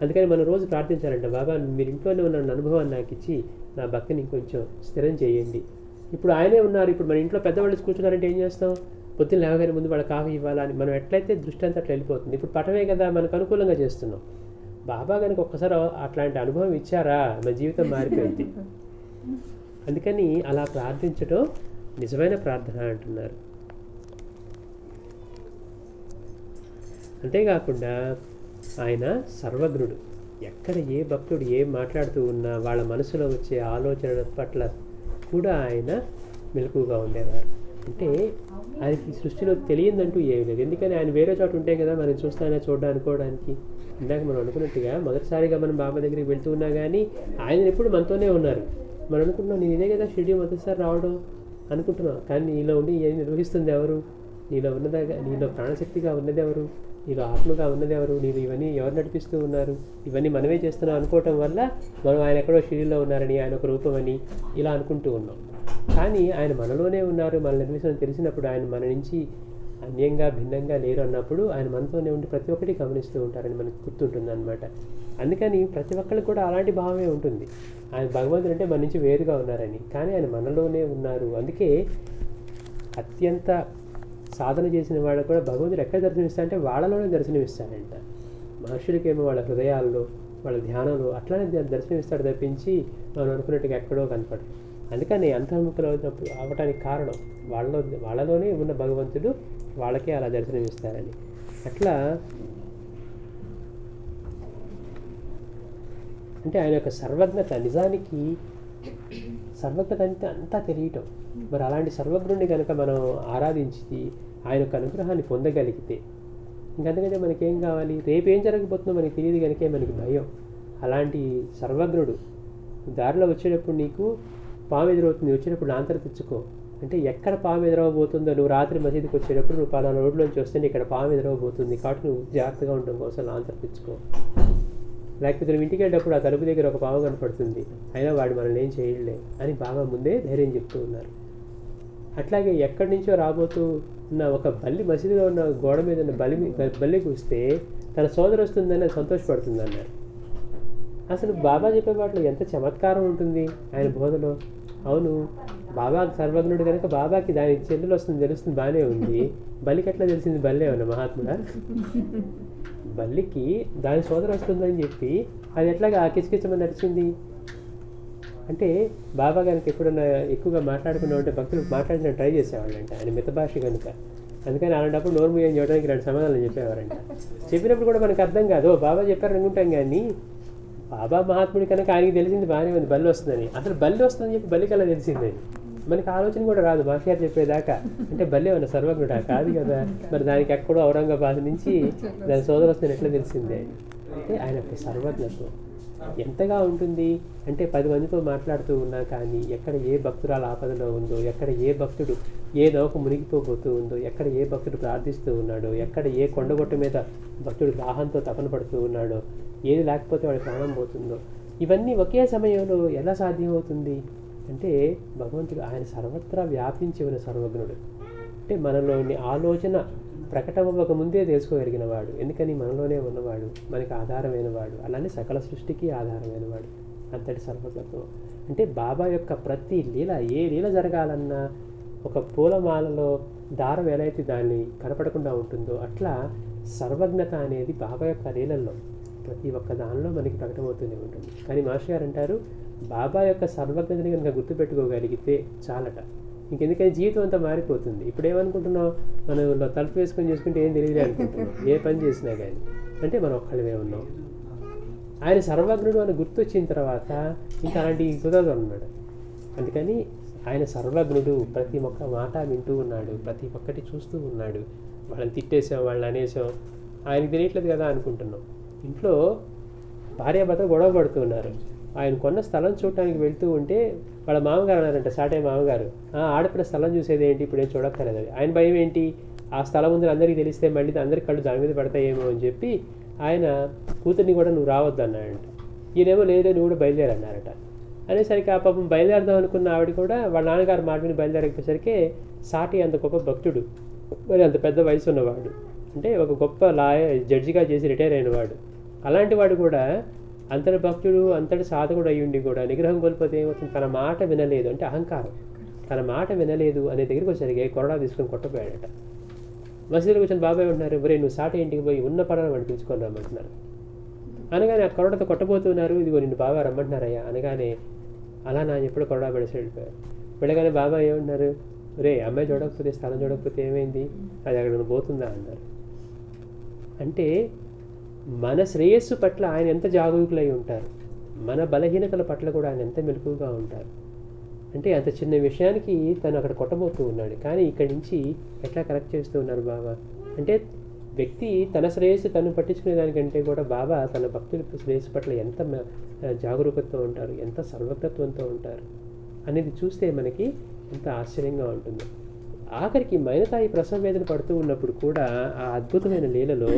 అందుకని మనం రోజు ప్రార్థించాలంట, బాబా మీరు ఇంట్లోనే ఉన్న అనుభవాన్ని నాకు ఇచ్చి నా భక్తిని ఇంకొంచెం స్థిరం చేయండి. ఇప్పుడు ఆయనే ఉన్నారు, ఇప్పుడు మన ఇంట్లో పెద్దవాళ్ళు కూర్చున్నారంటే ఏం చేస్తాం? పొద్దున్న లేవగానే ముందు వాళ్ళ కాఫీ ఇవ్వాలని మనం ఎట్లయితే దృష్టి అంతా అట్లా వెళ్ళిపోతుంది. ఇప్పుడు పటమే కదా మనకు అనుకూలంగా చేస్తున్నాం. బాబా కనుక ఒక్కసారి అట్లాంటి అనుభవం ఇచ్చారా మన జీవితం మారిపోయింది. అందుకని అలా ప్రార్థించడం నిజమైన ప్రార్థన అంటున్నారు. అంతేకాకుండా ఆయన సర్వజ్ఞుడు. ఎక్కడ ఏ భక్తుడు ఏం మాట్లాడుతూ ఉన్నా వాళ్ళ మనసులో వచ్చే ఆలోచనల పట్ల కూడా ఆయన మెలకుగా ఉండేవారు. అంటే ఆయనకి సృష్టిలో తెలియదంటూ ఏమీ లేదు. ఎందుకని ఆయన వేరే చోట ఉంటే కదా మనం చూడడం అనుకోవడానికి. ఇందాక మనం అనుకున్నట్టుగా మొదటిసారిగా మనం బాబా దగ్గరికి వెళ్తూ ఉన్నా కానీ ఆయన ఎప్పుడు మనతోనే ఉన్నారు. మనం అనుకుంటున్నాం నేను ఇదే కదా షెడ్యూల్ మొదటిసారి రావడం అనుకుంటున్నాం, కానీ నీలో ఉండి ఇవన్నీ నిర్వహిస్తుంది ఎవరు? నీలో ప్రాణశక్తిగా ఉన్నది ఎవరు? నీలో ఆత్మగా ఉన్నది ఎవరు? నీవు ఇవన్నీ ఎవరు నడిపిస్తూ ఉన్నారు? ఇవన్నీ మనమే చేస్తున్నాం అనుకోవటం వల్ల మనం ఆయన ఎక్కడో షెడ్యూల్లో ఉన్నారని, ఆయన ఒక రూపమని ఇలా అనుకుంటూ ఉన్నాం. కానీ ఆయన మనలోనే ఉన్నారు, మన నిర్మించడం తెలిసినప్పుడు ఆయన మన నుంచి అన్యంగా భిన్నంగా లేరు అన్నప్పుడు ఆయన మనతోనే ఉండి ప్రతి ఒక్కటి గమనిస్తూ ఉంటారని మనకు గుర్తుంటుంది అనమాట. అందుకని ప్రతి ఒక్కరికి కూడా అలాంటి భావమే ఉంటుంది, ఆయన భగవంతుడు అంటే మన నుంచి వేరుగా ఉన్నారని. కానీ ఆయన మనలోనే ఉన్నారు. అందుకే అత్యంత సాధన చేసిన వాళ్ళకు కూడా భగవంతుడు ఎక్కడ దర్శనమిస్తారంటే వాళ్ళలోనే దర్శనమిస్తాడంట. మహర్షులకేమో వాళ్ళ హృదయాల్లో, వాళ్ళ ధ్యానంలో అట్లానే దర్శనమిస్తాడు తప్పించి మనం అనుకున్నట్టుగా ఎక్కడో కనపడదు. అందుకని అంతర్ముఖులు అవటానికి కారణం వాళ్ళలోనే ఉన్న భగవంతుడు వాళ్ళకే అలా దర్శనమిస్తారని. అట్లా అంటే ఆయన యొక్క సర్వజ్ఞత, నిజానికి సర్వజ్ఞత అంటే అంతా తెలియటం. మరి అలాంటి సర్వజ్ఞుడిని కనుక మనం ఆరాధించి ఆయన యొక్క అనుగ్రహాన్ని పొందగలిగితే ఇంకంతకంటే మనకేం కావాలి? రేపు ఏం జరగబోతుందో మనకి తెలియదు కనుకే మనకి భయం. అలాంటి సర్వజ్ఞుడు దారిలో వచ్చేటప్పుడు నీకు పాము ఎదురవుతుంది, వచ్చేటప్పుడు ఆంతర తెచ్చుకో. అంటే ఎక్కడ పాము ఎదురవబోతుందో, నువ్వు రాత్రి మసీదుకి వచ్చేటప్పుడు నువ్వు పలానా రోడ్లోంచి వస్తే ఇక్కడ పాము ఎదురవబోతుంది కాబట్టి నువ్వు జాగ్రత్తగా ఉండడం కోసం ఆంతర తెచ్చుకో. లేకపోతే నువ్వు ఇంటికి వెళ్ళేటప్పుడు ఆ తలుపు దగ్గర ఒక పాము కనపడుతుంది, అయినా వాడు మనల్ని ఏం చేయలే అని బాగా ముందే ధైర్యం చెప్తూ ఉన్నారు. అట్లాగే ఎక్కడి నుంచో రాబోతూ ఉన్న ఒక బల్లి మసీదులో ఉన్న గోడ మీద ఉన్న బల్లి కూస్తే తన సోదరు వస్తుందని సంతోషపడుతుంది అన్నారు. అసలు బాబా చెప్పే వాటిలో ఎంత చమత్కారం ఉంటుంది ఆయన బోధలో. అవును, బాబా సర్వజ్ఞుడు కనుక బాబాకి దాని చెల్లెలు వస్తుంది తెలుస్తుంది, బాగానే ఉంది. బలికి ఎట్లా తెలిసింది? బల్లే ఉన్న మహాత్ముడా, బల్లికి దాని సోదరు వస్తుందని చెప్పి అది ఎట్లాగా కిచకిచమని నడిచింది అంటే బాబా కనుక ఎప్పుడన్నా ఎక్కువగా మాట్లాడుకున్నా ఉంటే భక్తులు మాట్లాడిన ట్రై చేసేవాళ్ళంట ఆయన మితభాష కనుక. అందుకని అలాంటప్పుడు నోరు మూయని చేయడానికి 2 సమాధానాలు చెప్పేవారంట. చెప్పినప్పుడు కూడా మనకు అర్థం కాదు, బాబా చెప్పారు అనుకుంటాం, కానీ బాబా మహాత్ముడి కనుక ఆయనకి తెలిసింది బాగానే ఉంది బల్లి వస్తుందని. అసలు బల్లి వస్తుందని చెప్పి బల్లికి అలా తెలిసిందని మనకి ఆలోచన కూడా రాదు మాస్టర్ చెప్పేదాకా. అంటే బల్లి ఏమన్నా సర్వజ్ఞుడా? కాదు కదా. మరి దానికి ఎక్కడో ఔరంగాబాద్ నుంచి దాని సోదరు వస్తుందని ఎట్లా తెలిసిందే? అంటే ఆయన యొక్క సర్వజ్ఞత్వం ఎంతగా ఉంటుంది అంటే 10 మందితో మాట్లాడుతూ ఉన్నా కానీ ఎక్కడ ఏ భక్తురాల ఆపదలో ఉందో, ఎక్కడ ఏ భక్తుడు ఏ నౌక మునిగిపోతూ ఉందో, ఎక్కడ ఏ భక్తుడు ప్రార్థిస్తూ ఉన్నాడో, ఎక్కడ ఏ కొండగొట్టు మీద భక్తుడు దాహంతో తపన పడుతూ ఉన్నాడో, ఏది లేకపోతే వాడి ప్రాణం పోతుందో, ఇవన్నీ ఒకే సమయంలో ఎలా సాధ్యమవుతుంది అంటే భగవంతుడు ఆయన సర్వత్రా వ్యాపించి ఉన్న సర్వజ్ఞుడు. అంటే మనలోని ఆలోచన ప్రకటమవ్వక ముందే తెలుసుకోగలిగిన వాడు. ఎందుకని మనలోనే ఉన్నవాడు, మనకి ఆధారమైన వాడు, అలానే సకల సృష్టికి ఆధారమైన వాడు. అంతటి సర్వజ్ఞత్వం అంటే బాబా యొక్క ప్రతి లీల, ఏ లీల జరగాలన్నా ఒక పూలమాలలో దారం ఎలా అయితే దాన్ని కనపడకుండా ఉంటుందో అట్లా సర్వజ్ఞత అనేది బాబా యొక్క లీలల్లో ప్రతి ఒక్క దానిలో మనకి ప్రకటమవుతూనే ఉంటుంది. కానీ మాస్టర్ గారు అంటారు బాబా యొక్క సర్వజ్ఞతని కనుక గుర్తుపెట్టుకోగలిగితే చాలట. ఇంకెందుకని జీవితం అంతా మారిపోతుంది. ఇప్పుడు ఏమనుకుంటున్నాం, మనం తలుపు వేసుకొని చేసుకుంటే ఏం తెలియదు అనుకుంటున్నాం, ఏ పని చేసినా కానీ. అంటే మనం ఒక్కళ్ళమే ఉన్నాం. ఆయన సర్వజ్ఞుడు అని గుర్తొచ్చిన తర్వాత ఇంకా అలాంటి కుదరదు అన్నాడు. అందుకని ఆయన సర్వజ్ఞుడు, ప్రతి ఒక్క మాట వింటూ ఉన్నాడు, ప్రతి ఒక్కటి చూస్తూ ఉన్నాడు. వాళ్ళని తిట్టేసాం, వాళ్ళని అనేసాం, ఆయనకు తెలియట్లేదు కదా అనుకుంటున్నాం. ఇంట్లో భార్యాభర్త గొడవ పడుతూ ఉన్నారు. ఆయన కొన్న స్థలం చూడటానికి వెళ్తూ ఉంటే వాళ్ళ మామగారు అన్నారంట, సాటే మామగారు, ఆడపిల్ల స్థలం చూసేది ఏంటి, ఇప్పుడు ఏం చూడక్కర్లేదు. ఆయన భయం ఏంటి, ఆ స్థలం ముందు అందరికీ తెలిస్తే మళ్ళీ అందరికి కళ్ళు దాని మీద పడతాయేమో అని చెప్పి ఆయన కూతుర్ని కూడా నువ్వు రావద్దు అన్నాడంట. ఈయనేమో లేదే, నువ్వు కూడా బయలుదేరన్నారట. అనేసరికి ఆ పాపం బయలుదేరదాం అనుకున్న ఆవిడ కూడా వాళ్ళ నాన్నగారు మాట మీద బయలుదేరకపోయేసరికి సాటి అంత గొప్ప భక్తుడు, మరి అంత పెద్ద వయసు ఉన్నవాడు, అంటే ఒక గొప్ప జడ్జిగా చేసి రిటైర్ అయినవాడు, అలాంటి వాడు కూడా అంతటి భక్తుడు అంతటి సాధకుడు అయ్యుండి కూడా నిగ్రహం కోల్పోతే ఏమవుతుంది, తన మాట వినలేదు అంటే అహంకారం, తన మాట వినలేదు అనే దగ్గరికి వచ్చేసరికి కొరడా తీసుకొని కొట్టపోయాడట. మసీదులో కూర్చొని బాబాయ్ ఉంటున్నారు, ఒరే నువ్వు సాటి ఇంటికి పోయి ఉన్న పడని వాడిని పిలుచుకొని రమ్మంటున్నారు. అనగానే ఆ కొరడతో కొట్టబోతున్నారు, ఇదిగో నిన్ను బాబా రమ్మంటున్నారయ్యా అనగానే అలా నా ఎప్పుడు కొరడా పడేసి వెళ్ళిపోయారు. వెళ్ళగానే బాబా ఏమంటున్నారు, రే అమ్మాయి చూడకపోతే స్థలం చూడకపోతే ఏమైంది, అది అక్కడ పోతుందా అన్నారు. అంటే మన శ్రేయస్సు పట్ల ఆయన ఎంత జాగరూకులై ఉంటారు, మన బలహీనతల పట్ల కూడా ఆయన ఎంత మెలకుగా ఉంటారు. అంటే అంత చిన్న విషయానికి తను అక్కడ కొట్టబోతూ ఉన్నాడు, కానీ ఇక్కడి నుంచి ఎట్లా కరెక్ట్ చేస్తూ ఉన్నారు బాబా. అంటే వ్యక్తి తన శ్రేయస్సు తను పట్టించుకునే దానికంటే కూడా బాబా తన భక్తుల శ్రేయస్సు పట్ల ఎంత జాగరూకతతో ఉంటారు, ఎంత సర్వజ్ఞత్వంతో ఉంటారు అనేది చూస్తే మనకి ఎంత ఆశ్చర్యంగా ఉంటుంది. ఆఖరికి మైనతాయి ప్రసవ వేదన పడుతూ ఉన్నప్పుడు కూడా ఆ అద్భుతమైన లీలలో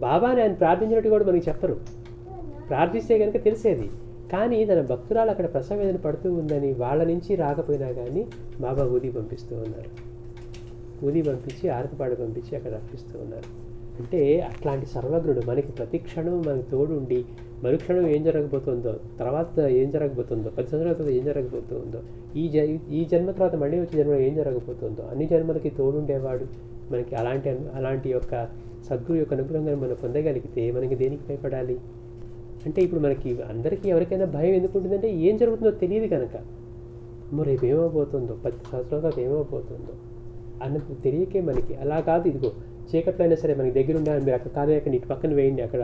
బాబాని ఆయన ప్రార్థించినట్టు కూడా మనకి చెప్పరు, ప్రార్థిస్తే కనుక తెలిసేది. కానీ తన భక్తురాలు అక్కడ ప్రసవ వేదన పడుతూ ఉందని వాళ్ళ నుంచి రాకపోయినా కానీ బాబా ఊది పంపిస్తూ ఉన్నారు, ఊది పంపించి ఆరతిపాడు పంపించి అక్కడ రప్పిస్తూ ఉన్నారు. అంటే అట్లాంటి సర్వజ్ఞుడు మనకి ప్రతి క్షణం మనకి తోడు ఉండి మరుక్షణం ఏం జరగబోతుందో, తర్వాత ఏం జరగబోతుందో, 10 సంవత్సరాల తర్వాత ఏం జరగబోతుందో, ఈ జన్మ తర్వాత మళ్ళీ వచ్చే జన్మలో ఏం జరగబోతుందో, అన్ని జన్మలకి తోడుండేవాడు మనకి. అలాంటి యొక్క సద్గురు యొక్క అనుగ్రహంగా మనం పొందగలిగితే మనకి దేనికి భయపడాలి అంటే, ఇప్పుడు మనకి అందరికీ ఎవరికైనా భయం ఎందుకు ఉంటుందంటే ఏం జరుగుతుందో తెలియదు కనుక. రేపు ఏమవబోతుందో, 10 సంవత్సరాల తర్వాత ఏమవబోతుందో అన్నది తెలియకే మనకి. అలా కాదు, ఇదిగో చీకట్లో అయినా సరే మనకి దగ్గర ఉండాలని మీరు అక్కడ కాదు, అక్కడ ఇటు పక్కన వేయండి, అక్కడ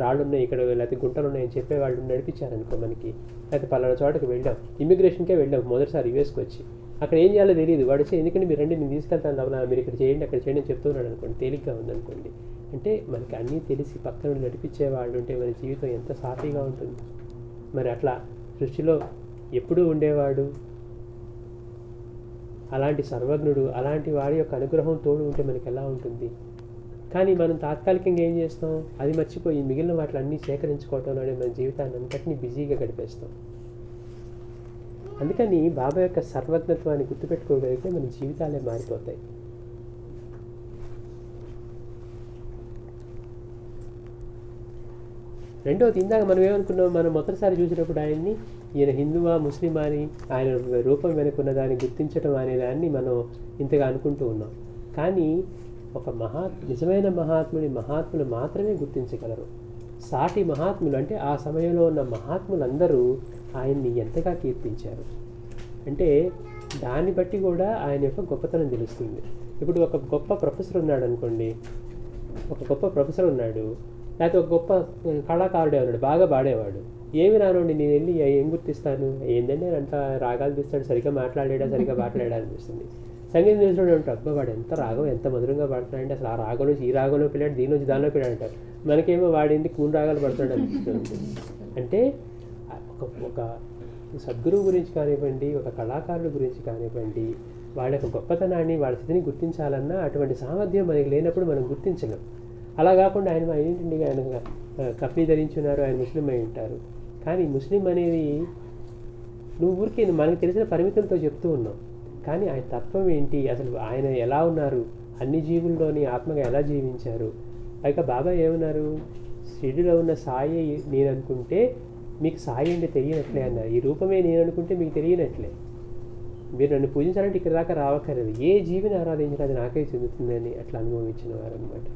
రాళ్ళు ఉన్నాయి, ఇక్కడ లేకపోతే గుంటలు ఉన్నాయని చెప్పేవాళ్ళు నడిపించారనుకో మనకి. లేకపోతే పలానా చోటకి వెళ్ళాం, ఇమిగ్రేషన్కే వెళ్ళాం మొదటిసారి యూఎస్కి వచ్చి, అక్కడ ఏం చేయాలో తెలియదు, వాడు వచ్చి ఎందుకంటే మీరు రండి నేను తీసుకెళ్తాను లోపల, మీరు ఇక్కడ చేయండి అక్కడ చేయండి అని చెప్తున్నాడు అనుకోండి, తేలిగ్గా ఉందనుకోండి. అంటే మనకి అన్నీ తెలిసి పక్కన నడిపించేవాళ్ళు ఉంటే మన జీవితం ఎంత సాఫీగా ఉంటుంది. మరి అట్లా సృష్టిలో ఎప్పుడూ ఉండేవాడు అలాంటి సర్వజ్ఞుడు, అలాంటి వాడి యొక్క అనుగ్రహం తోడు ఉంటే మనకి ఎలా ఉంటుంది. కానీ మనం తాత్కాలికంగా ఏం చేస్తాం, అది మర్చిపోయి మిగిలిన వాటిని అన్నీ సేకరించుకోవటంలోనే మన జీవితాన్ని అంతటినీ బిజీగా గడిపేస్తాం. అందుకని బాబా యొక్క సర్వజ్ఞత్వాన్ని గుర్తుపెట్టుకోగలిగితే మన జీవితాలే మారిపోతాయి. రెండవది, ఇందాక మనం ఏమనుకున్నాం, మనం మొదటిసారి చూసినప్పుడు ఆయన్ని ఈయన హిందువా ముస్లిమా అని ఆయన రూపం వెనుకున్న దాన్ని గుర్తించడం అనే దాన్ని మనం ఇంతగా అనుకుంటూ ఉన్నాం. కానీ ఒక నిజమైన మహాత్ములు మాత్రమే గుర్తించగలరు. సాటి మహాత్ములు అంటే ఆ సమయంలో ఉన్న మహాత్ములందరూ ఆయన్ని ఎంతగా కీర్తించారు అంటే దాన్ని బట్టి కూడా ఆయన యొక్క గొప్పతనం తెలుస్తుంది. ఇప్పుడు ఒక గొప్ప ప్రొఫెసర్ ఉన్నాడు అనుకోండి, లేకపోతే ఒక గొప్ప కళాకారుడే ఉన్నాడు, బాగా పాడేవాడు, ఏమి రానండి నేను వెళ్ళి ఏం గుర్తిస్తాను, ఏంటంటే అంత రాగాలు తీస్తాడు, సరిగ్గా మాట్లాడా అనిపిస్తుంది. సంగీతం తెలిసినోడు ఉంటాడు, అబ్బా వాడు ఎంత రాగం ఎంత మధురంగా పాడుతున్నాడంటే అసలు ఆ రాగం నుంచి ఈ రాగంలో పిల్లాడు, దీని నుంచి దానిలో పిల్లాడు అంటారు. మనకేమో వాడింటి కూని రాగాలు పడుతున్నాడు అనిపిస్తుంది. అంటే ఒక సద్గురువు గురించి కానివ్వండి, ఒక కళాకారుల గురించి కానివ్వండి, వాళ్ళ యొక్క గొప్పతనాన్ని వాళ్ళ స్థితిని గుర్తించాలన్నా అటువంటి సామర్థ్యం మనకి లేనప్పుడు మనం గుర్తించలేం. అలా కాకుండా ఆయన ఏంటండి, ఆయన కఫ్నీ ధరించున్నారు, ఆయన ముస్లిం అయి ఉంటారు. కానీ ముస్లిం అనేది నువ్వు ఊరికే మనకు తెలిసిన పరిమితులతో చెప్తూ ఉన్నాం, కానీ ఆయన తత్వం ఏంటి, అసలు ఆయన ఎలా ఉన్నారు, అన్ని జీవుల్లోని ఆత్మగా ఎలా జీవించారు. అయితే బాబా ఏమన్నారు, షిరిడిలో ఉన్న సాయి నేను అనుకుంటే మీకు సాయి అంటే తెలియనట్లే అన్నారు, ఈ రూపమే నేను అనుకుంటే మీకు తెలియనట్లే, మీరు నన్ను పూజించాలంటే ఇక్కడ దాకా రావక్కర్లేదు, ఏ జీవిని ఆరాధించినా అది నాకే చెందుతుందని అట్లా అనుభవించిన వారు అనమాట.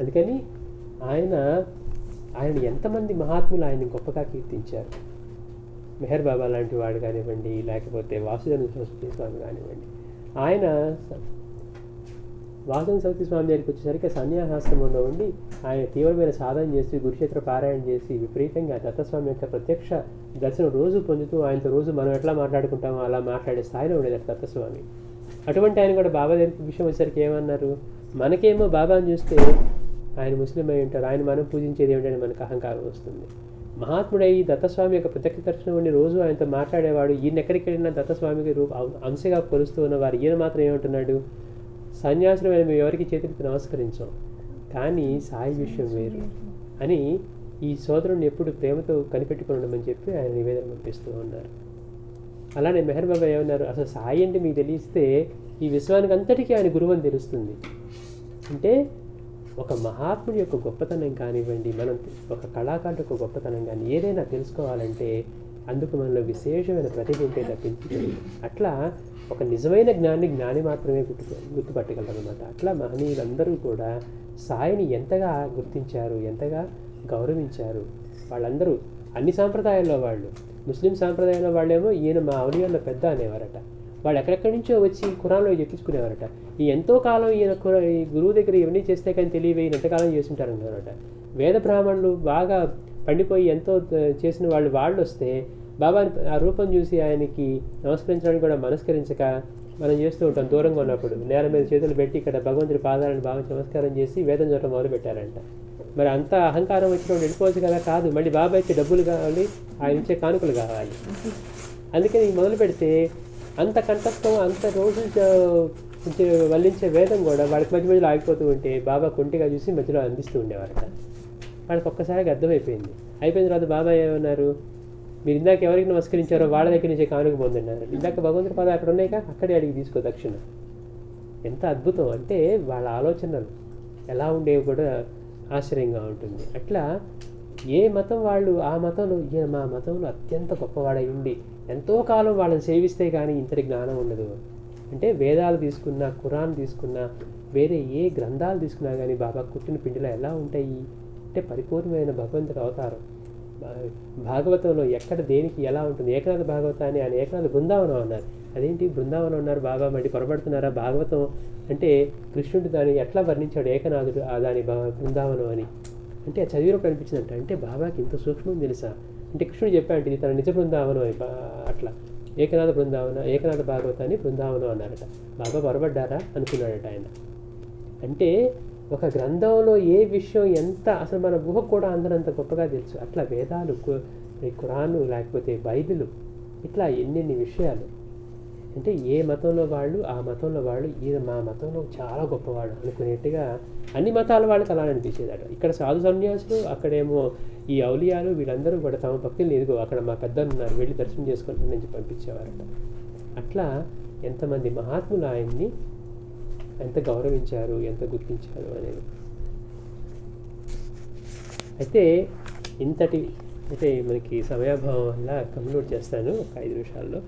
అందుకని ఆయన ఎంతమంది మహాత్ములు ఆయన్ని గొప్పగా కీర్తించారు. మెహర్ బాబా లాంటి వాడు కానివ్వండి, లేకపోతే వాసుదేవ సరస్వతి స్వామి కానివ్వండి, ఆయన వాసుదేవ సరస్వతి స్వామి దగ్గరికి వచ్చేసరికి సన్యాసాశ్రమంలో ఉండి ఆయన తీవ్రమైన సాధన చేసి గురుక్షేత్ర పారాయణ చేసి విపరీతంగా దత్తస్వామి యొక్క ప్రత్యక్ష దర్శనం రోజు పొందుతూ ఆయనతో రోజు మనం ఎట్లా మాట్లాడుకుంటామో అలా మాట్లాడే స్థాయిలో ఉండేది దత్తస్వామి. అటువంటి ఆయన కూడా బాబా దగ్గరికి విషయం వచ్చేసరికి ఏమన్నారు, మనకేమో బాబాని చూస్తే ఆయన ముస్లిం అయి ఉంటారు, ఆయన మనం పూజించేది ఏమిటని మనకు అహంకారం వస్తుంది. మహాత్ముడై దత్తస్వామి యొక్క ప్రత్యక్ష దర్శనం ఉండి రోజు ఆయనతో మాట్లాడేవాడు, ఈయన ఎక్కడికి వెళ్ళినా దత్తస్వామికి అంశగా కొలుస్తూ ఉన్నవారు ఈయన మాత్రం ఏమంటున్నాడు, సన్యాసులు మేము ఎవరికి చేతులకి నమస్కరించాం, కానీ సాయి విషయం వేరు అని ఈ సోదరుని ఎప్పుడు ప్రేమతో కనిపెట్టుకుని ఉండమని చెప్పి ఆయన నివేదన పంపిస్తూ ఉన్నారు. అలానే మెహర్ బాబా ఏమన్నారు, అసలు సాయి అంటే మీకు తెలిస్తే ఈ విశ్వానికి అంతటికీ ఆయన గురువు అని తెలుస్తుంది. అంటే ఒక మహాత్ముడి యొక్క గొప్పతనం కానివ్వండి, మనం ఒక కళాకారుడి యొక్క గొప్పతనం కానీ ఏదైనా తెలుసుకోవాలంటే అందుకు మనలో విశేషమైన ప్రతిభ ఉంటే తప్పించి అట్లా ఒక నిజమైన జ్ఞాని మాత్రమే గుర్తుపట్టగలరు అనమాట. అట్లా మహనీయులందరూ కూడా సాయిని ఎంతగా గుర్తించారు, ఎంతగా గౌరవించారు. వాళ్ళందరూ అన్ని సాంప్రదాయాల్లో వాళ్ళు, ముస్లిం సాంప్రదాయంలో వాళ్ళేమో ఈయన మా ఔలియాల్లో పెద్ద అనేవారట, వాళ్ళు ఎక్కడెక్కడి నుంచో వచ్చి ఖురాన్లో చెప్పించుకునేవారట. ఈ ఎంతో కాలం ఈయన ఈ గురువు దగ్గర ఇవన్నీ చేస్తే కానీ తెలియవే ఈయన ఎంతకాలం చేస్తుంటారన్నారట. వేద బ్రాహ్మణులు బాగా పండిపోయి ఎంతో చేసిన వాళ్ళు వస్తే బాబాని ఆ రూపం చూసి ఆయనకి నమస్కరించడానికి కూడా మనస్కరించక మనం చేస్తూ ఉంటాం. దూరంగా ఉన్నప్పుడు నేల మీద చేతులు పెట్టి ఇక్కడ భగవంతుడి పాదాలను భావించి నమస్కారం చేసి వేదం చదవడం మొదలు పెట్టారంట. మరి అంత అహంకారం వచ్చినప్పుడు వెళ్ళిపోవచ్చు కదా, కాదు, మళ్ళీ బాబా ఇచ్చే డబ్బులు కావాలి, ఆయన ఇచ్చే కానుకలు కావాలి. అందుకని మొదలు పెడితే అంత కంఠస్థం, అంత రోజు వల్లించే వేదం కూడా వాళ్ళకి మధ్య మధ్యలో ఆగిపోతూ ఉంటే బాబా కొంటిగా చూసి మధ్యలో అందిస్తూ ఉండేవారట. వాళ్ళకి ఒక్కసారిగా అర్థమైపోయింది. అయిపోయిన తర్వాత బాబా ఏమన్నారు, మీరు ఇందాక ఎవరికి నమస్కరించారో వాళ్ళ దగ్గర నుంచే కానుక పొందన్నారు, ఇందాక భగవంతుడి పాదాలు అక్కడ ఉన్నాయిగా అక్కడే అడిగి తీసుకో దక్షిణ. ఎంత అద్భుతం అంటే వాళ్ళ ఆలోచనలు ఎలా ఉండేవి కూడా ఆశ్చర్యంగా ఉంటుంది. అట్లా ఏ మతం వాళ్ళు ఆ మతంలో, ఈయన మా మతంలో అత్యంత గొప్పవాడై ఉండి ఎంతో కాలం వాళ్ళని సేవిస్తే కానీ ఇంతటి జ్ఞానం ఉండదు. అంటే వేదాలు తీసుకున్నా, ఖురాన్ తీసుకున్నా, వేరే ఏ గ్రంథాలు తీసుకున్నా కానీ బాబా కుట్టిన పిండిలో ఎలా ఉంటాయి అంటే పరిపూర్ణమైన భగవంతుడి అవతారం. భాగవతంలో ఎక్కడ దేనికి ఎలా ఉంటుంది, ఏకనాథ భాగవతాన్ని ఆయన ఏకనాథ బృందావనం అన్నారు. అదేంటి బృందావనం అన్నారు బాబా, మళ్ళీ పొరపడుతున్నారా? భాగవతం అంటే కృష్ణుడు దాన్ని ఎట్లా వర్ణించాడు ఏకనాథుడు దాని బృందావనం అని అంటే చదివినప్పుడు అనిపించిందంట, అంటే బాబాకి ఇంత సూక్ష్మం తెలుసా అంటే కృష్ణుడు చెప్పాడు ఇది తన నిజ బృందావనం అట్లా ఏకనాథ బృందావనం, ఏకనాథ భాగవతాన్ని బృందావనం అన్నారట. బాబా పొరపడ్డారా అనుకున్నాడట ఆయన. అంటే ఒక గ్రంథంలో ఏ విషయం ఎంత అసలు మన ఊహకు కూడా అందరంత గొప్పగా తెలుసు. అట్లా వేదాలు, ఖురాను, లేకపోతే బైబిలు, ఇట్లా ఎన్నెన్ని విషయాలు. అంటే ఏ మతంలో వాళ్ళు ఆ మతంలో వాళ్ళు ఈయన మా మతంలో చాలా గొప్పవాడు అనుకునేట్టుగా అన్ని మతాల వాళ్ళకి అలా అనిపించేదట. ఇక్కడ సాధు సన్యాసులు, అక్కడేమో ఈ ఔలియాలు, వీళ్ళందరూ కూడా తమ భక్తులు ఎదుగో అక్కడ మా పెద్దలు ఉన్నారు వెళ్ళి దర్శనం చేసుకుంటూ నుంచి పంపించేవారట. అట్లా ఎంతమంది మహాత్ములు ఆయన్ని ఎంత గౌరవించారు, ఎంత గుర్తించారు అనేది. అయితే ఇంతటి అంటే మనకి సమయాభావం వల్ల కంక్లూడ్ చేస్తాను ఒక 5 నిమిషాల్లో.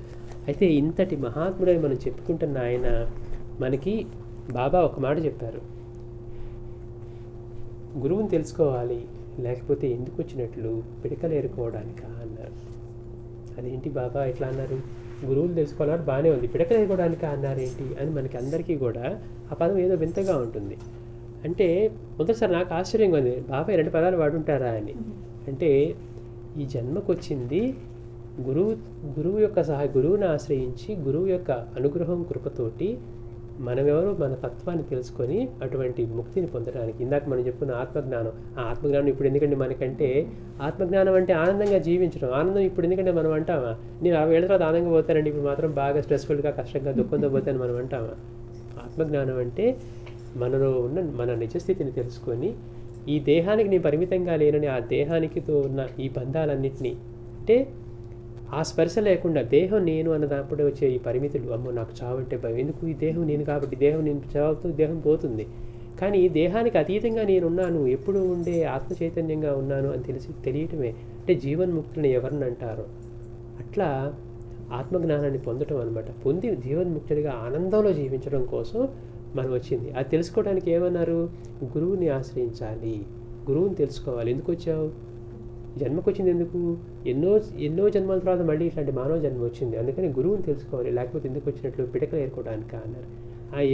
అయితే ఇంతటి మహాత్ముడని మనం చెప్పుకుంటున్న ఆయన మనకి బాబా ఒక మాట చెప్పారు, గురువుని తెలుసుకోవాలి లేకపోతే ఎందుకు వచ్చినట్లు పిడకలు ఏరుకోవడానికా అన్నారు. అదేంటి బాబా ఎట్లా అన్నారు, గురువులు తెలుసుకోవాలంటే బాగానే ఉంది, పిడకలు ఏరుకోవడానికా అన్నారేంటి అని మనకి అందరికీ కూడా ఆ పదం ఏదో వింతగా ఉంటుంది. అంటే మొదటిసారి నాకు ఆశ్చర్యంగా ఉంది, బాబా 2 పదాలు వాడుంటారా అని. అంటే ఈ జన్మకు వచ్చింది గురువు యొక్క గురువుని ఆశ్రయించి గురువు యొక్క అనుగ్రహం కృపతోటి మనమెవరో మన తత్వాన్ని తెలుసుకొని అటువంటి ముక్తిని పొందడానికి. ఇందాక మనం చెప్పుకున్న ఆత్మజ్ఞానం, ఆ ఆత్మజ్ఞానం ఇప్పుడు ఎందుకంటే మనకంటే ఆత్మజ్ఞానం అంటే ఆనందంగా జీవించడం. ఆనందం ఇప్పుడు ఎందుకంటే మనం అంటామా, నేను 60 ఏళ్ళ తర్వాత ఆనందంగా పోతానండి, ఇప్పుడు మాత్రం బాగా స్ట్రెస్ఫుల్గా కష్టంగా దుఃఖంతో పోతాను మనం అంటామా. ఆత్మజ్ఞానం అంటే మనలో ఉన్న మన నిజస్థితిని తెలుసుకొని ఈ దేహానికి నేను పరిమితంగా లేనని ఆ దేహానికితో ఉన్న ఈ బంధాలన్నింటినీ, అంటే ఆ స్పర్శ లేకుండా దేహం నేను అన్నదప్పుడే వచ్చే ఈ పరిమితులు, అమ్మో నాకు చావు అంటే భయం, ఎందుకు ఈ దేహం నేను కాబట్టి దేహం నేను చావుతూ దేహం పోతుంది, కానీ ఈ దేహానికి అతీతంగా నేనున్నాను, ఎప్పుడు ఉండే ఆత్మ చైతన్యంగా ఉన్నాను అని తెలియటమే అంటే జీవన్ముక్తులను ఎవరిని అంటారో అట్లా ఆత్మజ్ఞానాన్ని పొందటం అనమాట. పొంది జీవన్ముక్తుడిగా ఆనందంలో జీవించడం కోసం మనం వచ్చింది. అది తెలుసుకోవడానికి ఏమన్నారు, గురువుని ఆశ్రయించాలి, గురువుని తెలుసుకోవాలి. ఎందుకు వచ్చావు, జన్మకు వచ్చింది ఎందుకు? ఎన్నో ఎన్నో జన్మల తర్వాత మళ్ళీ ఇట్లాంటి మానవ జన్మ వచ్చింది, అందుకని గురువుని తెలుసుకోవాలి, లేకపోతే ఎందుకు వచ్చినట్లు పిడకలు ఏరుకోవడానికి అన్నారు.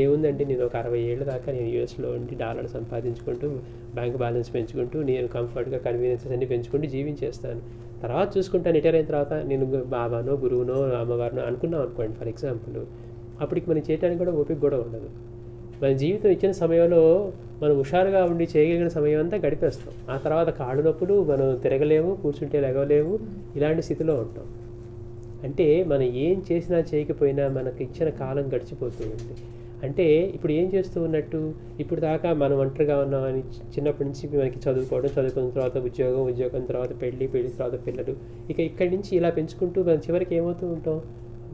ఏముందండి, నేను ఒక 60 ఏళ్ళ దాకా నేను యూఎస్లో ఉండి డాలర్లు సంపాదించుకుంటూ బ్యాంక్ బ్యాలెన్స్ పెంచుకుంటూ నేను కంఫర్ట్గా కన్వీనియన్సెస్ అన్ని పెంచుకుంటూ జీవించేస్తాను, తర్వాత చూసుకుంటాను, రిటైర్ అయిన తర్వాత నేను బాబానో గురువునో అమ్మవారినో అనుకున్నాం అనుకోండి ఫర్ ఎగ్జాంపుల్, అప్పటికి మనం చేయడానికి కూడా ఓపిక కూడా ఉండదు. మన జీవితం ఇచ్చిన సమయంలో మనం హుషారుగా ఉండి చేయగలిగిన సమయం అంతా గడిపేస్తాం. ఆ తర్వాత కాళ్ళు నొప్పులు, మనం తిరగలేము, కూర్చుంటే లెగలేము, ఇలాంటి స్థితిలో ఉంటాం. అంటే మనం ఏం చేసినా చేయకపోయినా మనకు ఇచ్చిన కాలం గడిచిపోతూ ఉంది. అంటే ఇప్పుడు ఏం చేస్తూ ఉన్నట్టు, ఇప్పుడు దాకా మనం ఒంటరిగా ఉన్నామని చిన్నప్పటి నుంచి మనకి చదువుకోవడం, చదువుకున్న తర్వాత ఉద్యోగం, ఉద్యోగం తర్వాత పెళ్ళి తర్వాత పిల్లలు, ఇక ఇక్కడి నుంచి ఇలా పెంచుకుంటూ మనం చివరికి ఏమవుతూ ఉంటాం,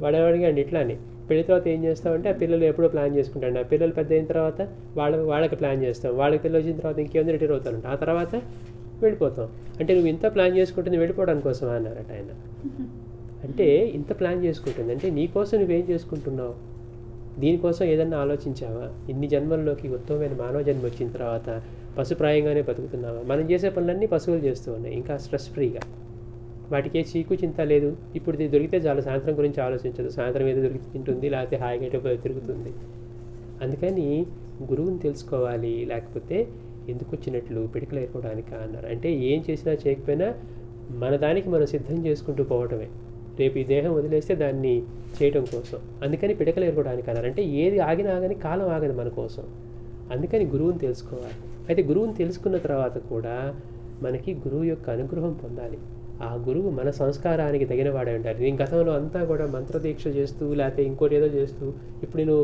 వాడవాడిగా అండి ఇట్లానే పెళ్లి తర్వాత ఏం చేస్తామంటే ఆ పిల్లలు ఎప్పుడో ప్లాన్ చేసుకుంటాండి, ఆ పిల్లలు పెద్ద అయిన తర్వాత వాళ్ళకి ప్లాన్ చేస్తాం, వాళ్ళకి పిల్లలు వచ్చిన తర్వాత ఇంకేముంది రిటైర్ అవుతానంట, ఆ తర్వాత వెళ్ళిపోతాం. అంటే నువ్వు ఇంత ప్లాన్ చేసుకుంటుంది వెళ్ళిపోవడానికి కోసం అన్నారట ఆయన. అంటే ఇంత ప్లాన్ చేసుకుంటుంది అంటే నీకోసం నువ్వేం చేసుకుంటున్నావు, దీనికోసం ఏదన్నా ఆలోచించావా? ఇన్ని జన్మల్లోకి ఉత్తమమైన మానవ జన్మ వచ్చిన తర్వాత పశుప్రాయంగానే బతుకుతున్నావా? మనం చేసే పనులన్నీ పశువులు చేస్తూ ఉన్నాయి, ఇంకా స్ట్రెస్ ఫ్రీగా, వాటికి ఏ చీకు చింత లేదు. ఇప్పుడు ఇది దొరికితే చాలు, సాయంత్రం గురించి ఆలోచించదు, సాయంత్రం ఏదో దొరికి తింటుంది, లేకపోతే హాయిగా తిరుగుతుంది. అందుకని గురువుని తెలుసుకోవాలి, లేకపోతే ఎందుకు వచ్చినట్లు పిడికలు ఏర్పడానికి అన్నారు. అంటే ఏం చేసినా చేయకపోయినా మన దానికి మనం సిద్ధం చేసుకుంటూ పోవటమే, రేపు ఈ దేహం వదిలేస్తే దాన్ని చేయటం కోసం. అందుకని పిడకలు ఏర్పడానికి అన్నారు. అంటే ఏది ఆగినా ఆగని కాలం ఆగదు మన కోసం, అందుకని గురువుని తెలుసుకోవాలి. అయితే గురువుని తెలుసుకున్న తర్వాత కూడా మనకి గురువు యొక్క అనుగ్రహం పొందాలి. ఆ గురువు మన సంస్కారానికి తగిన వాడే ఉంటారు. నేను గతంలో అంతా కూడా మంత్రదీక్ష చేస్తూ లేకపోతే ఇంకోటి ఏదో చేస్తూ, ఇప్పుడు నేను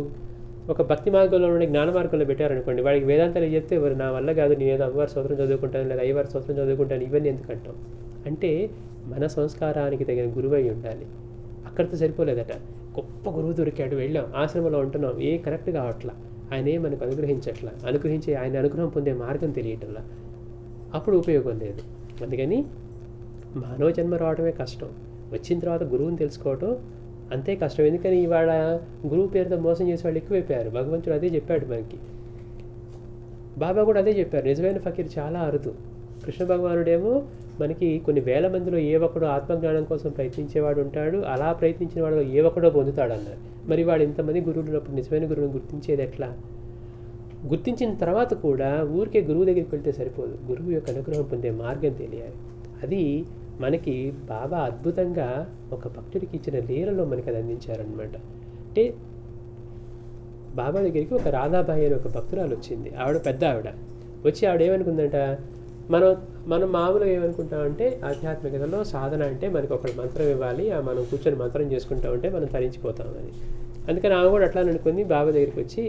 ఒక భక్తి మార్గంలో ఉండే జ్ఞాన మార్గంలో పెట్టారనుకోండి, వాడికి వేదాంతాలు చెప్తే ఎవరు నా వల్ల కాదు, నేను ఏదో అమ్మవారి స్తోత్రం చదువుకుంటాను లేదా అయ్యవారి స్తోత్రం చదువుకుంటాను, ఇవన్నీ ఎందుకంటాం? అంటే మన సంస్కారానికి తగిన గురువు అయి ఉండాలి. అక్కడితో సరిపోలేదట, గొప్ప గురువు దొరికాడు, వెళ్ళాం, ఆశ్రమంలో ఉంటున్నాం, ఏ కరెక్ట్ కావట్లా, ఆయనే మనకు అనుగ్రహించే ఆయన అనుగ్రహం పొందే మార్గం తెలియటంలా, అప్పుడు ఉపయోగం లేదు. అందుకని మానవ జన్మ రావడమే కష్టం, వచ్చిన తర్వాత గురువుని తెలుసుకోవటం అంతే కష్టం. ఎందుకని ఇవాళ గురువు పేరుతో మోసం చేసే వాళ్ళు ఎక్కువైపోయారు. భగవంతుడు అదే చెప్పాడు మనకి, బాబా కూడా అదే చెప్పారు, నిజమైన ఫకీర్ చాలా అరుదు. కృష్ణ భగవానుడేమో మనకి కొన్ని వేల మందిలో ఏ ఒక్కడో ఆత్మజ్ఞానం కోసం ప్రయత్నించేవాడు ఉంటాడు, అలా ప్రయత్నించిన వాడు ఏ ఒక్కడో పొందుతాడు అన్నారు. మరి వాడు ఇంతమంది గురువులు ఉన్నప్పుడు నిజమైన గురువుని గుర్తించేది ఎట్లా? గుర్తించిన తర్వాత కూడా ఊరికే గురువు దగ్గరికి వెళ్తే సరిపోదు, గురువు యొక్క అనుగ్రహం పొందే మార్గం తెలియాలి. అది మనకి బాబా అద్భుతంగా ఒక భక్తుడికి ఇచ్చిన లీలలో మనకి అది అందించారనమాట. అంటే బాబా దగ్గరికి ఒక రాధాబాయి అని ఒక భక్తురాలు వచ్చింది, ఆవిడ పెద్ద ఆవిడ వచ్చి ఆవిడ ఏమనుకుందంట, మనం మామూలుగా ఏమనుకుంటామంటే ఆధ్యాత్మికతలో సాధన అంటే మనకి ఒక మంత్రం ఇవ్వాలి, మనం కూర్చొని మంత్రం చేసుకుంటా ఉంటే మనం తరించిపోతామని. అందుకని ఆమె కూడా అట్లా అనుకుంది. బాబా దగ్గరికి వచ్చి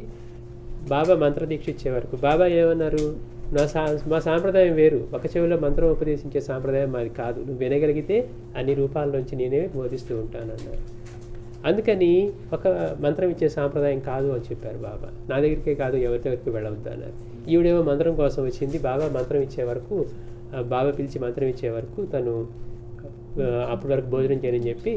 బాబా మంత్రదీక్ష ఇచ్చే వరకు బాబా ఏమన్నారు, మా సాంప్రదాయం వేరు, ఒక చెవిలో మంత్రం ఉపదేశించే సాంప్రదాయం మాది కాదు, నువ్వు వినగలిగితే అన్ని రూపాల్లోంచి నేనే బోధిస్తూ ఉంటాను అన్నారు. అందుకని ఒక మంత్రం ఇచ్చే సాంప్రదాయం కాదు అని చెప్పారు బాబా. నా దగ్గరికే కాదు, ఎవరి దగ్గరికి వెళ్ళవద్దు అన్నారు. ఈవిడేమో మంత్రం కోసం వచ్చింది. బాబా మంత్రం ఇచ్చే వరకు, బాబా పిలిచి మంత్రం ఇచ్చే వరకు తను అప్పటి వరకు భోజనం చేయని చెప్పి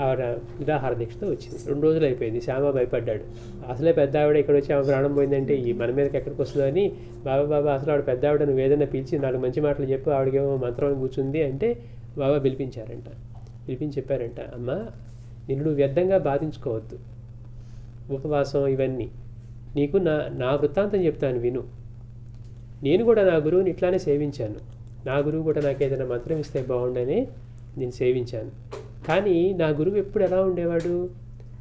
ఆవిడ నిరాహార దీక్షతో వచ్చింది. 2 రోజులు అయిపోయింది. శ్యామ భయపడ్డాడు, అసలే పెద్ద ఆవిడ ఇక్కడ వచ్చి ఆమె ప్రాణం పోయిందంటే ఈ మన మీదకి ఎక్కడికి వస్తుందని. బాబా అసలు ఆవిడ పెద్ద ఆవిడ, నువ్వు ఏదైనా పిలిచి 4 మంచి మాటలు చెప్పు, ఆవిడకేమో మంత్రం కూర్చుంది అంటే బాబా పిలిపించి చెప్పారంట, అమ్మ నిన్ను నువ్వు వ్యర్థంగా బాధించుకోవద్దు, ఉపవాసం ఇవన్నీ నీకు నా వృత్తాంతం చెప్తాను విను. నేను కూడా నా గురువుని ఇట్లానే సేవించాను, నా గురువు కూడా నాకు ఏదైనా మంత్రం ఇస్తే బాగుండని నేను సేవించాను. కానీ నా గురువు ఎప్పుడు ఎలా ఉండేవాడు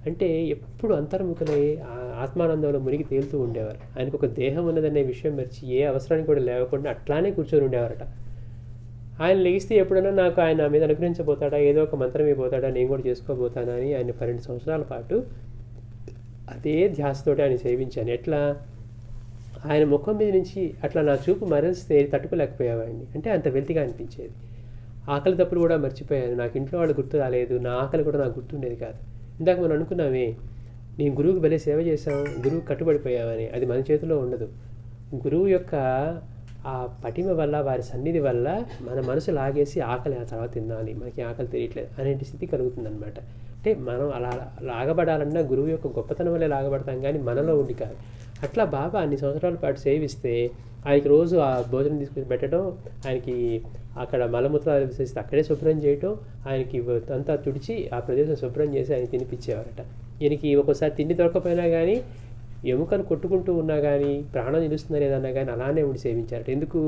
అంటే ఎప్పుడు అంతర్ముఖులై ఆత్మానందంలో మునిగి తేలుతూ ఉండేవారు. ఆయనకు ఒక దేహం ఉన్నదనే విషయం మర్చి ఏ అవసరానికి కూడా లేకుండా అట్లానే కూర్చొని ఉండేవారట. ఆయన లెగిస్తే ఎప్పుడైనా నాకు ఆయన నా మీద అనుగ్రహించబోతాడా, ఏదో ఒక మంత్రం ఇవ్వబోతాడా, నేను కూడా చేసుకోబోతానా అని ఆయన 12 సంవత్సరాల పాటు అదే ధ్యాసతోటి ఆయన సేవించాను. ఎట్లా ఆయన ముఖం మీద నుంచి అట్లా నా చూపు మరలిస్తే తట్టుకోలేకపోయేవాడిని, అంటే అంత వెల్తిగా అనిపించేది. ఆకలి తప్పులు కూడా మర్చిపోయాను, నాకు ఇంట్లో వాళ్ళు గుర్తు రాలేదు, నా ఆకలి కూడా నాకు గుర్తుండేది కాదు. ఇందాక మనం అనుకున్నామే, నేను గురువుకి భలే సేవ చేశాం, గురువుకి కట్టుబడిపోయామని, అది మన చేతిలో ఉండదు. గురువు యొక్క ఆ పటిమ వల్ల, వారి సన్నిధి వల్ల మన మనసు లాగేసి ఆకలి ఆ తర్వాత తినాలి, మనకి ఆకలి తెలియట్లేదు అనేటి స్థితి కలుగుతుందన్నమాట. అంటే మనం అలా లాగబడాలన్నా గురువు యొక్క గొప్పతనం వల్లే లాగబడతాం, కానీ మనలో ఉండి కాదు. అట్లా బాబా అన్ని సంవత్సరాల పాటు సేవిస్తే ఆయనకి రోజు ఆ భోజనం తీసుకొని పెట్టడం, ఆయనకి అక్కడ మలమూత్రాలు విసరిస్తే అక్కడే శుభ్రం చేయటం, ఆయనకి అంతా తుడిచి ఆ ప్రదేశం శుభ్రం చేసి ఆయన తినిపించేవారట. ఈయనకి ఒక్కోసారి తిండి దొరకపోయినా కానీ, ఎముకలు కొట్టుకుంటూ ఉన్నా కానీ, ప్రాణం నిలుస్తుందా లేదన్నా కానీ అలానే ఉండి సేవించారట. ఎందుకు?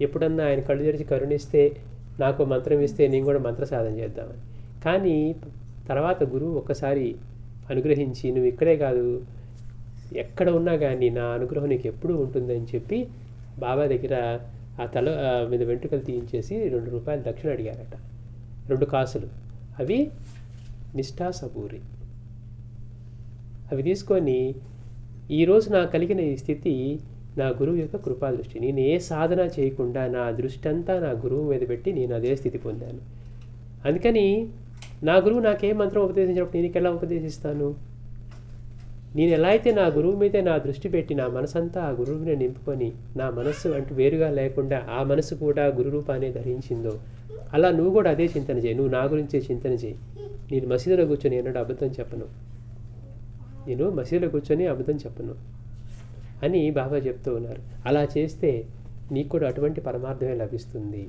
ఎప్పుడన్నా ఆయన కళ్ళు తెరిచి కరుణిస్తే, నాకు మంత్రం ఇస్తే నేను కూడా మంత్ర సాధన చేద్దామని. కానీ తర్వాత గురువు ఒక్కసారి అనుగ్రహించి, నువ్వు ఇక్కడే కాదు ఎక్కడ ఉన్నా కానీ నా అనుగ్రహం నీకు ఎప్పుడూ ఉంటుందని చెప్పి బాబా దగ్గర ఆ తల మీద వెంట్రుకలు తీయించేసి 2 రూపాయలు దక్షిణ అడిగారట. 2 కాసులు, అవి నిష్ఠా సబూరి. అవి తీసుకొని, ఈరోజు నాకు కలిగిన ఈ స్థితి నా గురువు యొక్క కృపా దృష్టి. నేను ఏ సాధన చేయకుండా నా దృష్టి అంతా నా గురువు మీద పెట్టి నేను అదే స్థితి పొందాను. అందుకని నా గురువు నాకే మంత్రం ఉపదేశించినప్పుడు నేను ఎలా ఉపదేశిస్తాను? నేను ఎలా అయితే నా గురువు మీదే నా దృష్టి పెట్టి నా మనసంతా ఆ గురువుని నింపుకొని, నా మనస్సు అంటూ వేరుగా లేకుండా ఆ మనసు కూడా గురు రూపాన్ని ధరించిందో, అలా నువ్వు కూడా అదే చింతన చేయి. నువ్వు నా గురించే చింతన చేయి. నేను మసీదులో కూర్చొని ఎన్నడూ అబద్ధం చెప్పను, నేను మసీదులో కూర్చొని అబద్ధం చెప్పను అని బాబా చెప్తూ ఉన్నారు. అలా చేస్తే నీకు కూడా అటువంటి పరమార్థమే లభిస్తుంది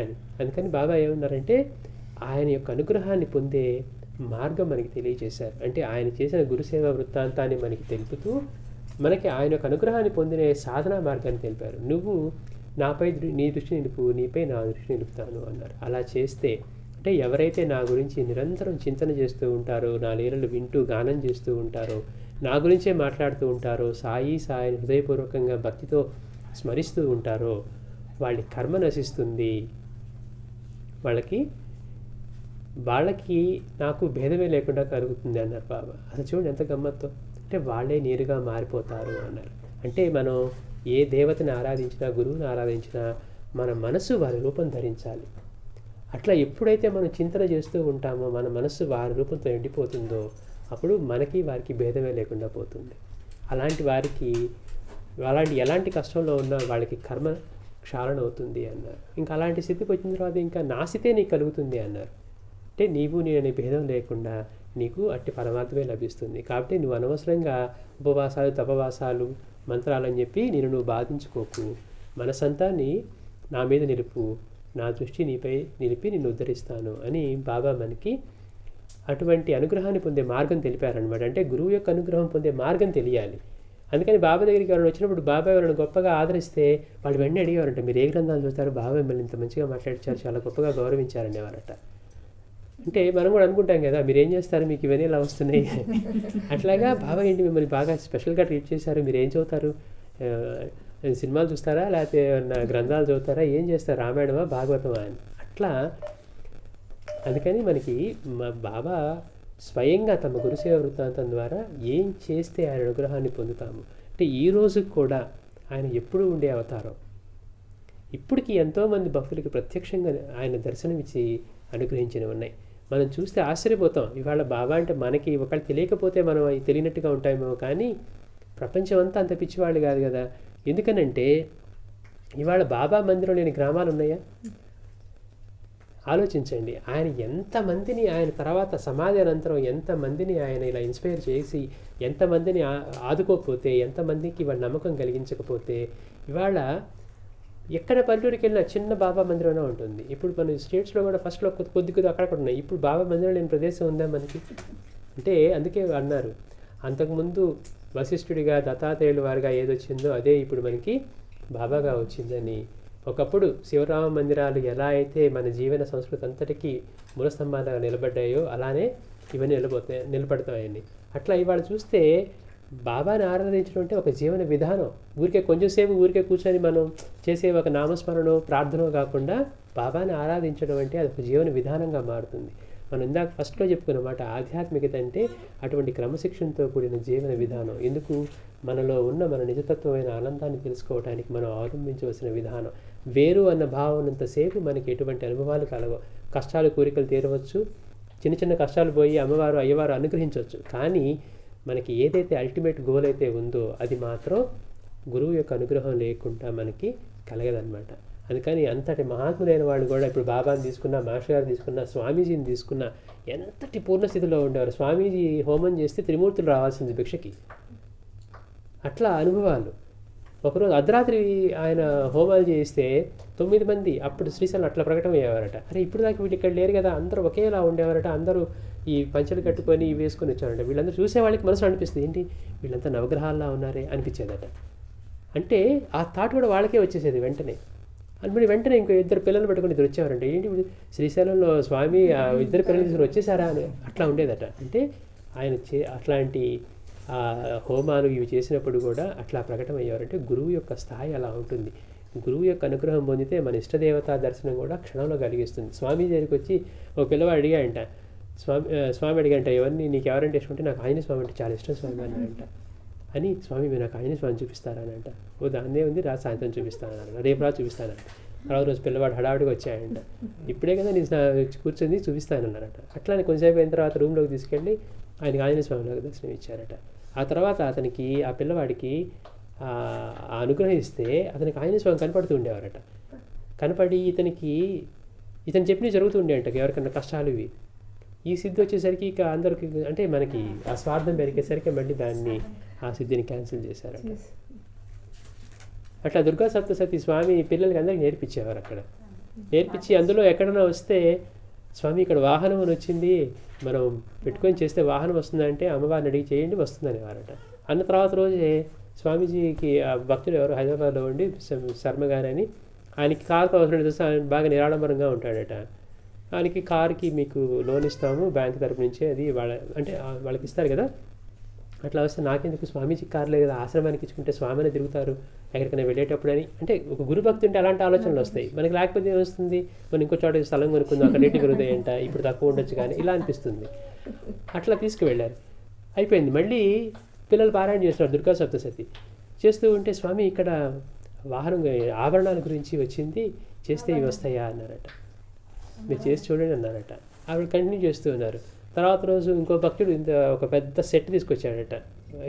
అని. అందుకని బాబా ఏమన్నారంటే, ఆయన యొక్క అనుగ్రహాన్ని పొందే మార్గం మనకి తెలియజేశారు. అంటే ఆయన చేసిన గురుసేవ వృత్తాంతాన్ని మనకి తెలుపుతూ, మనకి ఆయన యొక్క అనుగ్రహాన్ని పొందిన సాధనా మార్గాన్ని తెలిపారు. నువ్వు నాపై నీ దృష్టి నిలుపు, నీపై నా దృష్టి నిలుపుతాను అన్నారు. అలా చేస్తే, అంటే ఎవరైతే నా గురించి నిరంతరం చింతన చేస్తూ ఉంటారో, నా లీలలు వింటూ గానం చేస్తూ ఉంటారో, నా గురించే మాట్లాడుతూ ఉంటారో, సాయిని హృదయపూర్వకంగా భక్తితో స్మరిస్తూ ఉంటారో, వాళ్ళ కర్మ నశిస్తుంది. వాళ్ళకి నాకు భేదమే లేకుండా కలుగుతుంది అన్నారు బాబా. అసలు చూడండి ఎంత గమ్మత్తు. అంటే వాళ్ళే నేరుగా మారిపోతారు అన్నారు. అంటే మనం ఏ దేవతని ఆరాధించినా, గురువుని ఆరాధించినా మన మనసు వారి రూపం ధరించాలి. అట్లా ఎప్పుడైతే మనం చింతన చేస్తూ ఉంటామో, మన మనస్సు వారి రూపంతో ఎండిపోతుందో, అప్పుడు మనకి వారికి భేదమే లేకుండా పోతుంది. ఎలాంటి కష్టంలో ఉన్నా వాళ్ళకి కర్మ క్షాళన అవుతుంది అన్నారు. ఇంకా అలాంటి స్థితికి వచ్చిన తర్వాత ఇంకా నాశితే నీకు కలుగుతుంది అన్నారు. అంటే నీవు నేను భేదం లేకుండా నీకు అట్టి పరమాత్మే లభిస్తుంది. కాబట్టి నువ్వు అనవసరంగా ఉపవాసాలు, తపవాసాలు, మంత్రాలని చెప్పి నువ్వు బాధించుకోకు. మనసంతా నా మీద నిలుపు, నా దృష్టి నీపై నిలిపి నిన్ను ఉద్ధరిస్తాను అని బాబా మనకి అటువంటి అనుగ్రహాన్ని పొందే మార్గం తెలిపారనమాట. అంటే గురువు యొక్క అనుగ్రహం పొందే మార్గం తెలియాలి. అందుకని బాబా దగ్గరికి ఎవరైనా వచ్చినప్పుడు బాబా ఎవరైనా గొప్పగా ఆదరిస్తే వాళ్ళు వెంటనే అడిగేవారంట, మీరు ఏ గ్రంథాలు చూస్తారు, బాబా మిమ్మల్ని ఇంత మంచిగా మాట్లాడించారు, చాలా గొప్పగా గౌరవించారనేవారట. అంటే మనం కూడా అనుకుంటాం కదా, మీరు ఏం చేస్తారు, మీకు ఇవన్నీ ఇలా వస్తున్నాయి. అట్లాగా బాబా ఏంటి మిమ్మల్ని బాగా స్పెషల్గా ట్రీట్ చేశారు, మీరు ఏం చదువుతారు, సినిమాలు చూస్తారా లేకపోతే గ్రంథాలు చదువుతారా, ఏం చేస్తారు, రామాయణమా భాగవతమా అని. అట్లా అందుకని మనకి మా బాబా స్వయంగా తమ గురుసేవ వృత్తాంతం ద్వారా ఏం చేస్తే ఆయన అనుగ్రహాన్ని పొందుతాము. అంటే ఈ రోజుకి కూడా ఆయన ఎప్పుడూ ఉండే అవతారం. ఇప్పటికీ ఎంతోమంది భక్తులకి ప్రత్యక్షంగా ఆయన దర్శనమిచ్చి అనుగ్రహించినవి ఉన్నాయి. మనం చూస్తే ఆశ్చర్యపోతాం. ఇవాళ బాబా అంటే మనకి ఒకళ్ళు తెలియకపోతే మనం అవి తెలియనట్టుగా ఉంటామేమో, కానీ ప్రపంచం అంతా అంత పిచ్చివాళ్ళు కాదు కదా. ఎందుకనంటే ఇవాళ బాబా మందిరం లేని గ్రామాలు ఉన్నాయా? ఆలోచించండి. ఆయన ఎంతమందిని, ఆయన తర్వాత సమాధి అనంతరం ఎంతమందిని ఆయన ఇలా ఇన్స్పైర్ చేసి ఎంతమందిని ఆదుకోకపోతే, ఎంతమందికి వాళ్ళ నమ్మకం కలిగించకపోతే, ఇవాళ ఎక్కడ పల్లెటూరికి వెళ్ళినా చిన్న బాబా మందిరమే ఉంటుంది. ఇప్పుడు మన స్టేట్స్లో కూడా ఫస్ట్లో కొద్ది అక్కడక్కడ ఉన్నాయి. ఇప్పుడు బాబా మందిరం లేని ప్రదేశం ఉందా మనకి? అంటే అందుకే అన్నారు, అంతకుముందు వశిష్ఠుడిగా దత్తాత్రేయుల వారిగా ఏదొచ్చిందో అదే ఇప్పుడు మనకి బాబాగా వచ్చిందని. ఒకప్పుడు శివరామ మందిరాలు ఎలా అయితే మన జీవన సంస్కృతి అంతటికీ మూలస్తంభాలుగా నిలబడ్డాయో అలానే ఇవన్నీ నిలబడతాయని. అట్లా ఇవాళ చూస్తే బాబాని ఆరాధించడం అంటే ఒక జీవన విధానం. ఊరికే కూర్చొని మనం చేసే ఒక నామస్మరణో ప్రార్థనో కాకుండా బాబాని ఆరాధించడం అంటే అది ఒక జీవన విధానంగా మారుతుంది. మనం ఇందాక ఫస్ట్లో చెప్పుకున్నమాట, ఆధ్యాత్మికత అంటే అటువంటి క్రమశిక్షణతో కూడిన జీవన విధానం. ఎందుకు? మనలో ఉన్న మన నిజతత్వమైన ఆనందాన్ని తెలుసుకోవడానికి మనం అవలంబించవలసిన విధానం. వేరు అన్న భావనంతసేపు మనకి ఎటువంటి అనుభవాలు కలగవు. కష్టాలు కోరికలు తీరవచ్చు, చిన్న కష్టాలు పోయి అయ్యవారు అనుగ్రహించవచ్చు. కానీ మనకి ఏదైతే అల్టిమేట్ గోల్ అయితే ఉందో అది మాత్రం గురువు యొక్క అనుగ్రహం లేకుండా మనకి కలగదనమాట. అందుకని అంతటి మహాత్ములైన వాళ్ళు కూడా ఇప్పుడు బాబాని తీసుకున్నా, మాస్టర్ గారు తీసుకున్నా, స్వామీజీని తీసుకున్నా ఎంతటి పూర్ణస్థితిలో ఉండేవారు. స్వామీజీ హోమం చేస్తే త్రిమూర్తులు రావాల్సింది భిక్షకి. అట్లా అనుభవాలు. ఒకరోజు అర్ధరాత్రి ఆయన హోమాలు చేయిస్తే 9 మంది అప్పుడు శ్రీశైలం అట్లా ప్రకటమయ్యేవారట. అరే ఇప్పుడు దాకా వీళ్ళు ఇక్కడ లేరు కదా, అందరూ ఒకేలా ఉండేవారట, అందరూ ఈ పంచెలు కట్టుకొని ఇవి వేసుకొని వచ్చారంట. వీళ్ళందరూ చూసే వాళ్ళకి మనసు అనిపిస్తుంది, ఏంటి వీళ్ళంతా నవగ్రహాల్లో ఉన్నారే అనిపించేదట. అంటే ఆ థాట్ కూడా వాళ్ళకే వచ్చేసేది వెంటనే. అనుకుని వెంటనే ఇంకో 2 పిల్లలు పెట్టుకుని ఇద్దరు వచ్చేవారంట. ఏంటి శ్రీశైలంలో స్వామి ఆ 2 పిల్లలు తీసుకుని వచ్చేసారా అని అట్లా ఉండేదట. అంటే ఆయన అట్లాంటి హోమాలు ఇవి చేసినప్పుడు కూడా అట్లా ప్రకటమయ్యేవారంటే గురువు యొక్క స్థాయి అలా ఉంటుంది. గురువు యొక్క అనుగ్రహం పొందితే మన ఇష్టదేవతా దర్శనం కూడా క్షణంలో కలిగిస్తుంది. స్వామి దగ్గరికి వచ్చి ఒక పిల్లవాడు అడిగాయంట, స్వామి అడిగాంట, ఎవరిని నీకు ఎవరంటే ఇష్టం అంటే నాకు ఆంజనేయ స్వామి అంటే చాలా ఇష్టం స్వామి అన్నాడంట. అని స్వామి మీరు నాకు ఆంజనేయ స్వామి చూపిస్తారని అంట. ఓ దాన్నే ఉంది, రాత్రి సాయంత్రం చూపిస్తానన్నాడు. రేపు రాత్రి చూపిస్తానంట. తర్వాత రోజు పిల్లవాడు హడావిడిగా వచ్చాయంట. ఇప్పుడే కదా నేను కూర్చొని చూపిస్తానన్నారట. అట్లానే కొంచెంసేపు అయిన తర్వాత రూమ్లోకి తీసుకెళ్ళి ఆయనకి ఆంజనేయ స్వామిలోకి దర్శనం ఇచ్చారట. ఆ తర్వాత అతనికి ఆ పిల్లవాడికి ఆ అనుగ్రహం ఇస్తే అతనికి ఆంజనేయ స్వామి కనపడుతూ ఉండేవారట. కనపడి ఇతను చెప్పినవి జరుగుతూ ఉండేయంట. ఎవరికన్నా కష్టాలు ఇవి ఈ సిద్ధి వచ్చేసరికి ఇక అందరికి అంటే మనకి ఆ స్వార్థం పెరిగేసరికి మళ్ళీ దాన్ని ఆ సిద్ధిని క్యాన్సిల్ చేశారట. అట్లా దుర్గా సప్తసతి స్వామి పిల్లలకి అందరికి నేర్పించేవారు. అక్కడ నేర్పించి అందులో ఎక్కడైనా వస్తే స్వామి ఇక్కడ వాహనం అని వచ్చింది, మనం పెట్టుకొని చేస్తే వాహనం వస్తుందంటే అమ్మవారిని అడిగి చేయండి వస్తుందనేవారట. అన్న తర్వాత రోజే స్వామీజీకి ఆ భక్తుడు ఎవరు హైదరాబాద్లో ఉండి శర్మ గారని, ఆయనకి కారు అవసరం చూస్తే ఆయన బాగా నిరాడంబరంగా ఉంటాడట. ఆయనకి కారుకి మీకు లోన్ ఇస్తాము బ్యాంక్ తరపు నుంచే, అది వాళ్ళకి ఇస్తారు కదా. అట్లా వస్తే నాకెందుకు స్వామీజీ కారు లేదు కదా, ఆశ్రమానికి ఇచ్చుకుంటే స్వామినే తిరుగుతారు ఎక్కడికైనా వెళ్ళేటప్పుడు అని. అంటే ఒక గురుభక్తి ఉంటే అలాంటి ఆలోచనలు వస్తాయి. మనకి లేకపోతే ఏమొస్తుంది, మనం ఇంకో చోట స్థలం కొనుక్కుందాం, అక్కడ రేటు పెరుగుతాయంట, ఇప్పుడు తక్కువ ఉండొచ్చు కానీ ఇలా అనిపిస్తుంది. అట్లా తీసుకువెళ్ళారు. అయిపోయింది. మళ్ళీ పిల్లలు పారాయణ చేస్తున్నారు దుర్గా సప్తసతి. చేస్తూ ఉంటే స్వామి ఇక్కడ వాహనం ఆభరణాల గురించి వచ్చింది, చేస్తే ఇవి వస్తాయా అన్నారట. మీరు చేసి చూడండి అన్నారట. ఆవిడ కంటిన్యూ చేస్తూ ఉన్నారు. తర్వాత రోజు ఇంకో భక్తుడు ఒక పెద్ద సెట్ తీసుకొచ్చాడట,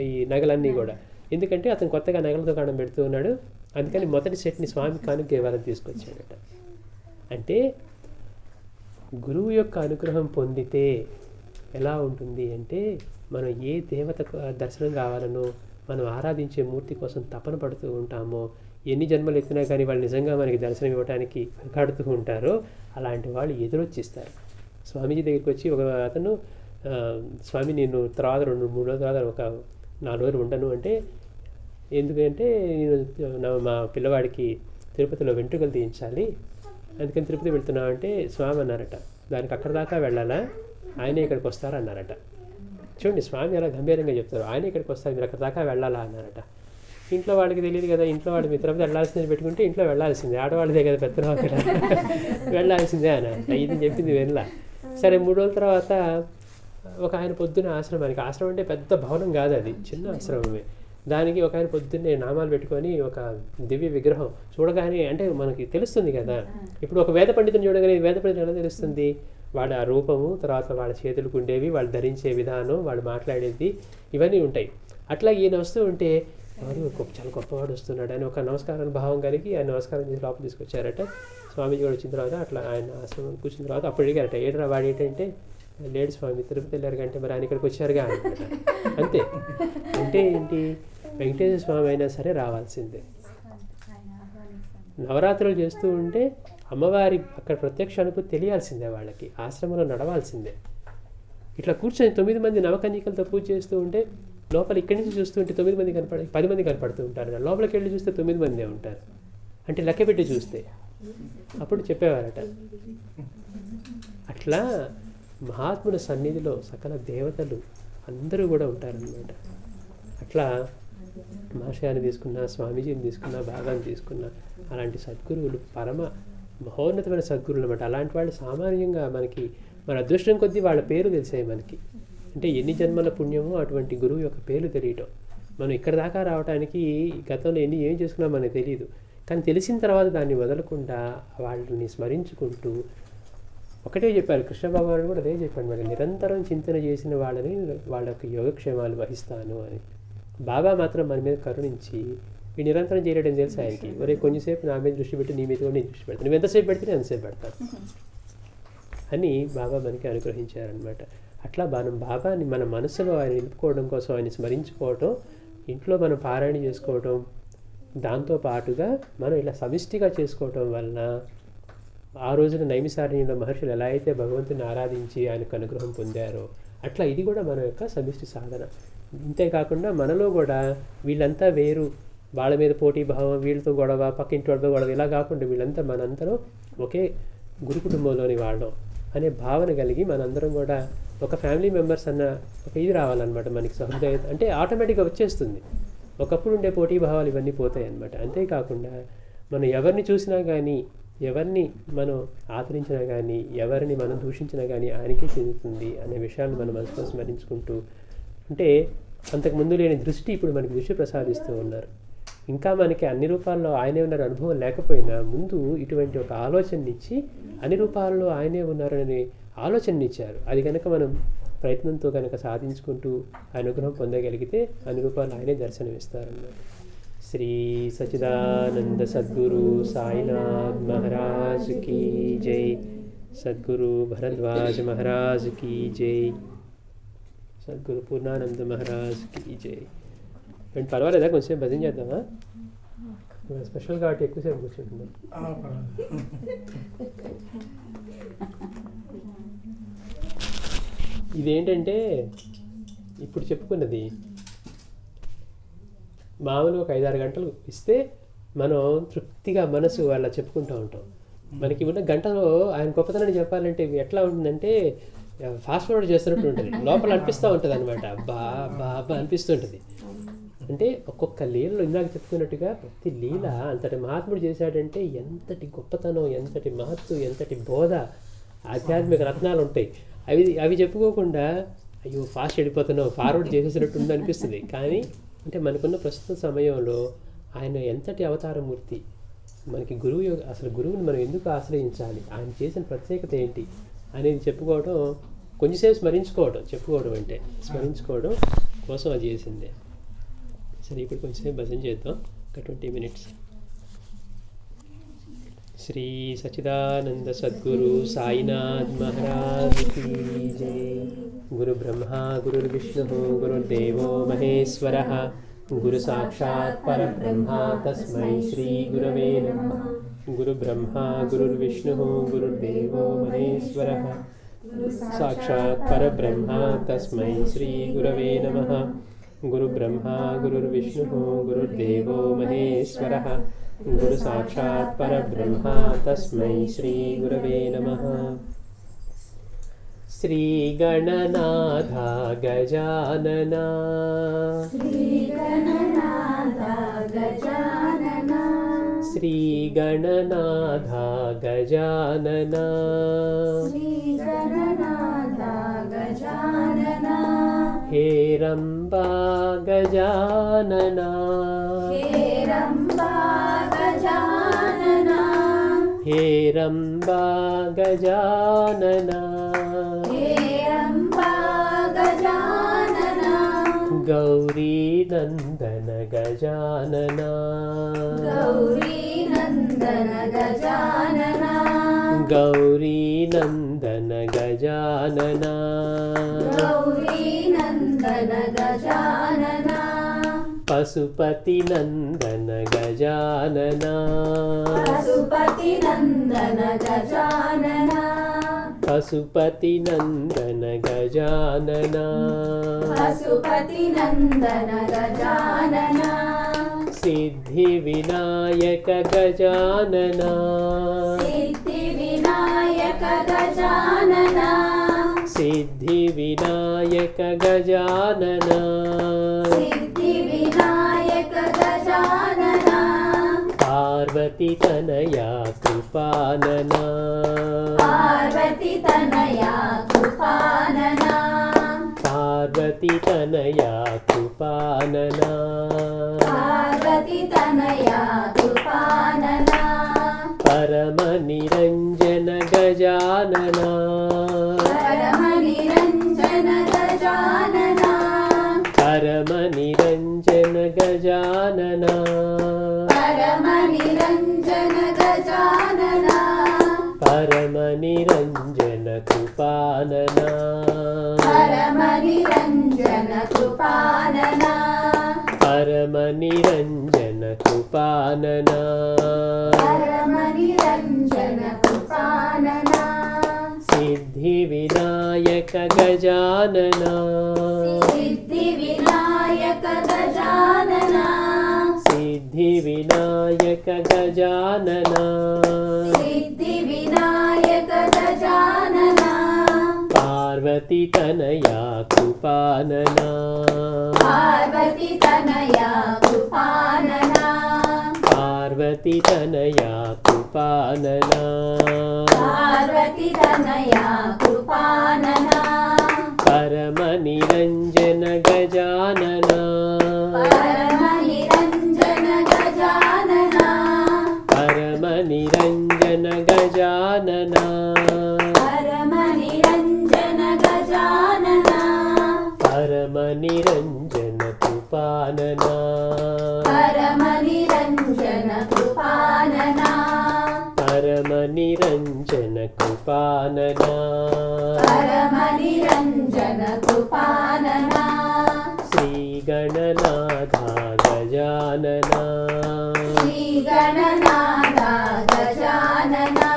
ఈ నగలన్నీ కూడా. ఎందుకంటే అతను కొత్తగా నగల దుకాణం పెడుతూ ఉన్నాడు, అందుకని మొదటి సెట్ని స్వామి కానుక ఇవ్వాలని తీసుకొచ్చాడట. అంటే గురువు యొక్క అనుగ్రహం పొందితే ఎలా ఉంటుంది అంటే, మనం ఏ దేవత దర్శనం కావాలనో, మనం ఆరాధించే మూర్తి కోసం తపన పడుతూ ఉంటామో, ఎన్ని జన్మలు ఎత్తినా కానీ వాళ్ళు నిజంగా మనకి దర్శనం ఇవ్వడానికి వెనకాడుతూ ఉంటారో అలాంటి వాళ్ళు ఎదురొచ్చిస్తారు. స్వామీజీ దగ్గరికి వచ్చి ఒక అతను, స్వామి నేను తర్వాత 2-3 రోజుల తర్వాత ఒక 4 రోజులు ఉండను అంటే, ఎందుకంటే నేను మా పిల్లవాడికి తిరుపతిలో వెంట్రుకలు తీయించాలి, అందుకని తిరుపతి వెళ్తున్నావు అంటే స్వామి అన్నారట, దానికి అక్కడ దాకా వెళ్ళాలా, ఆయనే ఇక్కడికి వస్తారా అన్నారట. చూడండి స్వామి అలా గంభీరంగా చెప్తారు, ఆయన ఇక్కడికి వస్తారు, మీరు అక్కడ దాకా వెళ్ళాలా అన్నారట. ఇంట్లో వాళ్ళకి తెలియదు కదా, ఇంట్లో వాళ్ళు మీ తిరుపతి వెళ్ళాల్సిందే పెట్టుకుంటే ఇంట్లో వెళ్ళాల్సిందే, ఆడవాళ్ళదే కదా పెద్దలు అక్కడ వెళ్ళాల్సిందే అన్నారట. ఇది చెప్పింది వెళ్ళా. సరే 3 రోజుల తర్వాత ఒక ఆయన పొద్దున్న ఆశ్రమానికి, ఆశ్రమం అంటే పెద్ద భవనం కాదు, అది చిన్న ఆశ్రమమే, దానికి ఒక ఆయన పొద్దున్నే నామాలు పెట్టుకొని ఒక దివ్య విగ్రహం చూడగానే, అంటే మనకి తెలుస్తుంది కదా, ఇప్పుడు ఒక వేద పండితుని చూడగానే వేద పండితులు ఎలా తెలుస్తుంది, వాళ్ళ రూపము, తర్వాత వాళ్ళ చేతులకు ఉండేవి, వాళ్ళు ధరించే విధానం, వాళ్ళు మాట్లాడేది, ఇవన్నీ ఉంటాయి. అట్లా ఈయన వస్తూ ఉంటే ఎవరు చాలా గొప్పవాడు వస్తున్నాడు అని ఒక నమస్కారం భావం కలిగి ఆయన నమస్కారం చేసి లోపల తీసుకొచ్చారట. స్వామీజీ కూడా వచ్చిన తర్వాత అట్లా ఆయన ఆశ్రమం కూర్చున్న తర్వాత అప్పుడు అడిగారట, ఏడరా వాడు ఏంటంటే, లేడు స్వామి తిరుపతి వెళ్ళారు కంటే మరి ఆయన ఇక్కడికి వచ్చారుగా అనమాట. అంతే. అంటే ఏంటి, వెంకటేశ్వర స్వామి అయినా సరే రావాల్సిందే. నవరాత్రులు చేస్తూ ఉంటే అమ్మవారి అక్కడ ప్రత్యక్ష అనుభూతి తెలియాల్సిందే, వాళ్ళకి ఆశ్రమంలో నడవాల్సిందే. ఇట్లా కూర్చొని 9 మంది నవకన్యకలతో పూజ చేస్తూ ఉంటే లోపల ఇక్కడి నుంచి చూస్తూ ఉంటే 9 మంది 10 మంది కనపడుతూ ఉంటారు, లోపలికి వెళ్ళి చూస్తే 9 మందే ఉంటారు. అంటే లెక్క పెట్టి చూస్తే అప్పుడు చెప్పేవారట. అట్లా మహాత్ముల సన్నిధిలో సకల దేవతలు అందరూ కూడా ఉంటారనమాట. అట్లా మహర్షిని తీసుకున్నా, స్వామీజీని తీసుకున్నా, బాబాని తీసుకున్నా, అలాంటి సద్గురువులు పరమ మహోన్నతమైన సద్గురువులు అనమాట. అలాంటి వాళ్ళు సామాన్యంగా మనకి మన అదృష్టం కొద్దీ వాళ్ళ పేరు తెలిసాయి మనకి. అంటే ఎన్ని జన్మల పుణ్యమో అటువంటి గురువు యొక్క పేరు తెలియటం. మనం ఇక్కడ దాకా రావడానికి గతంలో ఏం చేసుకున్నా మనకు తెలియదు, కానీ తెలిసిన తర్వాత దాన్ని వదలకుండా వాళ్ళని స్మరించుకుంటూ ఒకటే చెప్పారు. కృష్ణ భగవానుడు కూడా అదే చెప్పాడు, మరి నిరంతరం చింతన చేసిన వాళ్ళని వాళ్ళ యొక్క యోగక్షేమాలు వహిస్తాను అని. బాబా మాత్రం మన మీద కరుణించి ఈ నిరంతరం చేయడం తెలుసు ఆయనకి, మరి కొంచెంసేపు నా మీద దృష్టి పెట్టి నీ మీద కూడా నేను దృష్టి పెడతాను, నువ్వు ఎంతసేపు పెడితే నేను ఎంతసేపు పెడతాను అని బాబా మనకి అనుగ్రహించారనమాట. అట్లా మనం బాబాని మన మనసులో ఆయన నిలుపుకోవడం కోసం, ఆయన స్మరించుకోవటం ఇంట్లో మనం పారాయణ చేసుకోవటం, దాంతో పాటుగా మనం ఇలా సమిష్టిగా చేసుకోవటం వలన ఆ రోజున నైమిసారణ్యంలో మహర్షులు ఎలా అయితే భగవంతుని ఆరాధించి ఆయనకు అనుగ్రహం పొందారో అట్లా ఇది కూడా మన యొక్క సమిష్టి సాధన. ఇంతేకాకుండా మనలో కూడా వీళ్ళంతా వేరు, వాళ్ళ మీద పోటీ భావం, వీళ్ళతో గొడవ, పక్కింటి వాళ్ళతో గొడవ, ఇలా కాకుండా వీళ్ళంతా మనందరం ఒకే గురు కుటుంబంలోని వాళ్ళం అనే భావన కలిగి మనందరం కూడా ఒక ఫ్యామిలీ మెంబర్స్ అన్న ఒక ఇది రావాలన్నమాట మనకి. సహృదయ అంటే ఆటోమేటిక్గా వచ్చేస్తుంది. ఒకప్పుడు ఉండే పోటీ భావాలు ఇవన్నీ పోతాయి అన్నమాట. అంతేకాకుండా మనం ఎవరిని చూసినా కానీ, ఎవరిని మనం ఆదరించినా కానీ, ఎవరిని మనం దూషించినా కానీ ఆయనకే చెందుతుంది అనే విషయాన్ని మనం మనసులో స్మరించుకుంటూ, అంటే అంతకుముందు లేని దృష్టి ఇప్పుడు మనకి దృష్టి ప్రసాదిస్తూ ఉన్నారు. ఇంకా మనకి అన్ని రూపాల్లో ఆయనే ఉన్నారు అనుభవం లేకపోయినా ముందు ఇటువంటి ఒక ఆలోచననిచ్చి అన్ని రూపాల్లో ఆయనే ఉన్నారని ఆలోచననిచ్చారు. అది కనుక మనం ప్రయత్నంతో కనుక సాధించుకుంటూ అనుగ్రహం పొందగలిగితే అన్ని రూపాలు ఆయనే దర్శనమిస్తారన్నమాట. శ్రీ సచ్చిదానంద సద్గురు సాయినాథ్ మహారాజ్ కీ జై. సద్గురు భరద్వాజ్ మహారాజ్ కీ జై. సద్గురు పూర్ణానంద మహారాజ్ కీ జై. అండ్ పర్వాలేదా కొంచెం భజన చేద్దామా? స్పెషల్ కాబట్టి ఎక్కువసేపు కూర్చుంటున్నాం. ఇదేంటంటే ఇప్పుడు చెప్పుకున్నది మామూలుగా ఒక 5-6 గంటలు ఇస్తే మనం తృప్తిగా మనసు అలా చెప్పుకుంటూ ఉంటాం. మనకి ఉన్న గంటలో ఆయన గొప్పతనాన్ని చెప్పాలంటే ఎట్లా ఉంటుందంటే ఫాస్ట్ ఫార్వర్డ్ చేస్తున్నట్టు ఉంటుంది. లోపల అనిపిస్తూ ఉంటుంది అనమాట. బా అనిపిస్తుంటుంది. అంటే ఒక్కొక్క లీలలో ఇందాక చెప్పుకున్నట్టుగా ప్రతి లీల అంతటి మహాత్ముడు చేశాడంటే ఎంతటి గొప్పతనం, ఎంతటి మహత్తు, ఎంతటి బోధ, ఆధ్యాత్మిక రత్నాలు ఉంటాయి. అవి చెప్పుకోకుండా అయ్యో ఫాస్ట్ వెళ్ళిపోతున్నావు, ఫార్వర్డ్ చేసేసినట్టు ఉంది అనిపిస్తుంది. కానీ అంటే మనకున్న ప్రస్తుత సమయంలో ఆయన ఎంతటి అవతారమూర్తి, మనకి అసలు గురువుని మనం ఎందుకు ఆశ్రయించాలి, ఆయన చేసిన ప్రత్యేకత ఏంటి అనేది చెప్పుకోవడం, కొంచెంసేపు చెప్పుకోవడం అంటే స్మరించుకోవడం కోసం అది చేసిందే. సరే, ఇప్పుడు కొంచెంసేపు భజన చేద్దాం, ఒక 20 minutes. శ్రీ సచ్చిదానంద సద్గురు సాయినాథ్ మహారాజ్ కీ జై. గురు బ్రహ్మ గురు విష్ణు గురుర్దేవో మహేశ్వర, గురు సాక్షాత్ పరబ్రహ్మ తస్మై శ్రీ గురవే నమః. గురు బ్రహ్మ గురు విష్ణు గురుర్దేవో మహేశ్వర, సాక్షాత్ పరబ్రహ్మ తస్మై శ్రీ గురవే నమః. గురు బ్రహ్మ గురు విష్ణు గురుర్దేవో మహేశ్వర, గురు సాక్షాత్ పరబ్రహ్మ తస్మై శ్రీ గురవే నమః. శ్రీ గణనాథ గజానన, శ్రీ గణనాథ గజానన, శ్రీ గణనాథ గజానన, శ్రీ గణనాథ గజానన. హేరంబా గజానన, హేరంబా గజానన, హేరంబా గజానన, హేరంబా గజానన. గౌరీ నందన గజానన, గౌరీ నందన గజానన, గౌరీ నందన గజానన, గౌరీ నందన గజానన. పశుపతి నందన గజానన, పశుపతి నందన గజానన, పశుపతి నందన గజానన, పశుపతి నందన గజానన. సిద్ధి వినాయక గజానన, సిద్ధి వినాయక గజానన, సిద్ధి వినాయక గజానన, సిద్ధి వినాయక గజానన. పార్వతి తనయా కృపానన, పార్వతి తనయా కృపానన, పార్వతి తనయా కృపానన, పార్వతి తనయా కృపానన. పరమ నిరంజన గజానన, పరమ నిరంజన గజానన, పరమ నిరంజన గజానన, పరమ నిరంజన గజానన. పరమ నిరంజన కృపానన, పరమ నిరంజన కృపానన. परम निरंजन कृपानना परम निरंजन कृपानना सिद्धि विनायक गजानना सिद्धि विनायक गजानना सिद्धि विनायक गजानना सिद्धि विनायक गजानना पार्वती तनया कृपानना पार्वती तनया कृपानना पार्वती तनया कृपानना पार्वती तनया कृपानना परम निरंजन गजानना परम निरंजन गजानना परम निरंजन गजानना परम निरंजन गजानना परम निरंजन कृपानना परम निरंजन कृपानना परम निरंजन कृपानना परम निरंजन कृपानना श्री गणनाथा गजानना श्री गणनाथा गजानना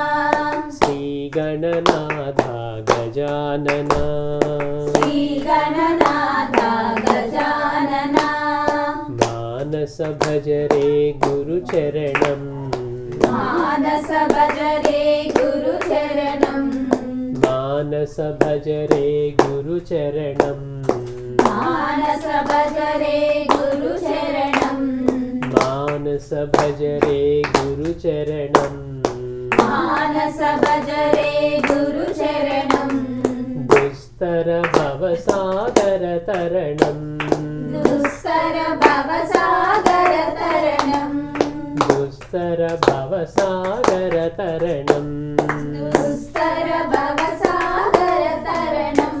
श्री गणनाथा गजानना श्री गणनाथा गजानना मानस भजरे गुरुचरणं मानस भजरे गुरुचरणं मानस भजरे गुरुचरणं मानस भजरे गुरुचरणं मानस भजरे गुरुचरणं मानस भजरे गुरुचरणं दुस्तर भवसागर तरणं दुस्तर भवसागर तरणं दुस्तर भवसागर तरणं दुस्तर भवसागर तरणं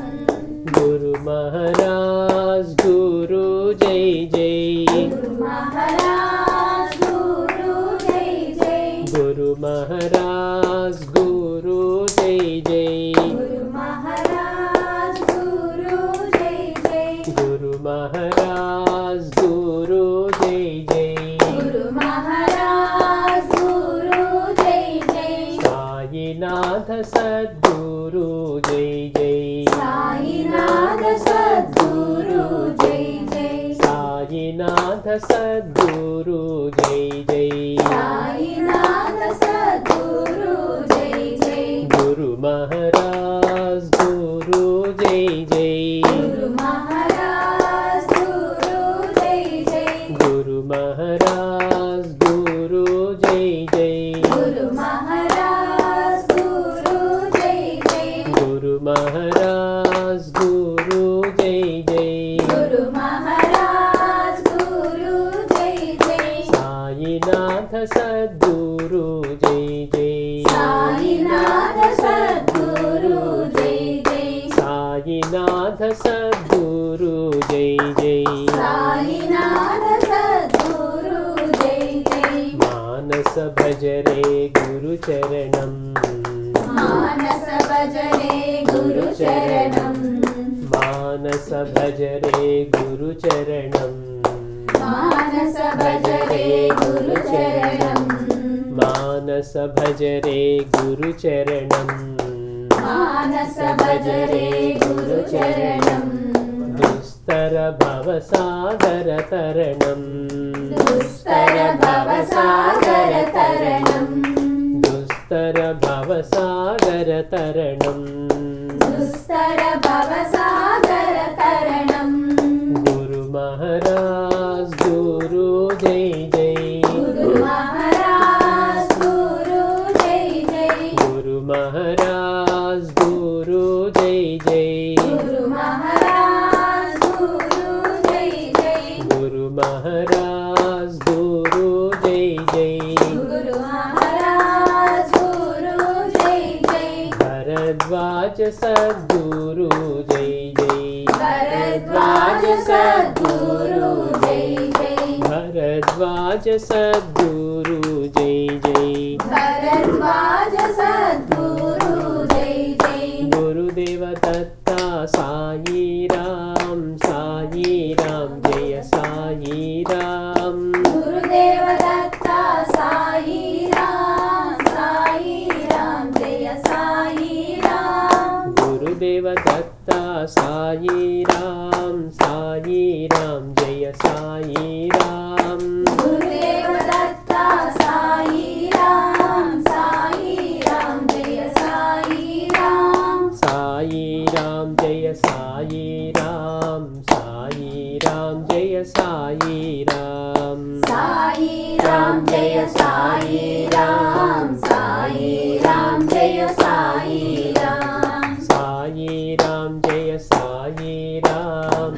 गुरु महाराज गुरु जय जय गुरु महाराज गुरु जय जय गुरु महाराज गुरु जय जय गुरु महाराज गुरु जय जय गुरु महाराज गुरु जय जय गुरु महाराज गुरु जय जय साईनाथ सद्गुरु जय जय साईनाथ सद्गुरु जय जय साईनाथ सद्गुरु जय जय साईनाथ सद्गुरु जय जय गुरु महाराज गुरु जय जय गुरु महाराज गुरु जय जय गुरु महाराज गुरु जय जय गुरु महाराज गुरु जय जय गुरु महाराज गुरु जय जय गुरु महाराज गुरु जय जय साईनाथ सद्गुरु जय जय साईनाथ सद्गुरु जय जय साईनाथ सद्गुरु जय जय साईनाथ सद्गुरु जय जय मानस भजरे गुरुचरणं मानस भजरे गुरुचरणं मानस भजरे गुरुचरणं मानस भजरे गुरुचरणं मानस भजरे गुरुचरणं मानस भजरे गुरुचरणं दुस्तर भवसागर तरणं दुस्तर भवसागर तरणं दुस्तर भवसागर तरणं दुस्तर भवसागर तरणं गुरु महाराज गुरु जय जय गुरु महाराज गुरु जय जय गुरु महाराज गुरु जय जय गुरु महाराज गुरु जय जय गुरु महाराज गुरु जय जय गुरु महाराज गुरु जय जय भरद्वाज सद्गुरु जय जय भरद्वाज सद्गुरु जय जय भरद्वाज सद्गुरु जय जय भरद्वाज सद्गुरु जय जय गुरुदेव दत्ता साई राम जय साई राम సాయి రామ్ సాయి రామ్ జయ సాయి రామ్ గురుదేవ దత్త సాయి రామ్ సాయి రామ్ జయ సాయి రామ్ సాయి రామ్ జయ సాయి రామ్ సాయి రామ్ జయ సాయి రామ్ సాయి రామ్ జయ సాయి రామ్ సాయి రామ్ జయ సాయి రామ్ సాయి రామ్ జయ సాయి రామ్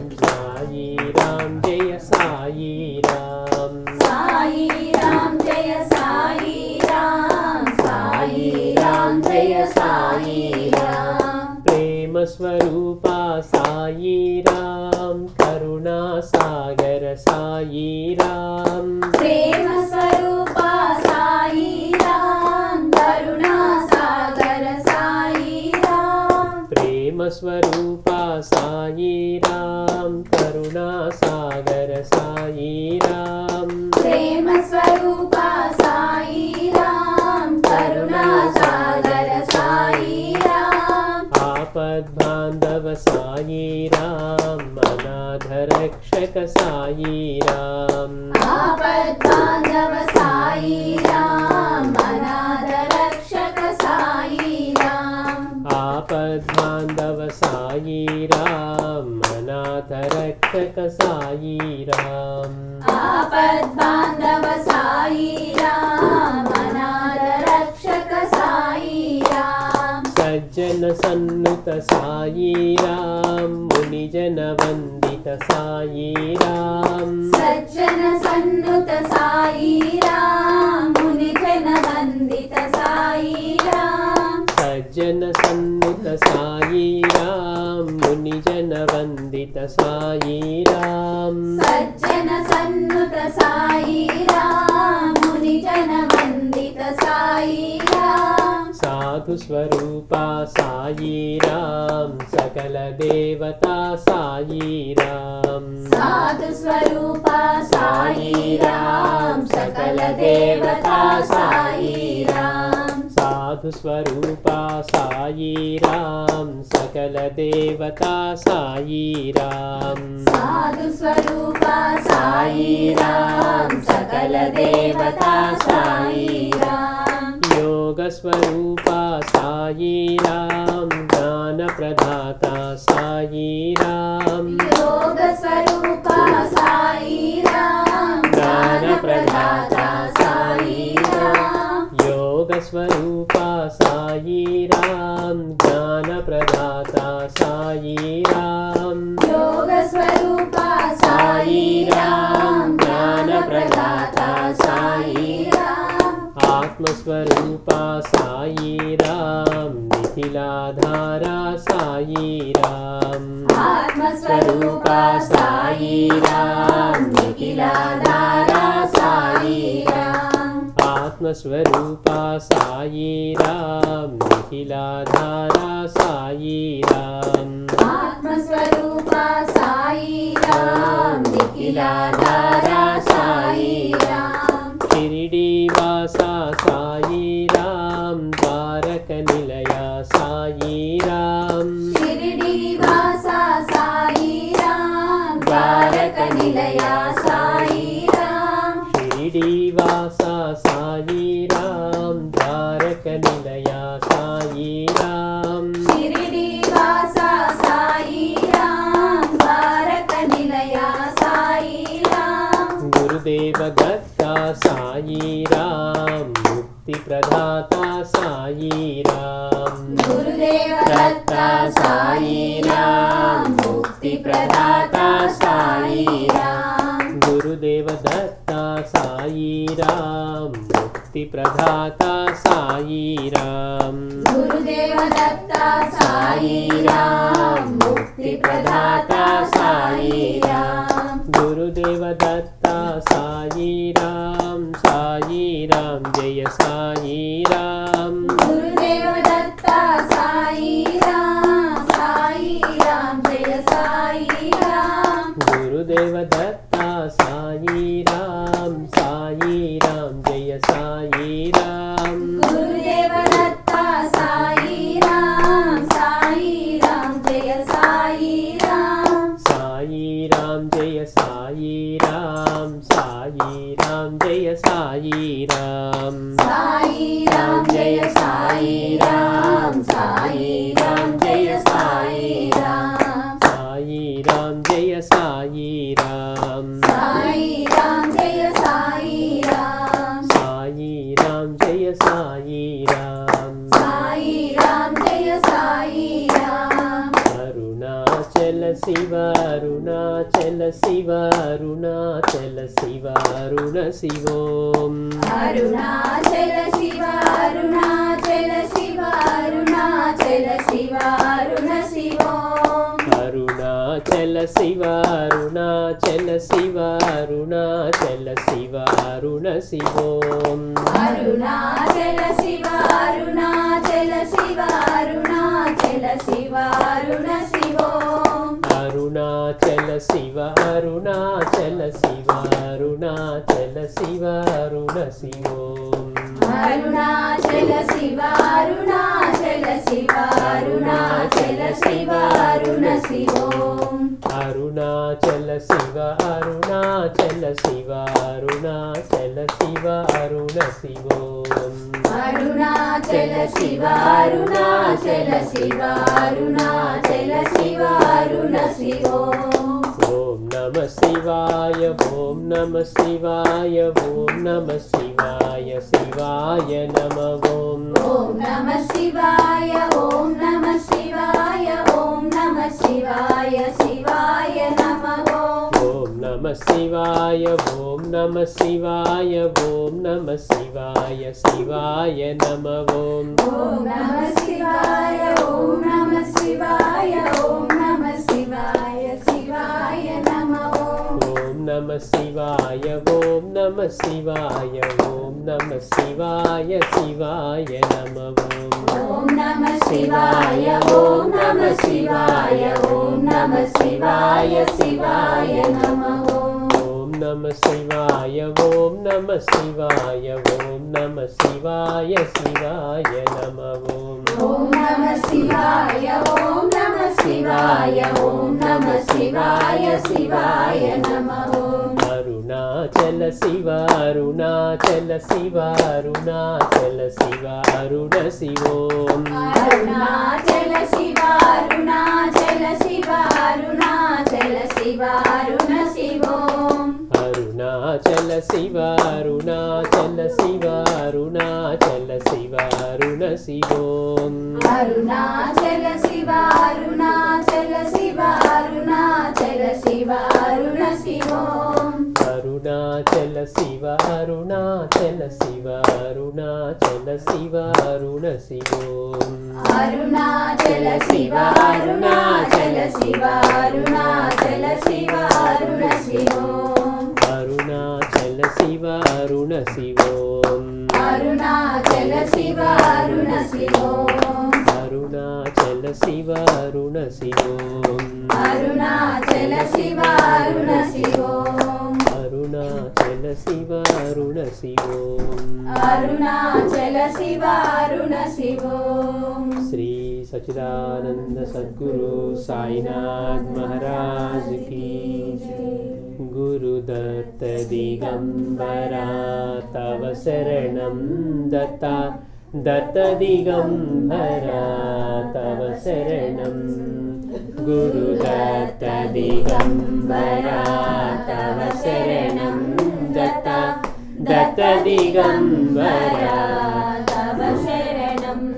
సాయి రామ్ జయ సాయి రామ్ సాయి రామ్ జయ సాయి రామ్ సాయి రామ్ జయ సాయి రామ్ ప్రేమ స్వరూప సాయి రామ్ కరుణా సాగర సాయి రామ్ ప్రేమ స్వరూప సాయి రామ్ కరుణా సాగర సాయి రామ్ ప్రేమ స్వరూప సాయి రామ్ కరుణా సాగర సాయి రామ్ ప్రేమ స్వరూప సాయి రామ్ కరుణా సాగర సాయి రామ్ ఆపద్బాంధవ సాయి రామ్ అనాథ రక్షక సాయి రామ్ ఆపద్బాంధవ సాయి రామ్ అనాథ రక్షక సాయి రామ్ ఆపద్బాంధవ సాయి రామ్ అనాథ రక్షక సాయి రామ్ ఆపద్బాంధవ సాయి రామ్ అనాథ రక్షక సాయి రామ్ సజ్జన సన్నుత సాయి రామ్ మునిజన వందిత సాయి రామ్ సజ్జన సన్నుత సాయి రామ్ మునిజన వందిత సాయి రామ్ సజ్జన సన్నుత సాయి రామ్ మునిజన వందిత సాయి రామ్ సజ్జన సన్నుత సాయి రామ్ మునిజన వందిత సాయి రామ్ సాధు స్వరూప సాయి రామ్ సకల దేవతా సాయి రామ్ సాధు స్వరూప సాయి రామ్ సకల దేవతా సాయి రామ్ సాధు స్వరూప సాయి రామ్ సకల దేవతా సాయి రామ్ సాధు స్వరూప సాయి రామ్ సకల దేవతా సాయి రామ్ యోగ స్వరూప సాయి రామ్ జ్ఞాన ప్రదాత సాయి రామ్ యోగ స్వరూప సాయి రామ్ జ్ఞాన ప్రదాత సాయి రామ్ యోగ స్వరూప సాయి రామ్ జ్ఞాన ప్రదాత సాయి రామ్ యోగ స్వరూప సాయి రామ్ జ్ఞాన ప్రదాత సాయి రామ్ ఆత్మస్వరూప సాయి రామ్ మిథిలాధార సాయి రామ్ ఆత్మస్వరూప సాయి రామ్ నిఖిలాధార సాయి రామ్ ఆత్మస్వరూప సాయి రామ్ నిఖిలాధార సాయి రామ్ ఆత్మస్వరూప సాయి రామ్ నిఖిలాధార సాయి రామ్ షిరిడి వాస సాయి రామ్ ద్వారక నిలయ సాయి రామ్ షిరిడి వాస సాయి రామ్ ద్వారక నిలయ సాయి రామ్ షిరిడి వాస సాయి రామ్ ద్వారక నిలయ సాయి రామ్ షిరిడి వాస సాయి రామ్ ద్వారక నిలయ సాయి రామ్ గురుదేవ దత్త సాయి రామ్ ముక్తి ప్రదాత సాయి రామ్ గురుదేవ దత్త సాయి రామ్ ముక్తి ప్రదాత సాయి రామ్ గురుదేవ దత్త సాయి రామ్ ముక్తి ప్రదాత సాయి రామ్ గురుదేవ దత్త సాయి రామ్ ముక్తి ప్రదాత సాయి రామ్ గురుదేవ దత్త సాయి రామ్ సాయి రామ్ జయ సాయి రామ్ గురుదేవ దత్త సాయి రామ్ సాయి రామ్ జయ సాయి రామ్ గురుదేవ దత్త సాయి రామ్ సాయి రామ్ జయ సాయి రామ్ గురుదేవ దత్త సాయి రామ్ సాయి రామ్ జయ సాయి राम जय साई राम साई राम जय साई राम साई राम जय साई राम साई राम जय साई राम साई राम जय साई राम साई राम जय साई राम साई राम जय साई राम अरुणाचल शिव अरुणाचल शिव अरुणाचल शिव अरुण शिवोम अरुणाचल शिव अरुणाचल शिव अरुणाचल शिव अरुण शिवोम अरुणाचल शिव अरुणाचल शिव अरुणाचल शिव अरुण शिवोम अरुणाचल शिव अरुणाचल शिव अरुणाचल शिव अरुण शिवोम अरुणाचल शिव अरुणाचल शिव अरुणाचल शिव अरुण शिवोम अरुणाचल शिव अरुणाचल शिव अरुणाचल शिव अरुण शिवोम अरुणाचल शिव अरुणाचल शिव अरुणाचल शिव अरुण शिवोम अरुणाचल शिव अरुणाचल शिव अरुणाचल शिव अरुण शिवोम ओम नमः शिवाय ओम नमः शिवाय ओम नमः शिवाय शिवाय नमः ओम ओम नमः शिवाय ओम नमः शिवाय ओम नमः शिवाय शिवाय नमः ओम नमः शिवाय ओम नमः शिवाय ओम नमः शिवाय शिवाय नमः ओम ओम नमः शिवाय ओम नमः शिवाय ओम नमः शिवाय शिवाय नमः ओम नमः शिवाय ओम नमः शिवाय ओम नमः शिवाय शिवाय नमः ओम नमः शिवाय ओम नमः शिवाय ओम नमः शिवाय शिवाय नमः ओम नमः शिवाय ओम नमः शिवाय ओम नमः शिवाय शिवाय नमः ओम नमः शिवाय ओम नमः शिवाय ओम नमः शिवाय शिवाय नमः अरुणाचल शिव अरुणाचल शिव अरुणाचल शिव अरुण शिवोम अरुणाचल शिव अरुणाचल शिव अरुणाचल शिव अरुण शिवोम अरुणाचल शिव अरुणाचल शिव अरुणाचल शिव अरुण शिवोम अरुणाचल शिव अरुणाचल शिव अरुणाचल शिव अरुण शिवोम अरुणाचल शिव अरुणाचल शिव अरुणाचल शिव अरुण शिवोम अरुणाचल शिव अरुणाचल शिव अरुणाचल शिव अरुण शिवोम अरुणाचल शिव अरुण शिवोम अरुणाचल शिव अरुण शिवोम अरुणाचल शिव अरुण शिवोम अरुणाचल शिव अरुण शिवोम अरुणाचल शिव अरुण शिवोम अरुणाचल शिव अरुण शिवोम श्री सच्चिदानंद सद्गुरु साईनाथ महाराज की गुरुदत्त दिगंबरा तव शरणं दत्ता दत्त दिगंबरा तव शरणं गुरुदत्त दिगंबरा तव शरणं दत्ता दत्त दिगंबरा तव शरणम्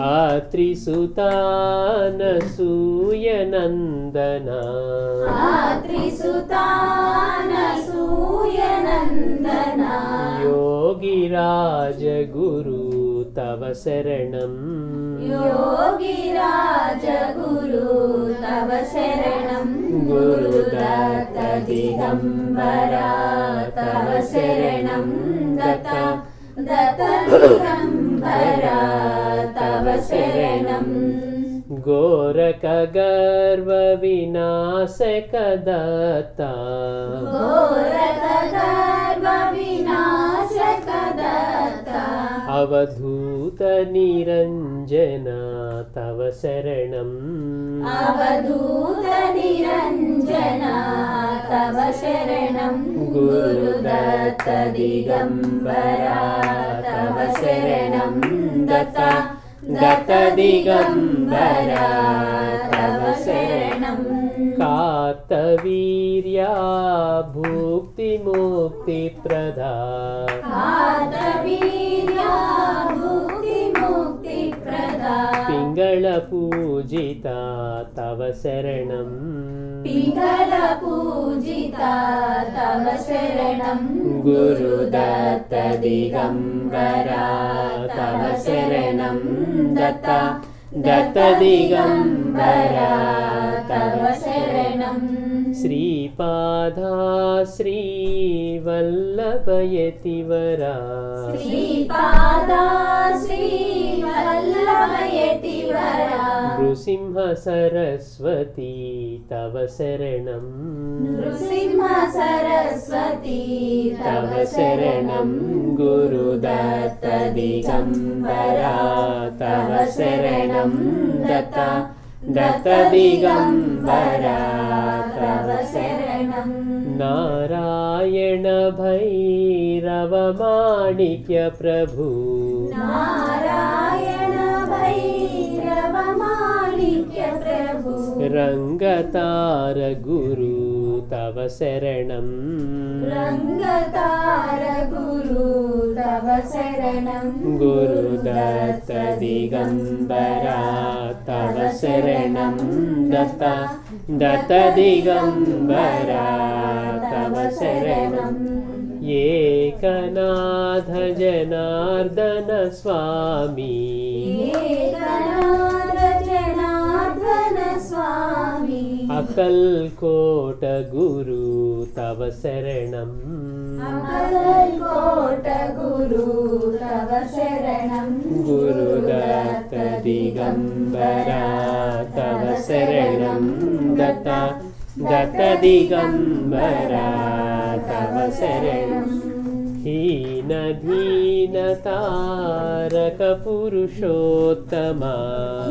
आत्रिसुतानसूयनन्दना आत्रिसुतानसूयनन्दना योगिराज गुरु तव शरणं योगिराज गुरु तव शरणं गुरुदत्त दिगंबरा तव शरणं दत्ता दत्त दिगंबरा तव शरणम् गोरखगर्वविनाशकदत्ता घोरकगर्वविनाशकदत्ता అవధూత నిరంజన తవ శరణం అవధూత నిరంజన తవ శరణం గురుదత్త దిగంబరా తవ శరణం దత్త దత్త దిగంబరా తవ శరణం కార్తవీర్యా భుక్తి ముక్తి ప్రదా కార్తవీర్యా భుక్తి ముక్తి ప్రదా పింగళ పూజిత తవ శరణం పింగళ పూజిత తవ శరణం గురుదత్త దిగంబరా తవ శరణం దత్త దత్త దిగంబరా తవ శరణం శ్రీపాదా శ్రీవల్లభయతివరా శ్రీపాదా శ్రీవల్లభయతివరా నృసింహ సరస్వతి తవ శరణం నృసింహ సరస్వతి తవ శరణం గురుదత్త దిగంబరా తవ శరణం దత్త దత్త దిగంబరా తవ శరణం నారాయణ భైరవ మాణిక్య ప్రభు నారాయణ భైరవ మాణిక్య ప్రభు రంగతార గురు తవ శరణం రంగతార గురు తవ శరణం గురుదత్త దిగంబరా తవ శరణం దత్త దత్త దిగంబరా తవ శరణం ఏకనాథ జనార్దన స్వామి ఏకనాథ జనార్దన స్వామి అకల్కోట గురు తవ శరణం అకల్కోట గురు తవ శరణం గురుదత్త దిగంబరా తవ శరణం దత్త దత్త దిగంబరా తవ శరణం హీన దీన తారక పురుషోత్తమ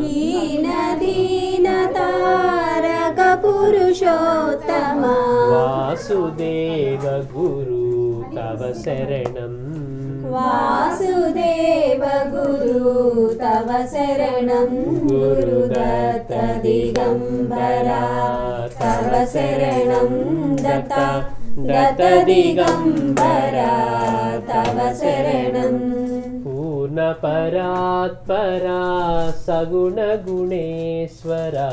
హీన దీన తారక పురుషోత్తమ వాసుదేవ గురు తవ శరణం వాసుదేవ గురు తవ శరణం గురుదత్త దిగంబరా తవ శరణం దత్త దత్త దిగంబరా తవ శరణం పూర్ణ పరాత్పరా సగుణ గుణేశ్వరా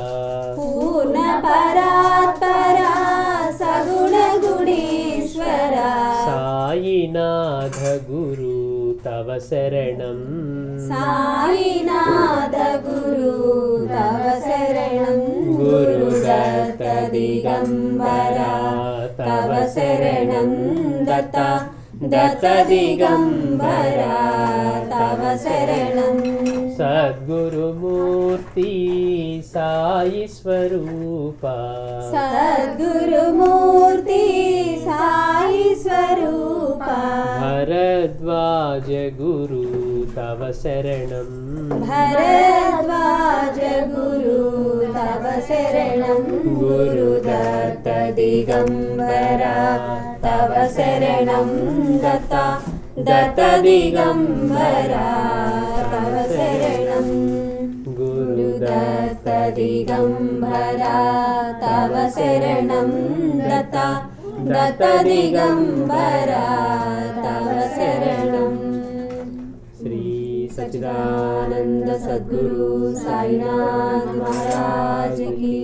పూర్ణ పరాత్పరా సగుణ గుణేశ్వరా సాయినాథ గురు తవ శరణం సాయినాథ గురు తవ శరణం గురుదత్త దిగంబరా తవ శరణం దత్త దత్త దిగంబరా తవ శరణం సద్గురుమూర్తి సాయి స్వరూప సద్గురుమూర్తి సాయి స్వరూప భరద్వాజ గురు తవ శరణం భరద్వాజ గురు తవ శరణం గురుదత్త దిగంబరా తవ శరణం దత్త దత్త దిగంబరా తవ శరణం గురుదత్త దిగంబరా తవ శరణం దత్త దత్త దిగంబరా తవ శరణం శ్రీ सच्चिदानंद सद्गुरु साईनाथ महाराज की